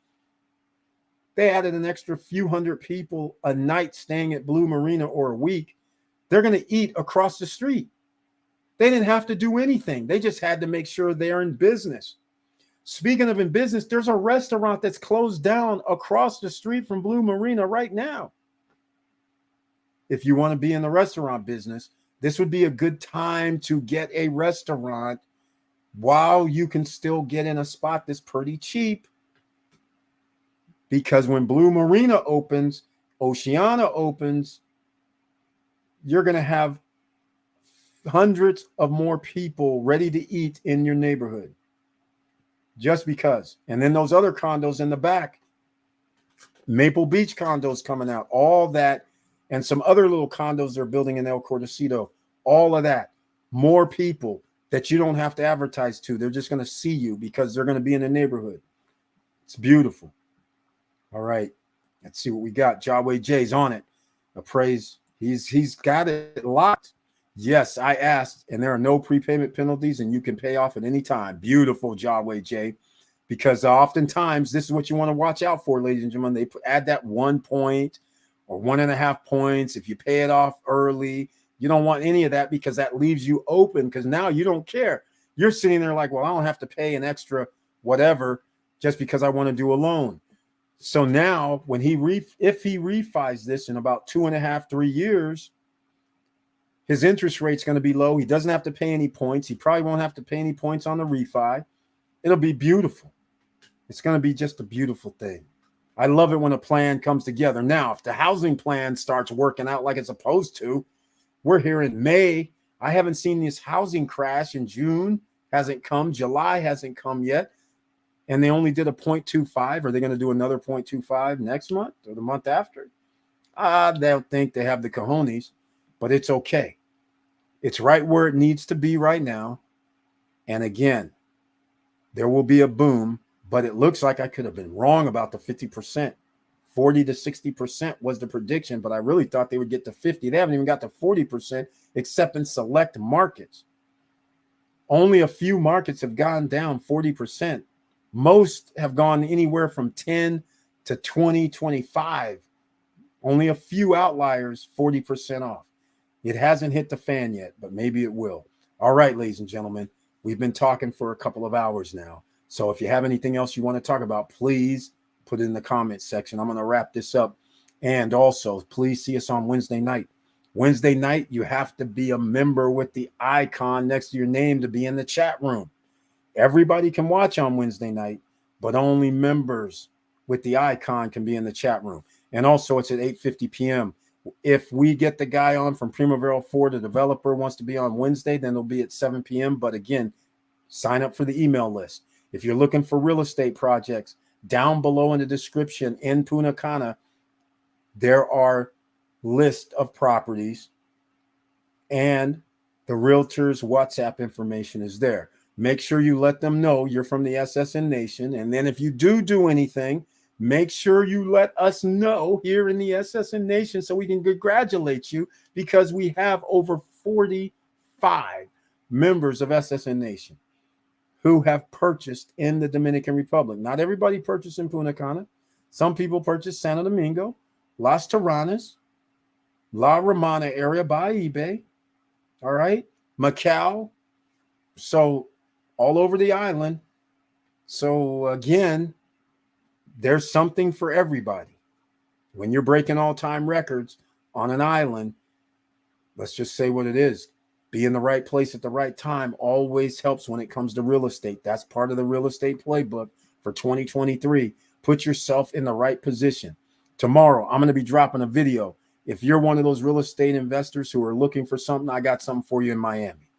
they added an extra few hundred people a night staying at Blue Marina, or a week. They're going to eat across the street. They didn't have to do anything. They just had to make sure they're in business. Speaking of in business, there's a restaurant that's closed down across the street from Blue Marina right now. If you want to be in the restaurant business, this would be a good time to get a restaurant while you can still get in a spot that's pretty cheap. Because when Blue Marina opens, Oceana opens, you're going to have hundreds of more people ready to eat in your neighborhood. Just because. And then those other condos in the back, Maple Beach condos coming out, all that, and some other little condos they're building in El Cordacito, all of that. More people that you don't have to advertise to. They're just going to see you because they're going to be in the neighborhood. It's beautiful. All right. Let's see what we got. Jaway J's on it. Appraise. He's got it locked. Yes, I asked, and there are no prepayment penalties, and you can pay off at any time. Beautiful, Jaway J. Because oftentimes this is what you want to watch out for, ladies and gentlemen. They add that 1 point or 1.5 points. If you pay it off early, you don't want any of that, because that leaves you open, because now you don't care. You're sitting there like, well, I don't have to pay an extra whatever, just because I want to do a loan. So now when if he refis this in about 2.5, 3 years, his interest rate's going to be low. He doesn't have to pay any points. He probably won't have to pay any points on the refi. It'll be beautiful. It's going to be just a beautiful thing. I love it when a plan comes together. Now, if the housing plan starts working out like it's supposed to, we're here in May. I haven't seen this housing crash in June. Hasn't come. July hasn't come yet. And they only did a 0.25. Are they going to do another 0.25 next month or the month after? I don't think they have the cojones, but it's okay. It's right where it needs to be right now. And again, there will be a boom, but it looks like I could have been wrong about the 50%. 40 to 60% was the prediction, but I really thought they would get to 50. They haven't even got to 40%, except in select markets. Only a few markets have gone down 40%. Most have gone anywhere from 10 to 20, 25. Only a few outliers, 40% off. It hasn't hit the fan yet, but maybe it will. All right, ladies and gentlemen, we've been talking for a couple of hours now. So if you have anything else you want to talk about, please put it in the comments section. I'm going to wrap this up. And also, please see us on Wednesday night. Wednesday night, you have to be a member with the icon next to your name to be in the chat room. Everybody can watch on Wednesday night, but only members with the icon can be in the chat room. And also, it's at 8:50 p.m. If we get the guy on from Primavera 4, the developer wants to be on Wednesday, then it'll be at 7 p.m. But again, sign up for the email list. If you're looking for real estate projects, down below in the description in Punta Cana, there are lists of properties, and the realtor's WhatsApp information is there. Make sure you let them know you're from the SSN Nation. And then if you do anything, make sure you let us know here in the SSN Nation so we can congratulate you, because we have over 45 members of SSN Nation who have purchased in the Dominican Republic. Not everybody purchased in Punta Cana. Some people purchased Santo Domingo, Las Terranas, La Romana area by eBay. All right. Macau. So all over the island. So again, there's something for everybody. When you're breaking all-time records on an island, let's just say what it is. Be in the right place at the right time always helps when it comes to real estate. That's part of the real estate playbook for 2023. Put yourself in the right position. Tomorrow, I'm going to be dropping a video. If you're one of those real estate investors who are looking for something, I got something for you in Miami.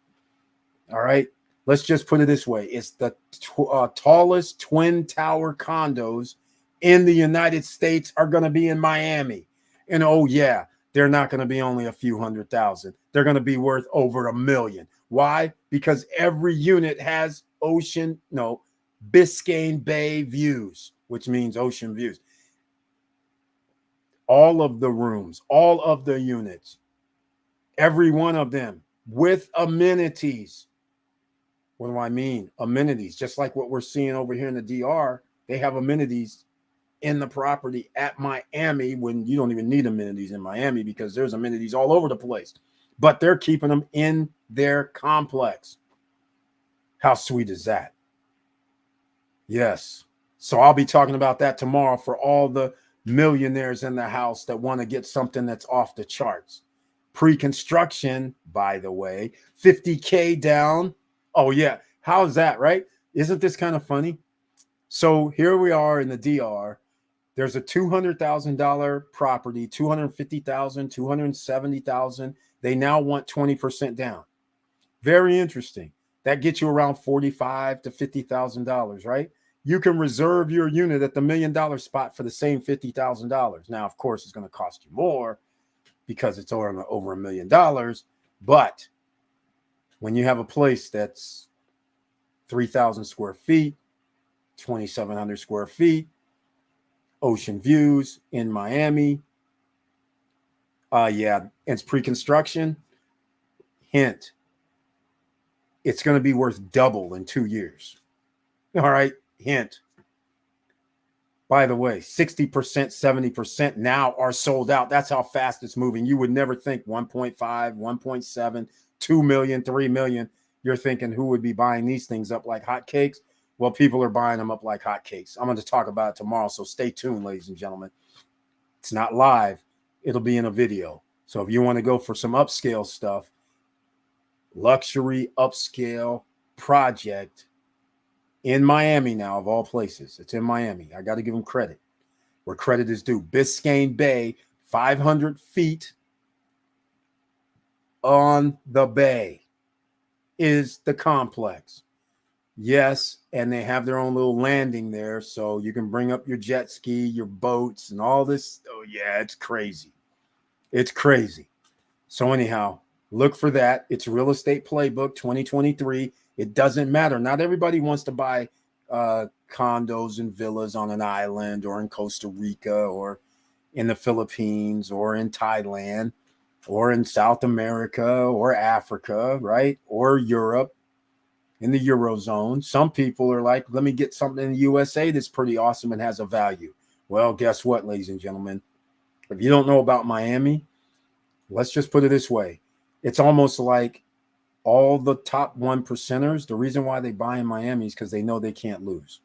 All right. Let's just put it this way. It's the tallest twin tower condos in the United States are going to be in Miami. And oh, yeah, they're not going to be only a few $100,000. They're going to be worth over $1 million. Why? Because every unit has Biscayne Bay views, which means ocean views. All of the rooms, all of the units, every one of them with amenities. What do I mean? Amenities, just like what we're seeing over here in the DR. They have amenities in the property at Miami when you don't even need amenities in Miami because there's amenities all over the place. But they're keeping them in their complex. How sweet is that? Yes. So I'll be talking about that tomorrow for all the millionaires in the house that want to get something that's off the charts. Pre-construction, by the way, $50K down. Oh, yeah. How's that, right? Isn't this kind of funny? So here we are in the DR. There's a $200,000 property, $250,000, $270,000. They now want 20% down. Very interesting. That gets you around $45,000 to $50,000, right? You can reserve your unit at the $1 million spot for the same $50,000. Now, of course, it's going to cost you more because it's over $1 million. But when you have a place that's 3,000 square feet, 2,700 square feet, ocean views in Miami, it's pre-construction. Hint, it's going to be worth double in 2 years. All right, hint. By the way, 60%, 70% now are sold out. That's how fast it's moving. You would never think 1.5, 1.7, 2 million, 3 million. You're thinking who would be buying these things up like hotcakes? Well, people are buying them up like hotcakes. I'm going to talk about it tomorrow, so stay tuned, ladies and gentlemen. It's not live. It'll be in a video. So if you want to go for some upscale stuff, luxury upscale project in Miami now, of all places. It's in Miami. I got to give them credit where credit is due. Biscayne Bay, 500 feet on the bay is the complex. Yes, and they have their own little landing there, so you can bring up your jet ski, your boats, and all this. Oh, yeah, it's crazy. It's crazy. So anyhow, look for that. It's Real Estate Playbook 2023. It doesn't matter. Not everybody wants to buy condos and villas on an island or in Costa Rica or in the Philippines or in Thailand or in South America or Africa, right? Or Europe, in the Eurozone. Some people are like, let me get something in the USA that's pretty awesome and has a value. Well, guess what, ladies and gentlemen? If you don't know about Miami, let's just put it this way. It's almost like all the top 1%ers, the reason why they buy in Miami is because they know they can't lose.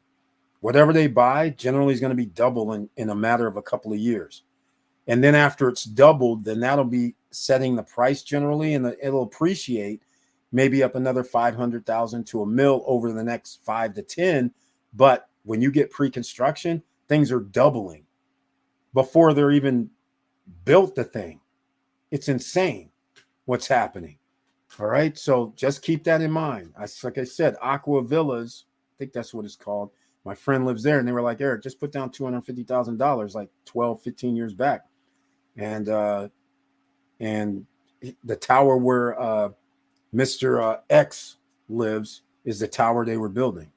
Whatever they buy generally is going to be double in a matter of a couple of years. And then after it's doubled, then that'll be setting the price generally, and it'll appreciate maybe up another 500,000 to $1 million over the next 5 to 10. But when you get pre-construction, things are doubling before they're even built the thing. It's insane what's happening. All right. So just keep that in mind. Like I said, Aqua Villas, I think that's what it's called. My friend lives there, and they were like, Eric, just put down $250,000 like 12, 15 years back. And the tower where Mr. X lives is the tower they were building.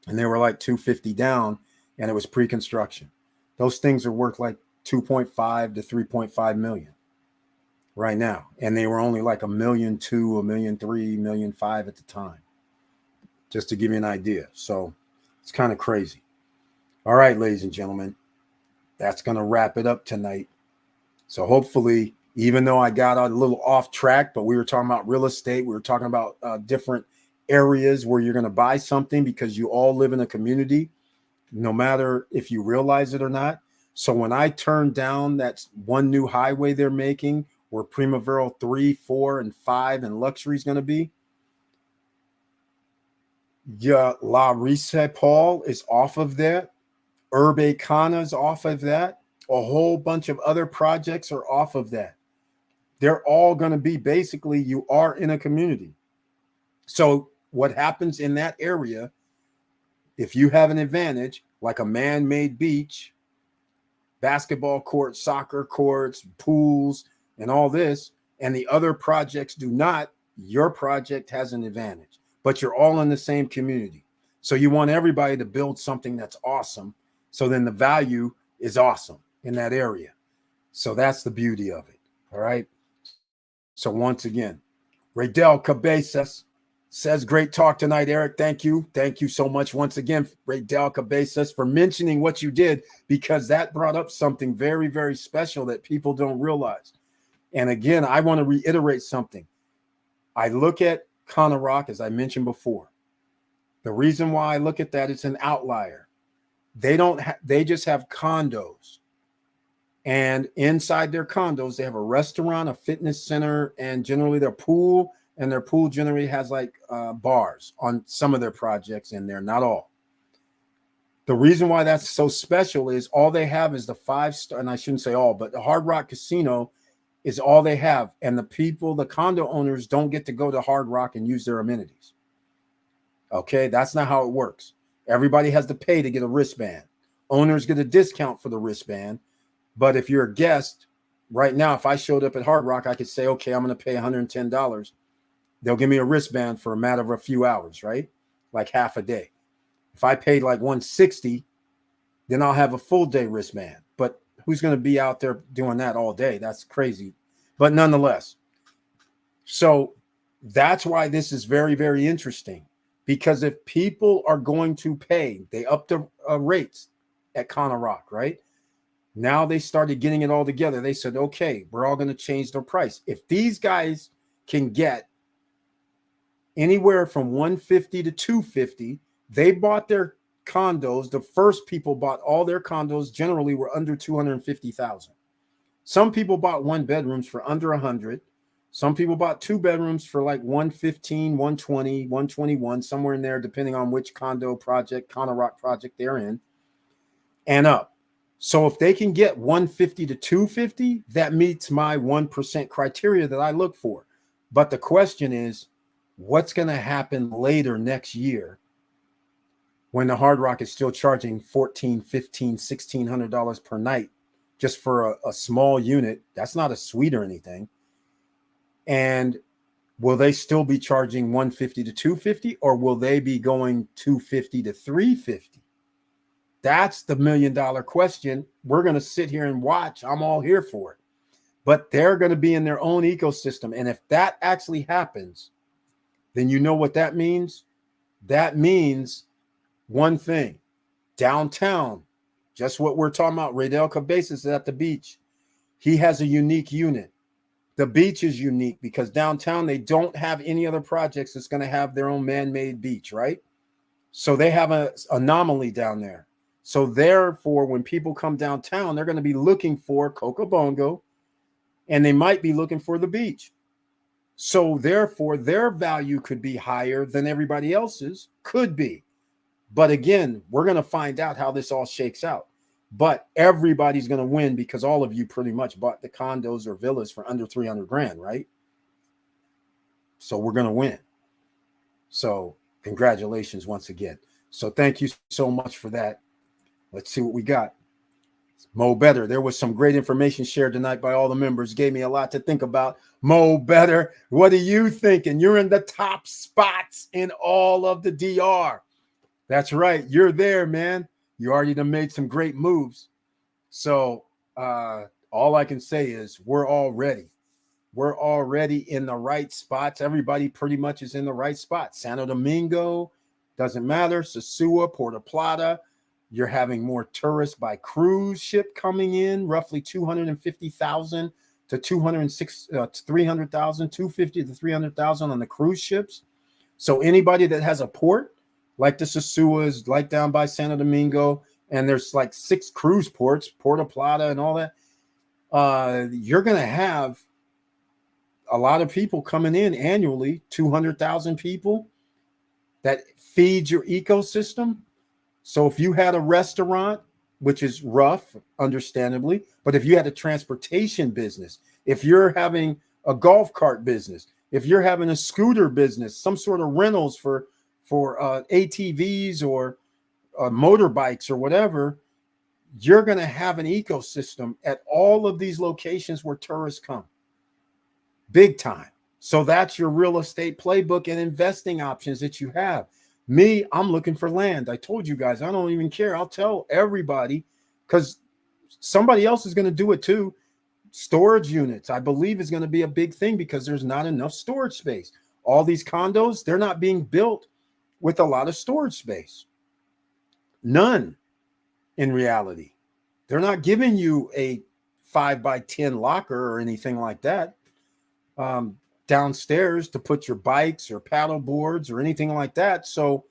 And they were like 250 down, and it was pre-construction. Those things are worth like 2.5 to 3.5 million right now. And they were only like $1.2 million, $1.3 million, $1.5 million at the time, just to give you an idea. So it's kind of crazy. All right, ladies and gentlemen, that's going to wrap it up tonight. So hopefully, even though I got a little off track, but we were talking about real estate, we were talking about different areas where you're going to buy something because you all live in a community, no matter if you realize it or not. So when I turned down that one new highway they're making where Primavera 3, 4, and 5 and luxury is going to be, yeah, La Rice Paul is off of that. Urbe Cana is off of that. A whole bunch of other projects are off of that. They're all going to be basically, you are in a community. So what happens in that area, if you have an advantage, like a man-made beach, basketball courts, soccer courts, pools, and all this, and the other projects do not, your project has an advantage. But you're all in the same community. So you want everybody to build something that's awesome. So then the value is awesome in that area. So that's the beauty of it. All right. So once again, Raydel Cabezas says, great talk tonight, Eric. Thank you. Thank you so much once again, Raydel Cabezas, for mentioning what you did, because that brought up something very, very special that people don't realize. And again, I want to reiterate something. I look at Cana Rock, as I mentioned before. The reason why I look at that, it's an outlier. They just have condos. And inside their condos, they have a restaurant, a fitness center, and generally their pool. And their pool generally has like bars on some of their projects in there, not all. The reason why that's so special is all they have is the 5-star, and I shouldn't say all, but the Hard Rock Casino is all they have. And the people, the condo owners, don't get to go to Hard Rock and use their amenities. Okay, that's not how it works. Everybody has to pay to get a wristband. Owners get a discount for the wristband. But if you're a guest, right now, if I showed up at Hard Rock, I could say, okay, I'm going to pay $110. They'll give me a wristband for a matter of a few hours, right? Like half a day. If I paid like $160, then I'll have a full day wristband. But who's going to be out there doing that all day? That's crazy. But nonetheless, so that's why this is very, very interesting. Because if people are going to pay, they up the rates at Cana Rock, right? Now they started getting it all together. They said, okay, we're all going to change their price. If these guys can get anywhere from $150 to $250, They bought their condos. The first people bought all their condos generally were under 250,000. Some people bought one bedrooms for under 100. Some people bought two bedrooms for like 115, 120, 121, somewhere in there, depending on which condo project, Cana Rock project they're in, and up. So if they can get 150 to 250, that meets my 1% criteria that I look for. But the question is, what's going to happen later next year when the Hard Rock is still charging $1,400, $1,500, $1,600 per night just for a small unit? That's not a suite or anything. And will they still be charging 150 to 250, or will they be going 250 to 350? That's the $1 million question. We're going to sit here and watch. I'm all here for it. But they're going to be in their own ecosystem. And if that actually happens, then you know what that means? That means one thing. Downtown, just what we're talking about, Radel Cabezas is at the beach. He has a unique unit. The beach is unique because downtown, they don't have any other projects that's going to have their own man-made beach, right? So they have an anomaly down there. So therefore, when people come downtown, they're going to be looking for Coco Bongo, and they might be looking for the beach. So therefore, their value could be higher than everybody else's, could be. But again, we're going to find out how this all shakes out. But everybody's going to win because all of you pretty much bought the condos or villas for under 300 grand, right? So we're going to win. So congratulations once again. So thank you so much for that. Let's see what we got. Mo Better. There was some great information shared tonight by all the members. Gave me a lot to think about. Mo Better, what are you thinking? You're in the top spots in all of the DR. That's right. You're there, man. You already done made some great moves. So all I can say is we're all ready. We're already in the right spots. Everybody pretty much is in the right spot. Santo Domingo, doesn't matter. Sosua, Puerto Plata. You're having more tourists by cruise ship coming in, roughly 250,000 to 300,000, 250 to 300,000 on the cruise ships. So anybody that has a port, like the Sosuas, like down by Santo Domingo, and there's like 6 cruise ports, Puerto Plata and all that, you're going to have a lot of people coming in annually, 200,000 people that feed your ecosystem. So if you had a restaurant, which is rough, understandably, but if you had a transportation business, if you're having a golf cart business, if you're having a scooter business, some sort of rentals for ATVs or motorbikes or whatever, you're going to have an ecosystem at all of these locations where tourists come. Big time. So that's your real estate playbook and investing options that you have. Me, I'm looking for land. I told you guys, I don't even care. I'll tell everybody because somebody else is going to do it too. Storage units, I believe, is going to be a big thing because there's not enough storage space. All these condos, they're not being built with a lot of storage space. None in reality. They're not giving you a 5x10 locker or anything like that downstairs to put your bikes or paddle boards or anything like that. So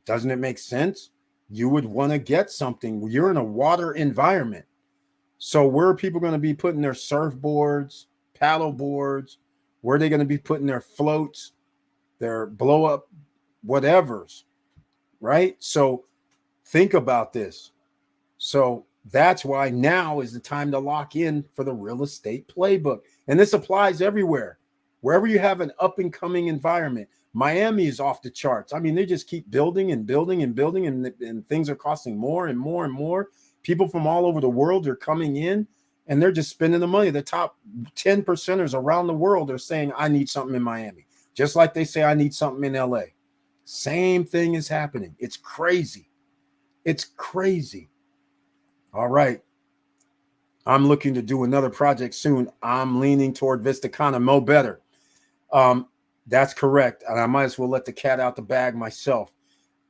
doesn't it make sense? You would want to get something. You're in a water environment. So where are people going to be putting their surfboards, paddle boards? Where are they going to be putting their floats, their blow up whatevers, right? So think about this. So that's why now is the time to lock in for the real estate playbook. And this applies everywhere. Wherever you have an up and coming environment. Miami is off the charts. I mean, they just keep building and building and building, and things are costing more and more and more. People from all over the world are coming in and they're just spending the money. The top 10 percenters around the world are saying, I need something in Miami. Just like they say, I need something in LA. Same thing is happening. It's crazy. It's crazy. All right. I'm looking to do another project soon. I'm leaning toward Vista Cana. Mo Better. That's correct. And I might as well let the cat out the bag myself.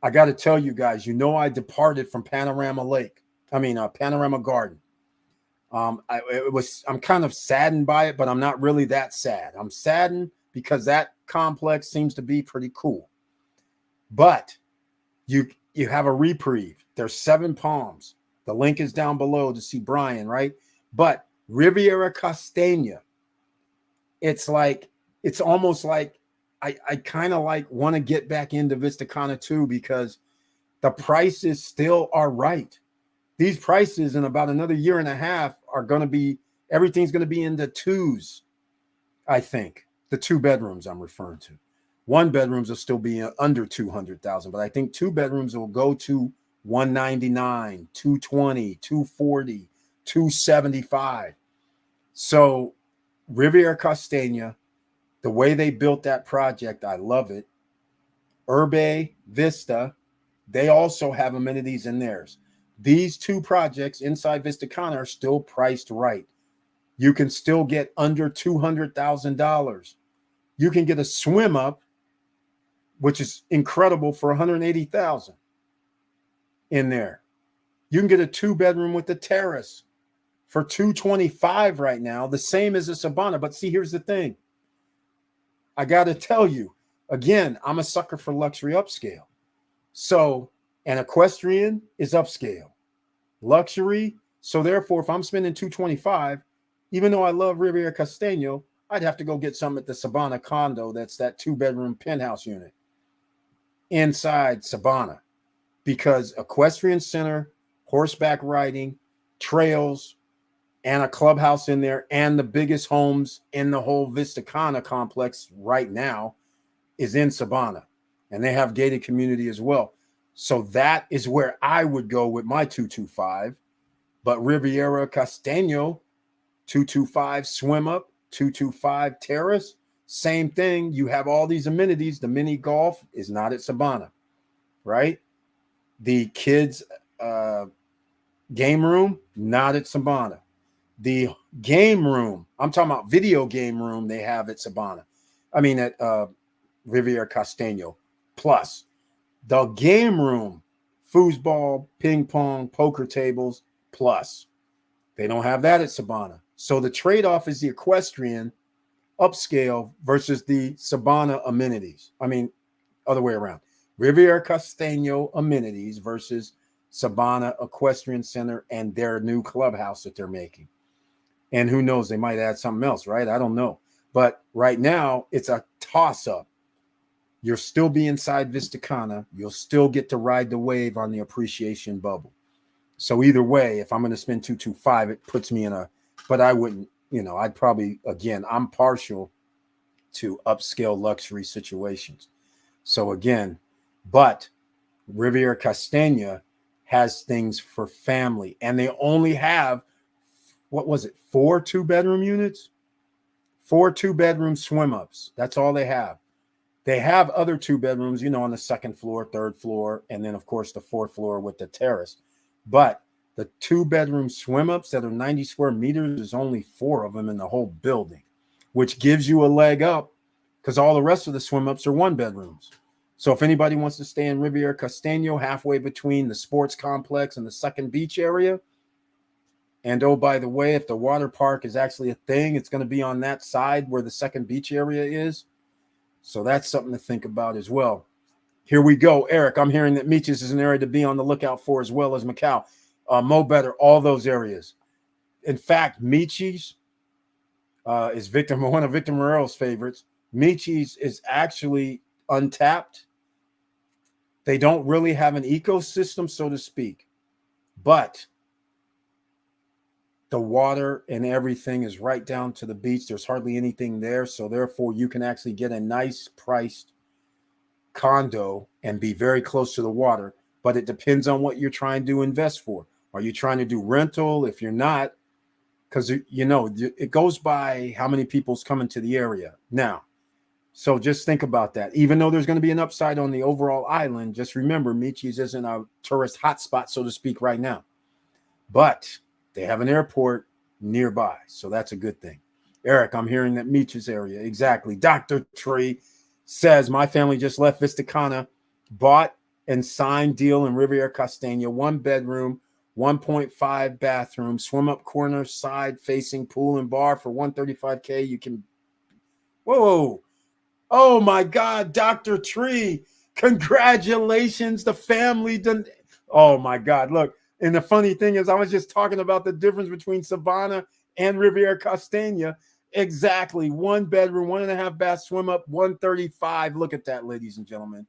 I got to tell you guys, I departed from Panorama Garden. I'm kind of saddened by it, but I'm not really that sad. I'm saddened because that complex seems to be pretty cool. But You have a reprieve. There's 7 Palms. The link is down below to see Brian, right? But Riviera Castagna, it's almost like I kind of like want to get back into Vista Cana too, because the prices still are right. These prices in about another year and a half are going to be, everything's going to be in the twos. I think the 2 bedrooms I'm referring to. 1 bedrooms will still be under 200,000, but I think 2 bedrooms will go to 199, 220, 240, 275. So Riviera Castagna, the way they built that project, I love it. Urbe Vista, they also have amenities in theirs. These 2 projects inside Vista Cana are still priced right. You can still get under $200,000. You can get a swim up, which is incredible, for $180,000 in there. You can get a 2 bedroom with the terrace for $225 right now, the same as a Sabana. But see, here's the thing. I got to tell you, again, I'm a sucker for luxury upscale. So an equestrian is upscale. Luxury. So therefore, if I'm spending $225, even though I love Riviera Castagna, I'd have to go get some at the Sabana condo. That's that 2 bedroom penthouse unit inside Sabana, because equestrian center, horseback riding, trails, and a clubhouse in there, and the biggest homes in the whole Vista Cana complex right now is in Sabana, and they have gated community as well. So that is where I would go with my 225. But Riviera Castagna, 225 swim up, 225 terrace, same thing. You have all these amenities. The mini golf is not at Sabana, right? The kids game room, not at Sabana. The game room, I'm talking about video game room, they have at Sabana. I mean at Riviera Castagna. Plus the game room, foosball, ping pong, poker tables, plus. They don't have that at Sabana. So the trade-off is the equestrian upscale versus the Sabana amenities. I mean, other way around. Riviera Castagna amenities versus Sabana Equestrian Center and their new clubhouse that they're making. And who knows, they might add something else, right? I don't know. But right now, it's a toss-up. You'll still be inside Vista Cana. You'll still get to ride the wave on the appreciation bubble. So either way, if I'm going to spend 225, it puts me in a, but I wouldn't, I'd probably, again, I'm partial to upscale luxury situations. So again, but Riviera Castagna has things for family, and they only have, 4 2-bedroom units? 4 2-bedroom swim ups. That's all they have. They have other 2 bedrooms, on the 2nd floor, 3rd floor, and then of course the 4th floor with the terrace. But the 2-bedroom swim ups that are 90 square meters, there's only 4 of them in the whole building, which gives you a leg up because all the rest of the swim ups are 1 bedrooms. So if anybody wants to stay in Riviera Castagna, halfway between the sports complex and the 2nd beach area, and oh, by the way, if the water park is actually a thing, it's going to be on that side where the 2nd beach area is. So that's something to think about as well. Here we go. Eric, I'm hearing that Meaches is an area to be on the lookout for, as well as Macau. Mo Better, all those areas. In fact, Meaches is one of Victor Morello's favorites. Meaches is actually untapped. They don't really have an ecosystem, so to speak. But the water and everything is right down to the beach. There's hardly anything there. So therefore, you can actually get a nice priced condo and be very close to the water. But it depends on what you're trying to invest for. Are you trying to do rental? If you're not, because, it goes by how many people's coming to the area now. So just think about that. Even though there's going to be an upside on the overall island, just remember, Meaches isn't a tourist hotspot, so to speak, right now. But they have an airport nearby, so that's a good thing. Eric, I'm hearing that Meaches area. Exactly. Dr. Tree says, my family just left Vista Cana, bought and signed deal in Riviera Castagna, 1 bedroom, 1.5 bathroom, swim up corner, side facing pool and bar for $135K. You can, whoa. Oh my God, Dr. Tree. Congratulations, the family done. Oh my God! Look, and the funny thing is, I was just talking about the difference between Savannah and Riviera Castagna. Exactly, 1 bedroom, 1.5 bath, swim up, 135. Look at that, ladies and gentlemen.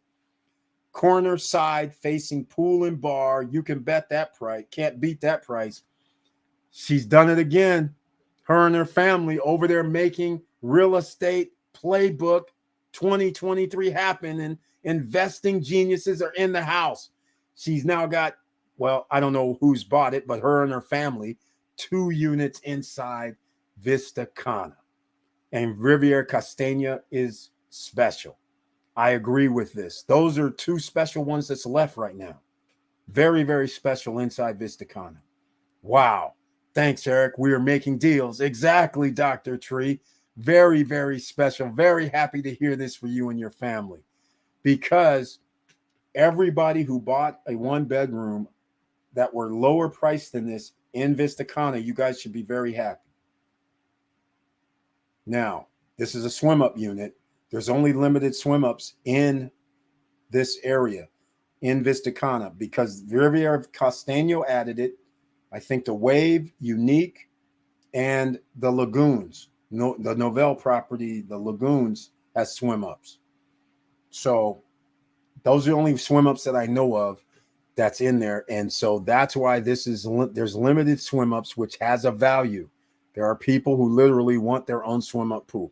Corner side facing pool and bar. You can bet that price. Can't beat that price. She's done it again. Her and her family over there making real estate playbook 2023 happen, and investing geniuses are in the house. She's now got, well, I don't know who's bought it, but her and her family, 2 units inside Vista Cana. And Riviera Castagna is special. I agree with this. Those are 2 special ones that's left right now. Very, very special inside Vista Cana. Wow. Thanks, Eric. We are making deals. Exactly, Dr. Tree. Very, very special. Very happy to hear this for you and your family, because everybody who bought a 1 bedroom that were lower priced than this in Vista Cana, you guys should be very happy. Now, this is a swim up unit. There's only limited swim ups in this area in Vista Cana because Riviera Castagna added it. I think the Wave, Unique, and the Lagoons, the Novell property, the Lagoons, has swim ups. So those are the only swim ups that I know of that's in there. And so that's why there's limited swim ups, which has a value. There are people who literally want their own swim up pool.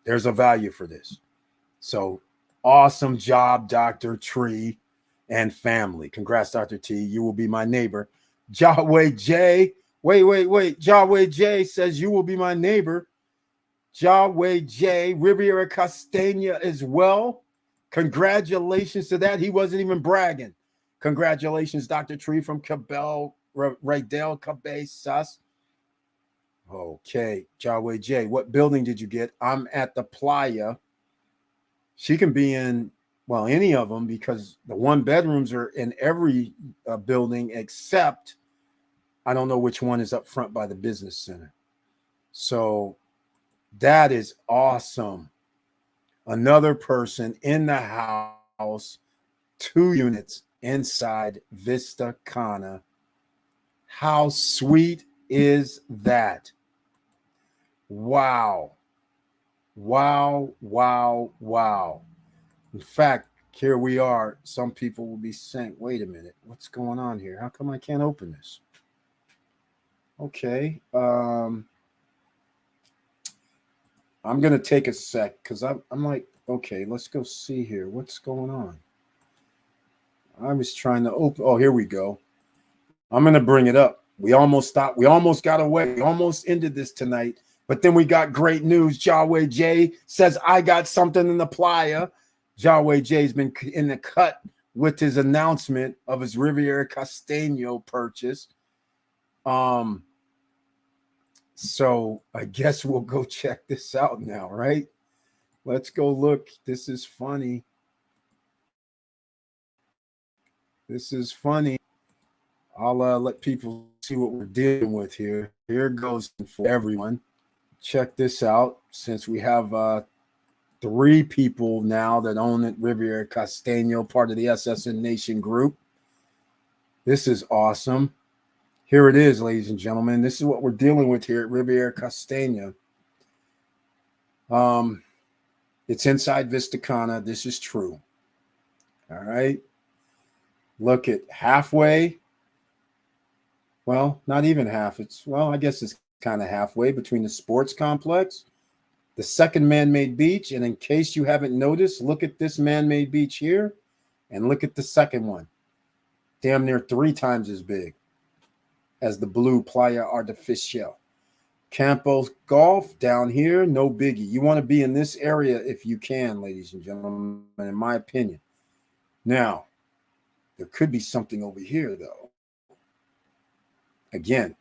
There's a value for this. So awesome job, Dr. Tree and family. Congrats, Dr. T. You will be my neighbor. Jawway J. Wait. Jawway J says you will be my neighbor. Jawway J. Riviera Castagna as well. Congratulations to that. He wasn't even bragging. Congratulations, Dr. Tree from Cabell, Raydell, Cabezas. Okay, Jawway J. What building did you get? I'm at the Playa. She can be in, well, any of them, because the 1 bedrooms are in every building except I don't know which one is up front by the business center. So that is awesome. Another person in the house, 2 units inside Vista Cana. How sweet is that? Wow. In fact, here we are. Some people will be saying, wait a minute, what's going on here? How come I can't open this? Okay. I'm going to take a sec because I'm like, okay, let's go see here. What's going on? I was trying to open. Oh, here we go. I'm going to bring it up. We almost stopped. We almost got away. We almost ended this tonight. But then we got great news. Jawway J says, I got something in the Playa. Jawway J's been in the cut with his announcement of his Riviera Castagna purchase. So I guess we'll go check this out now, right? Let's go look. This is funny. This is funny. I'll let people see what we're dealing with here. Here goes for everyone. Check this out. Since we have 3 people now that own it, Riviera Castagna, part of the SSN Nation group. This is awesome. Here it is, ladies and gentlemen. This is what we're dealing with here at Riviera Castagna. It's inside Vista Cana. This is true. All right. Look at halfway. Well, not even half. I guess it's kind of halfway between the sports complex, the second man-made beach, and in case you haven't noticed, look at this man-made beach here, and look at the second one. Damn near 3 times as big as the blue Playa Artificial. Campos Golf down here, no biggie. You want to be in this area if you can, ladies and gentlemen, in my opinion. Now, there could be something over here, though. Again,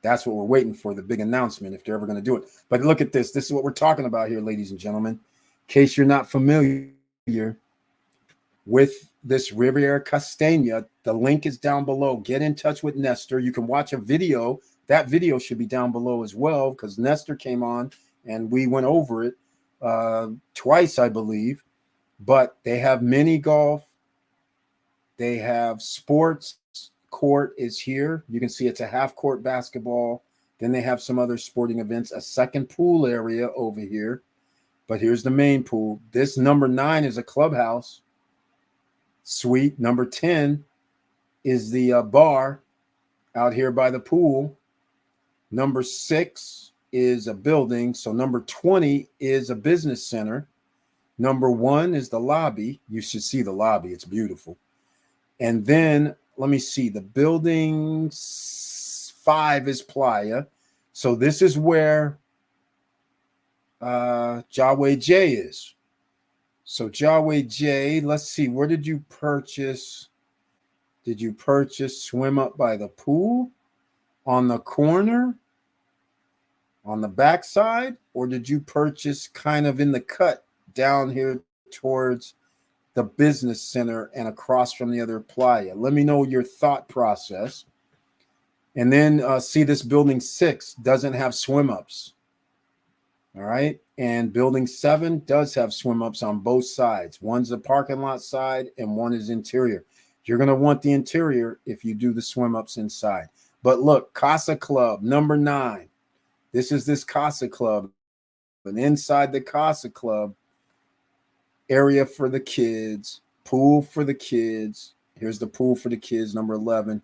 that's what we're waiting for, the big announcement, if they're ever going to do it. But look at this. This is what we're talking about here, ladies and gentlemen. In case you're not familiar with this Riviera Castagna, the link is down below. Get in touch with Nestor. You can watch a video. That video should be down below as well, because Nestor came on and we went over it twice, I believe. But they have mini golf. They have sports court is here. You can see it's a half court basketball. Then they have some other sporting events, a second pool area over here. But here's the main pool. This number 9 is a clubhouse suite. Number 10 is the bar out here by the pool. Number 6 is a building. So number 20 is a business center. Number 1 is the lobby. You should see the lobby. It's beautiful. And then let me see. The building 5 is Playa. So this is where Jaway J is. So Jaway J, let's see. Where did you purchase? Did you purchase Swim Up by the Pool on the corner, on the backside, or did you purchase kind of in the cut down here towards the business center and across from the other playa? Let me know your thought process. And then see, this building 6 doesn't have swim ups. All right. And building 7 does have swim ups on both sides. One's the parking lot side and one is interior. You're going to want the interior if you do the swim ups inside. But look, Casa Club, number 9. This is this Casa Club. And inside the Casa Club, area for the kids, pool for the kids. Here's the pool for the kids, number 11.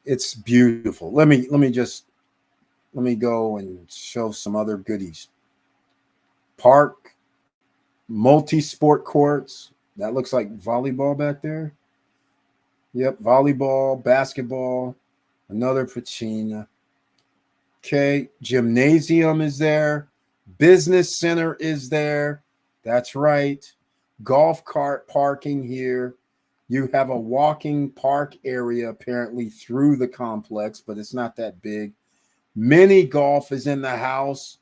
It's beautiful. Let me go and show some other goodies. Park, multi-sport courts. That looks like volleyball back there. Yep, volleyball, basketball, another piscina. Okay, gymnasium is there. Business center is there. That's right. Golf cart parking here. You have a walking park area apparently through the complex, but it's not that big. Mini golf is in the house.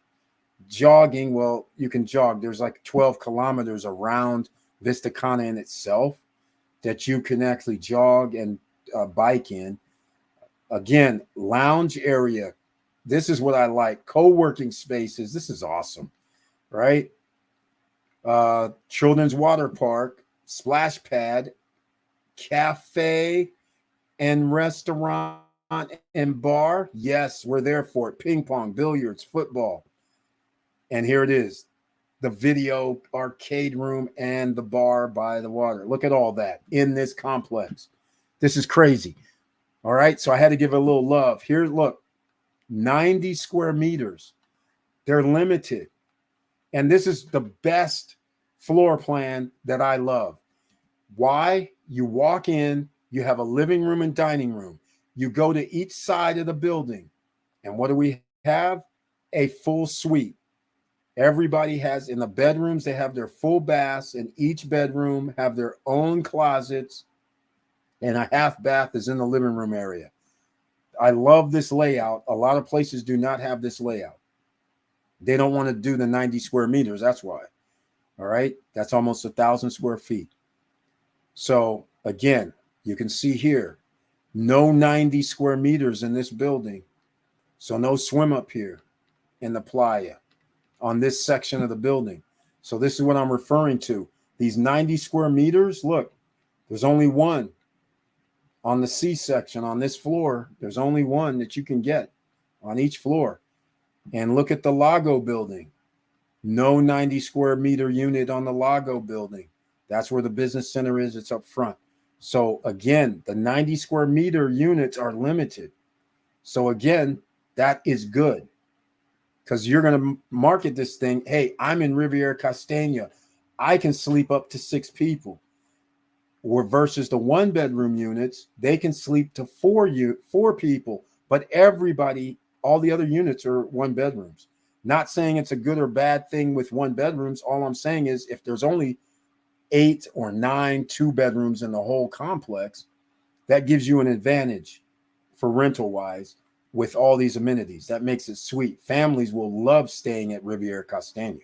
Jogging, well, you can jog. There's like 12 kilometers around Vista Cana in itself that you can actually jog and bike in. Again, lounge area. This is what I like. Co-working spaces. This is awesome, right? Children's water park, splash pad, cafe and restaurant and bar. Yes, we're there for it. Ping pong, billiards, football. And here it is, the video arcade room and the bar by the water. Look at all that in this complex. This is crazy. All right, so I had to give it a little love. Here, look, 90 square meters. They're limited. And this is the best floor plan that I love. Why? You walk in, you have a living room and dining room. You go to each side of the building. And what do we have? A full suite. Everybody has, in the bedrooms, they have their full baths, and each bedroom have their own closets, and a half bath is in the living room area. I love this layout. A lot of places do not have this layout. They don't want to do the 90 square meters. That's why. All right. That's almost 1,000 square feet. So again, you can see here, no 90 square meters in this building. So no swim up here in the playa on this section of the building. So this is what I'm referring to. These 90 square meters, look, there's only one on the C section on this floor. There's only one that you can get on each floor. And look at the Lago building. No 90 square meter unit on the Lago building. That's where the business center is. It's up front. So again, the 90 square meter units are limited. So again, that is good because you're going to market this thing. Hey, I'm in Riviera Castagna. I can sleep up to 6 people. Or versus the 1-bedroom units, they can sleep to 4 people, but everybody, all the other units are 1 bedrooms. Not saying it's a good or bad thing with 1 bedrooms. All I'm saying is if there's only 8 or 9 2-bedrooms in the whole complex, that gives you an advantage for rental wise with all these amenities. That makes it sweet. Families will love staying at Riviera Castagna,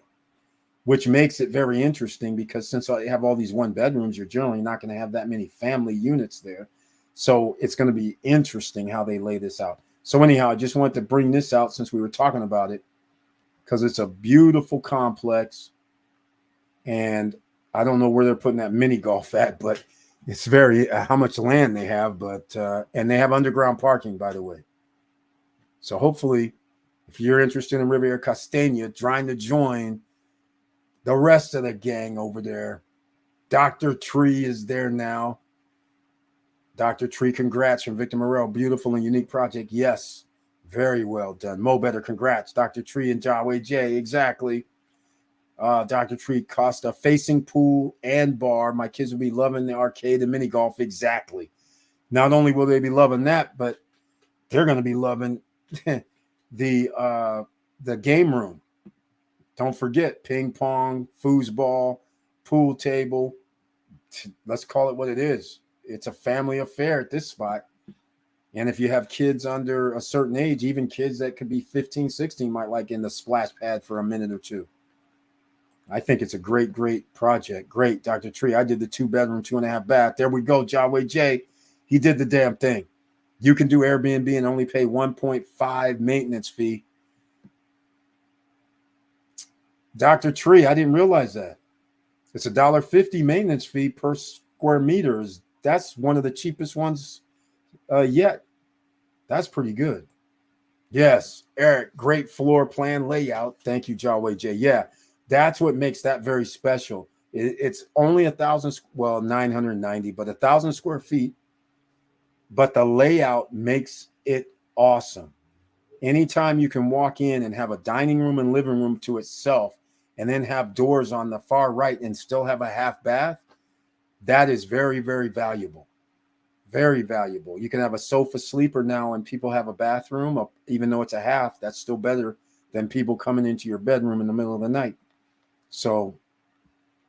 which makes it very interesting because since I have all these 1 bedrooms, you're generally not going to have that many family units there. So it's going to be interesting how they lay this out. So anyhow, I just wanted to bring this out since we were talking about it because it's a beautiful complex. And I don't know where they're putting that mini golf at, but it's very how much land they have. But and they have underground parking, by the way. So hopefully, if you're interested in Riviera Castagna, trying to join the rest of the gang over there, Dr. Tree is there now. Dr. Tree, congrats from Victor Morel. Beautiful and unique project. Yes, very well done. Mo Better, congrats. Dr. Tree and Jaway J, exactly. Dr. Tree, Costa, facing pool and bar. My kids will be loving the arcade and mini golf. Exactly. Not only will they be loving that, but they're going to be loving the game room. Don't forget ping pong, foosball, pool table. Let's call it what it is. It's a family affair at this spot. And if you have kids under a certain age, even kids that could be 15, 16 might like in the splash pad for a minute or two. I think it's a great, great project. Great, Dr. Tree. I did the 2-bedroom, 2.5 bath. There we go, Jaway J. He did the damn thing. You can do Airbnb and only pay 1.5 maintenance fee. Dr. Tree, I didn't realize that. It's $1.50 maintenance fee per square meters. That's one of the cheapest ones yet. That's pretty good. Yes, Eric, great floor plan layout. Thank you, Jaway J. Yeah, that's what makes that very special. It's only 990, but 1,000 square feet. But the layout makes it awesome. Anytime you can walk in and have a dining room and living room to itself, and then have doors on the far right and still have a half bath, that is very, very valuable. Very valuable. You can have a sofa sleeper now and people have a bathroom, even though it's a half. That's still better than people coming into your bedroom in the middle of the night. So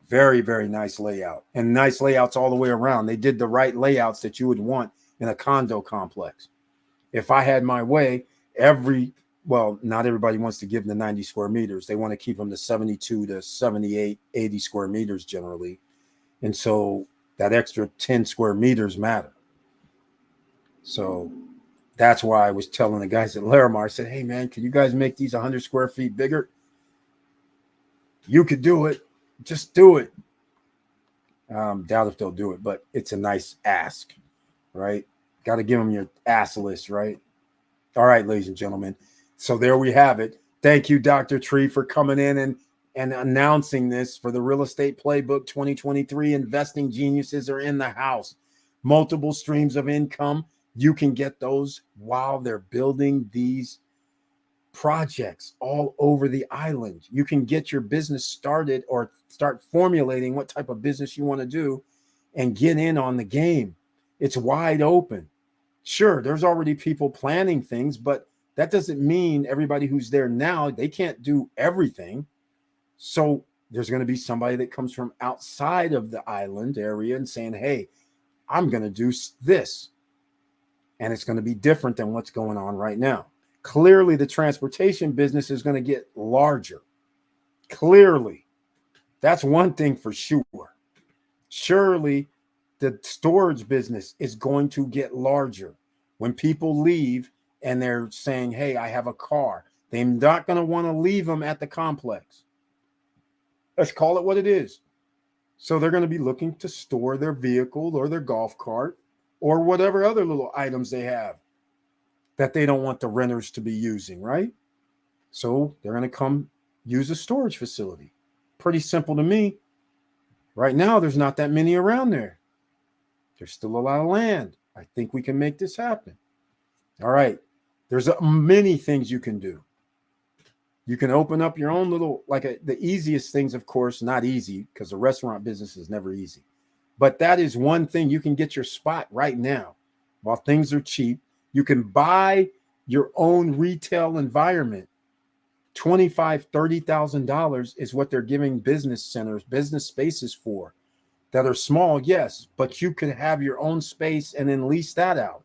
very, very nice layout, and nice layouts all the way around. They did the right layouts that you would want in a condo complex. If I had my way, not everybody wants to give them the 90 square meters. They want to keep them to 72 to 78, 80 square meters generally. And so that extra 10 square meters matter. So that's why I was telling the guys at Larimar, I said, hey, man, can you guys make these 100 square feet bigger? You could do it. Just do it. Doubt if they'll do it, but it's a nice ask, right? Got to give them your ass list, right? All right, ladies and gentlemen. So there we have it. Thank you, Dr. Tree, for coming in and announcing this for the Real Estate Playbook 2023. Investing geniuses are in the house. Multiple streams of income. You can get those while they're building these projects all over the island. You can get your business started or start formulating what type of business you want to do and get in on the game. It's wide open. Sure, there's already people planning things, but that doesn't mean everybody who's there now, they can't do everything. So there's going to be somebody that comes from outside of the island area and saying, hey, I'm going to do this. And it's going to be different than what's going on right now. Clearly, the transportation business is going to get larger. Clearly. That's one thing for sure. Surely, the storage business is going to get larger. When people leave and they're saying, hey, I have a car, they're not going to want to leave them at the complex. Let's call it what it is. So they're going to be looking to store their vehicle or their golf cart or whatever other little items they have that they don't want the renters to be using, right? So they're going to come use a storage facility. Pretty simple to me. Right now, there's not that many around there. There's still a lot of land. I think we can make this happen. All right. There's many things you can do. You can open up your own little, the easiest things, of course, not easy because the restaurant business is never easy. But that is one thing. You can get your spot right now while things are cheap. You can buy your own retail environment. $25,000, $30,000 is what they're giving business centers, business spaces for that are small, yes, but you could have your own space and then lease that out.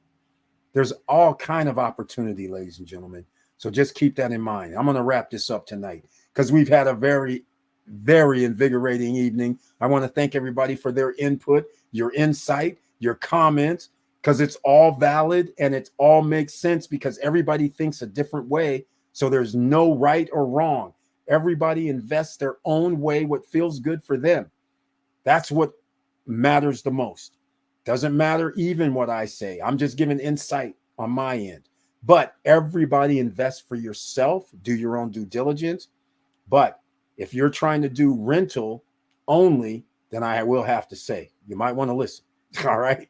There's all kind of opportunity, ladies and gentlemen. So just keep that in mind. I'm going to wrap this up tonight because we've had a very, very invigorating evening. I want to thank everybody for their input, your insight, your comments, because it's all valid and it all makes sense because everybody thinks a different way. So there's no right or wrong. Everybody invests their own way, what feels good for them. That's what matters the most. Doesn't matter even what I say. I'm just giving insight on my end. But everybody invests for yourself. Do your own due diligence. But if you're trying to do rental only, then I will have to say you might want to listen. All right.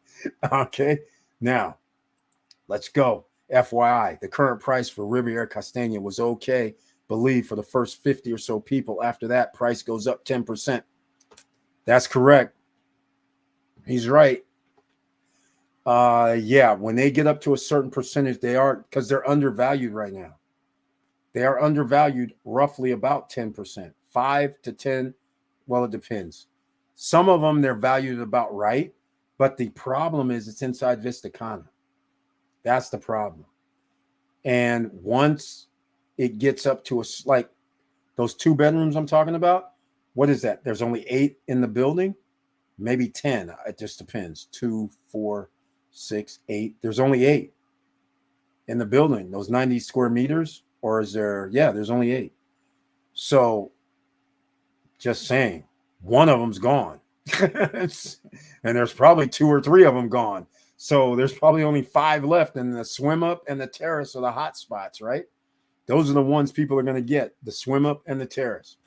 Okay. Now, let's go. FYI, the current price for Riviera Castagna was okay. Believe for the first 50 or so people. After that, price goes up 10%. That's correct. He's right. Yeah, when they get up to a certain percentage, they are, because they're undervalued right now. They are undervalued roughly about 10%, 5 to 10. Well, it depends. Some of them, they're valued about right. But the problem is it's inside Vista Cana. That's the problem. And once it gets up to like those 2 bedrooms I'm talking about, what is that? There's only 8 in the building, maybe 10. It just depends. 2, 4, 6, 8. There's only 8 in the building. Those 90 square meters, or is there? Yeah, there's only 8. So just saying, one of them's gone. And there's probably 2 or 3 of them gone. So there's probably only 5 left, and the swim up and the terrace are the hot spots, right? Those are the ones people are going to get, the swim up and the terrace.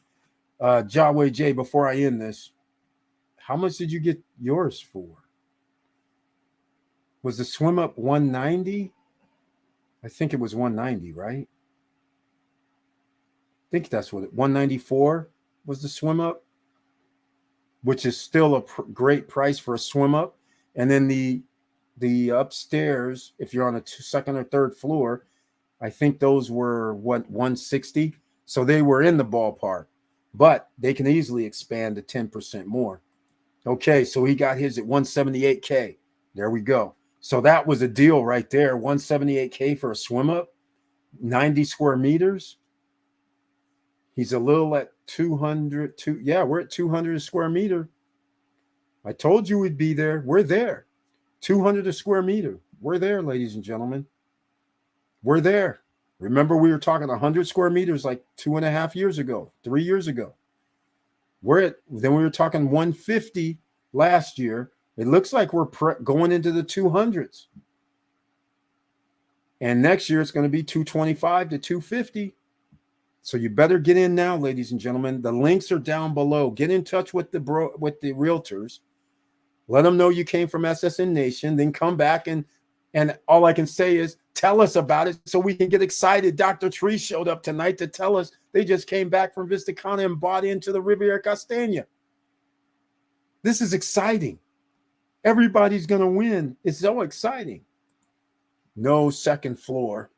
Jaway J, before I end this, how much did you get yours for? Was the swim up 190? I think it was 190, right? I think that's what 194 was the swim up, which is still a great price for a swim up. And then the upstairs, if you're on a second or third floor, I think those were 160. So they were in the ballpark, but they can easily expand to 10% more. Okay, so he got his at 178K. There we go. So that was a deal right there. 178K for a swim up, 90 square meters. He's a little at 200. Yeah, we're at 200 a square meter. I told you we'd be there. We're there. 200 a square meter. We're there, ladies and gentlemen. We're there. Remember, we were talking 100 square meters like 2.5 years ago, 3 years ago. Then we were talking 150 last year. It looks like we're going into the 200s. And next year it's going to be 225 to 250. So you better get in now, ladies and gentlemen. The links are down below. Get in touch with the realtors. Let them know you came from SSN Nation. Then come back and all I can say is tell us about it so we can get excited. Dr. Tree showed up tonight to tell us they just came back from Vista Cana and bought into the Riviera Castagna. This is exciting. Everybody's going to win. It's so exciting. No second floor.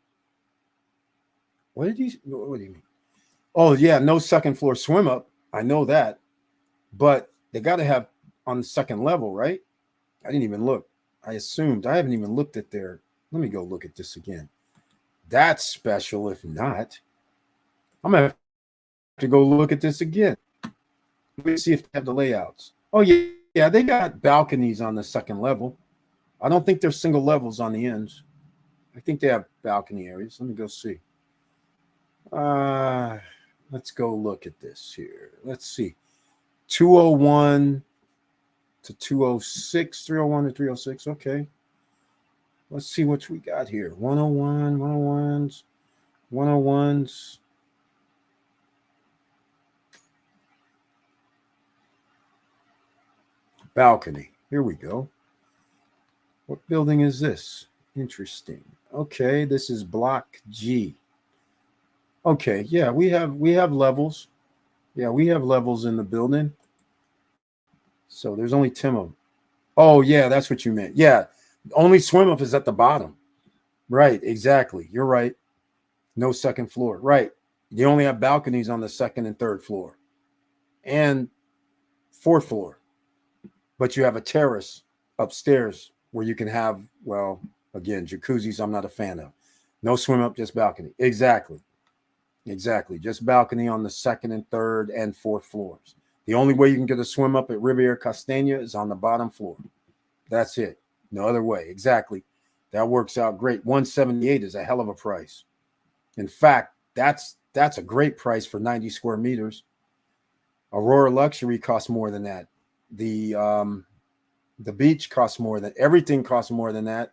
What do you mean? Oh, yeah, no second floor swim up. I know that. But they got to have on the second level, right? I didn't even look. I assumed. I haven't even looked at their. Let me go look at this again. That's special. If not, I'm going to have to go look at this again. Let me see if they have the layouts. Oh, yeah. Yeah, they got balconies on the second level. I don't think there's single levels on the ends. I think they have balcony areas. Let me go see. Let's go look at this here. Let's see. 201 to 206, 301 to 306. Okay. Let's see what we got here. 101, 101s, 101s. Balcony. Here we go. What building is this? Interesting. Okay, this is block G. Okay, yeah, we have levels. Yeah, we have levels in the building. So there's only 10 of them. Oh, yeah, that's what you meant. Yeah, only swim up is at the bottom. Right, exactly. You're right. No second floor. Right. You only have balconies on the second and third floor and fourth floor. But you have a terrace upstairs where you can have, well, again, jacuzzis I'm not a fan of. No swim up, just balcony. Exactly. Just balcony on the second and third and fourth floors. The only way you can get a swim up at Riviera Castagna is on the bottom floor. That's it. No other way. Exactly. That works out great. 178 is a hell of a price. In fact, that's That's a great price for 90 square meters. Aurora Luxury costs more than that. The beach costs more than everything costs more than that.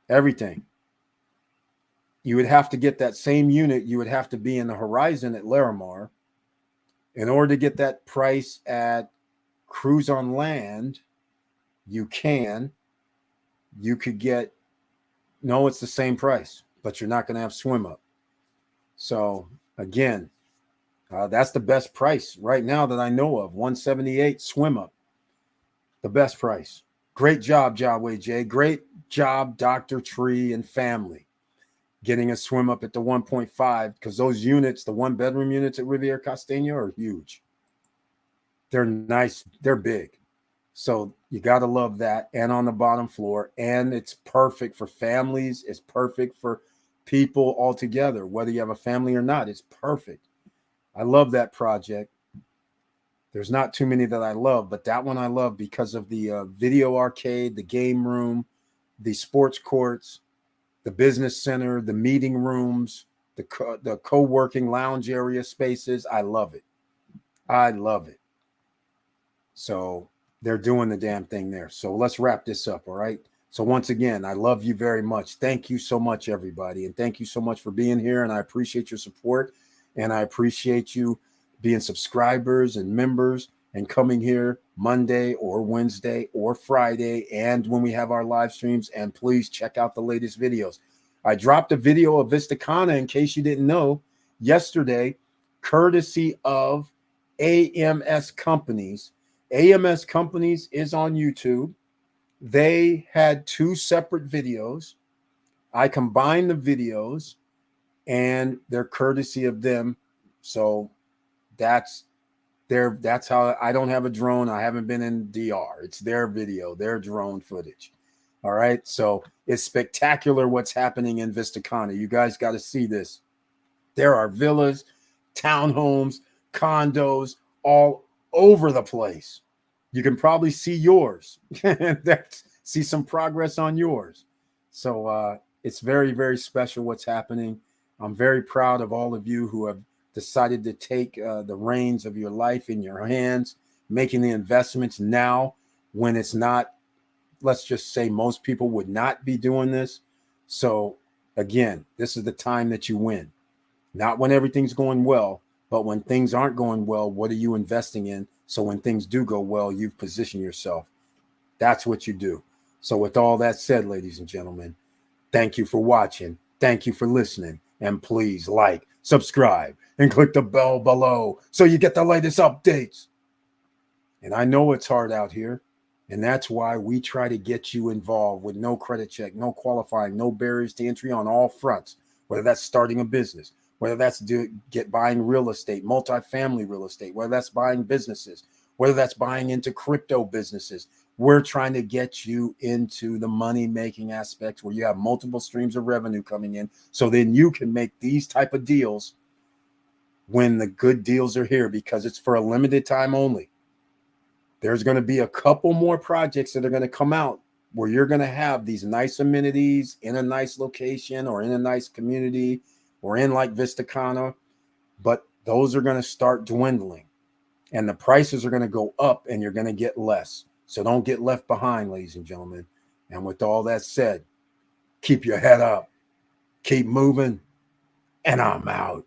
Everything. You would have to get that same unit. You would have to be in the Horizon at Larimar in order to get that price at Cruise on Land. You could get, no, it's the same price, but you're not going to have swim up. So again, that's the best price right now that I know of. 178 swim up, the best price. Great job, Jawway J. Great job, Dr. Tree and family, getting a swim up at the 1.5, because those units, the 1-bedroom units at Riviera Costeño, are huge. They're nice. They're big. So you got to love that. And on the bottom floor. And it's perfect for families. It's perfect for people altogether, whether you have a family or not. It's perfect. I love that project. There's not too many that I love, but that one I love because of the video arcade, the game room, the sports courts, the business center, the meeting rooms, the co-working lounge area spaces. I love it. I love it. So they're doing the damn thing there. So let's wrap this up, all right? So once again, I love you very much. Thank you so much, everybody. And thank you so much for being here. And I appreciate your support. And I appreciate you being subscribers and members and coming here Monday or Wednesday or Friday, and when we have our live streams. And please check out the latest videos. I dropped a video of Vista Cana, in case you didn't know, yesterday, courtesy of AMS Companies. AMS Companies is on YouTube. They had 2 separate videos. I combined the videos, and they're courtesy of them. So that's how. I don't have a drone. I haven't been in DR. It's their video, their drone footage. All right. So it's spectacular what's happening in Vista Cana. You guys got to see this. There are villas, townhomes, condos all over the place. You can probably see yours. See some progress on yours. So it's very, very special what's happening. I'm very proud of all of you who have decided to take the reins of your life in your hands, making the investments now when it's not, let's just say most people would not be doing this. So again, this is the time that you win. Not when everything's going well, but when things aren't going well, what are you investing in? So when things do go well, you've positioned yourself. That's what you do. So with all that said, ladies and gentlemen, thank you for watching. Thank you for listening. And please like, subscribe, and click the bell below so you get the latest updates. And I know it's hard out here. And that's why we try to get you involved with no credit check, no qualifying, no barriers to entry on all fronts, whether that's starting a business, whether that's buying real estate, multifamily real estate, whether that's buying businesses, whether that's buying into crypto businesses. We're trying to get you into the money-making aspects where you have multiple streams of revenue coming in, so then you can make these type of deals when the good deals are here, because it's for a limited time only. There's going to be a couple more projects that are going to come out where you're going to have these nice amenities in a nice location or in a nice community or in like Vista Cana, but those are going to start dwindling and the prices are going to go up and you're going to get less. So don't get left behind, ladies and gentlemen. And with all that said, keep your head up, keep moving, and I'm out.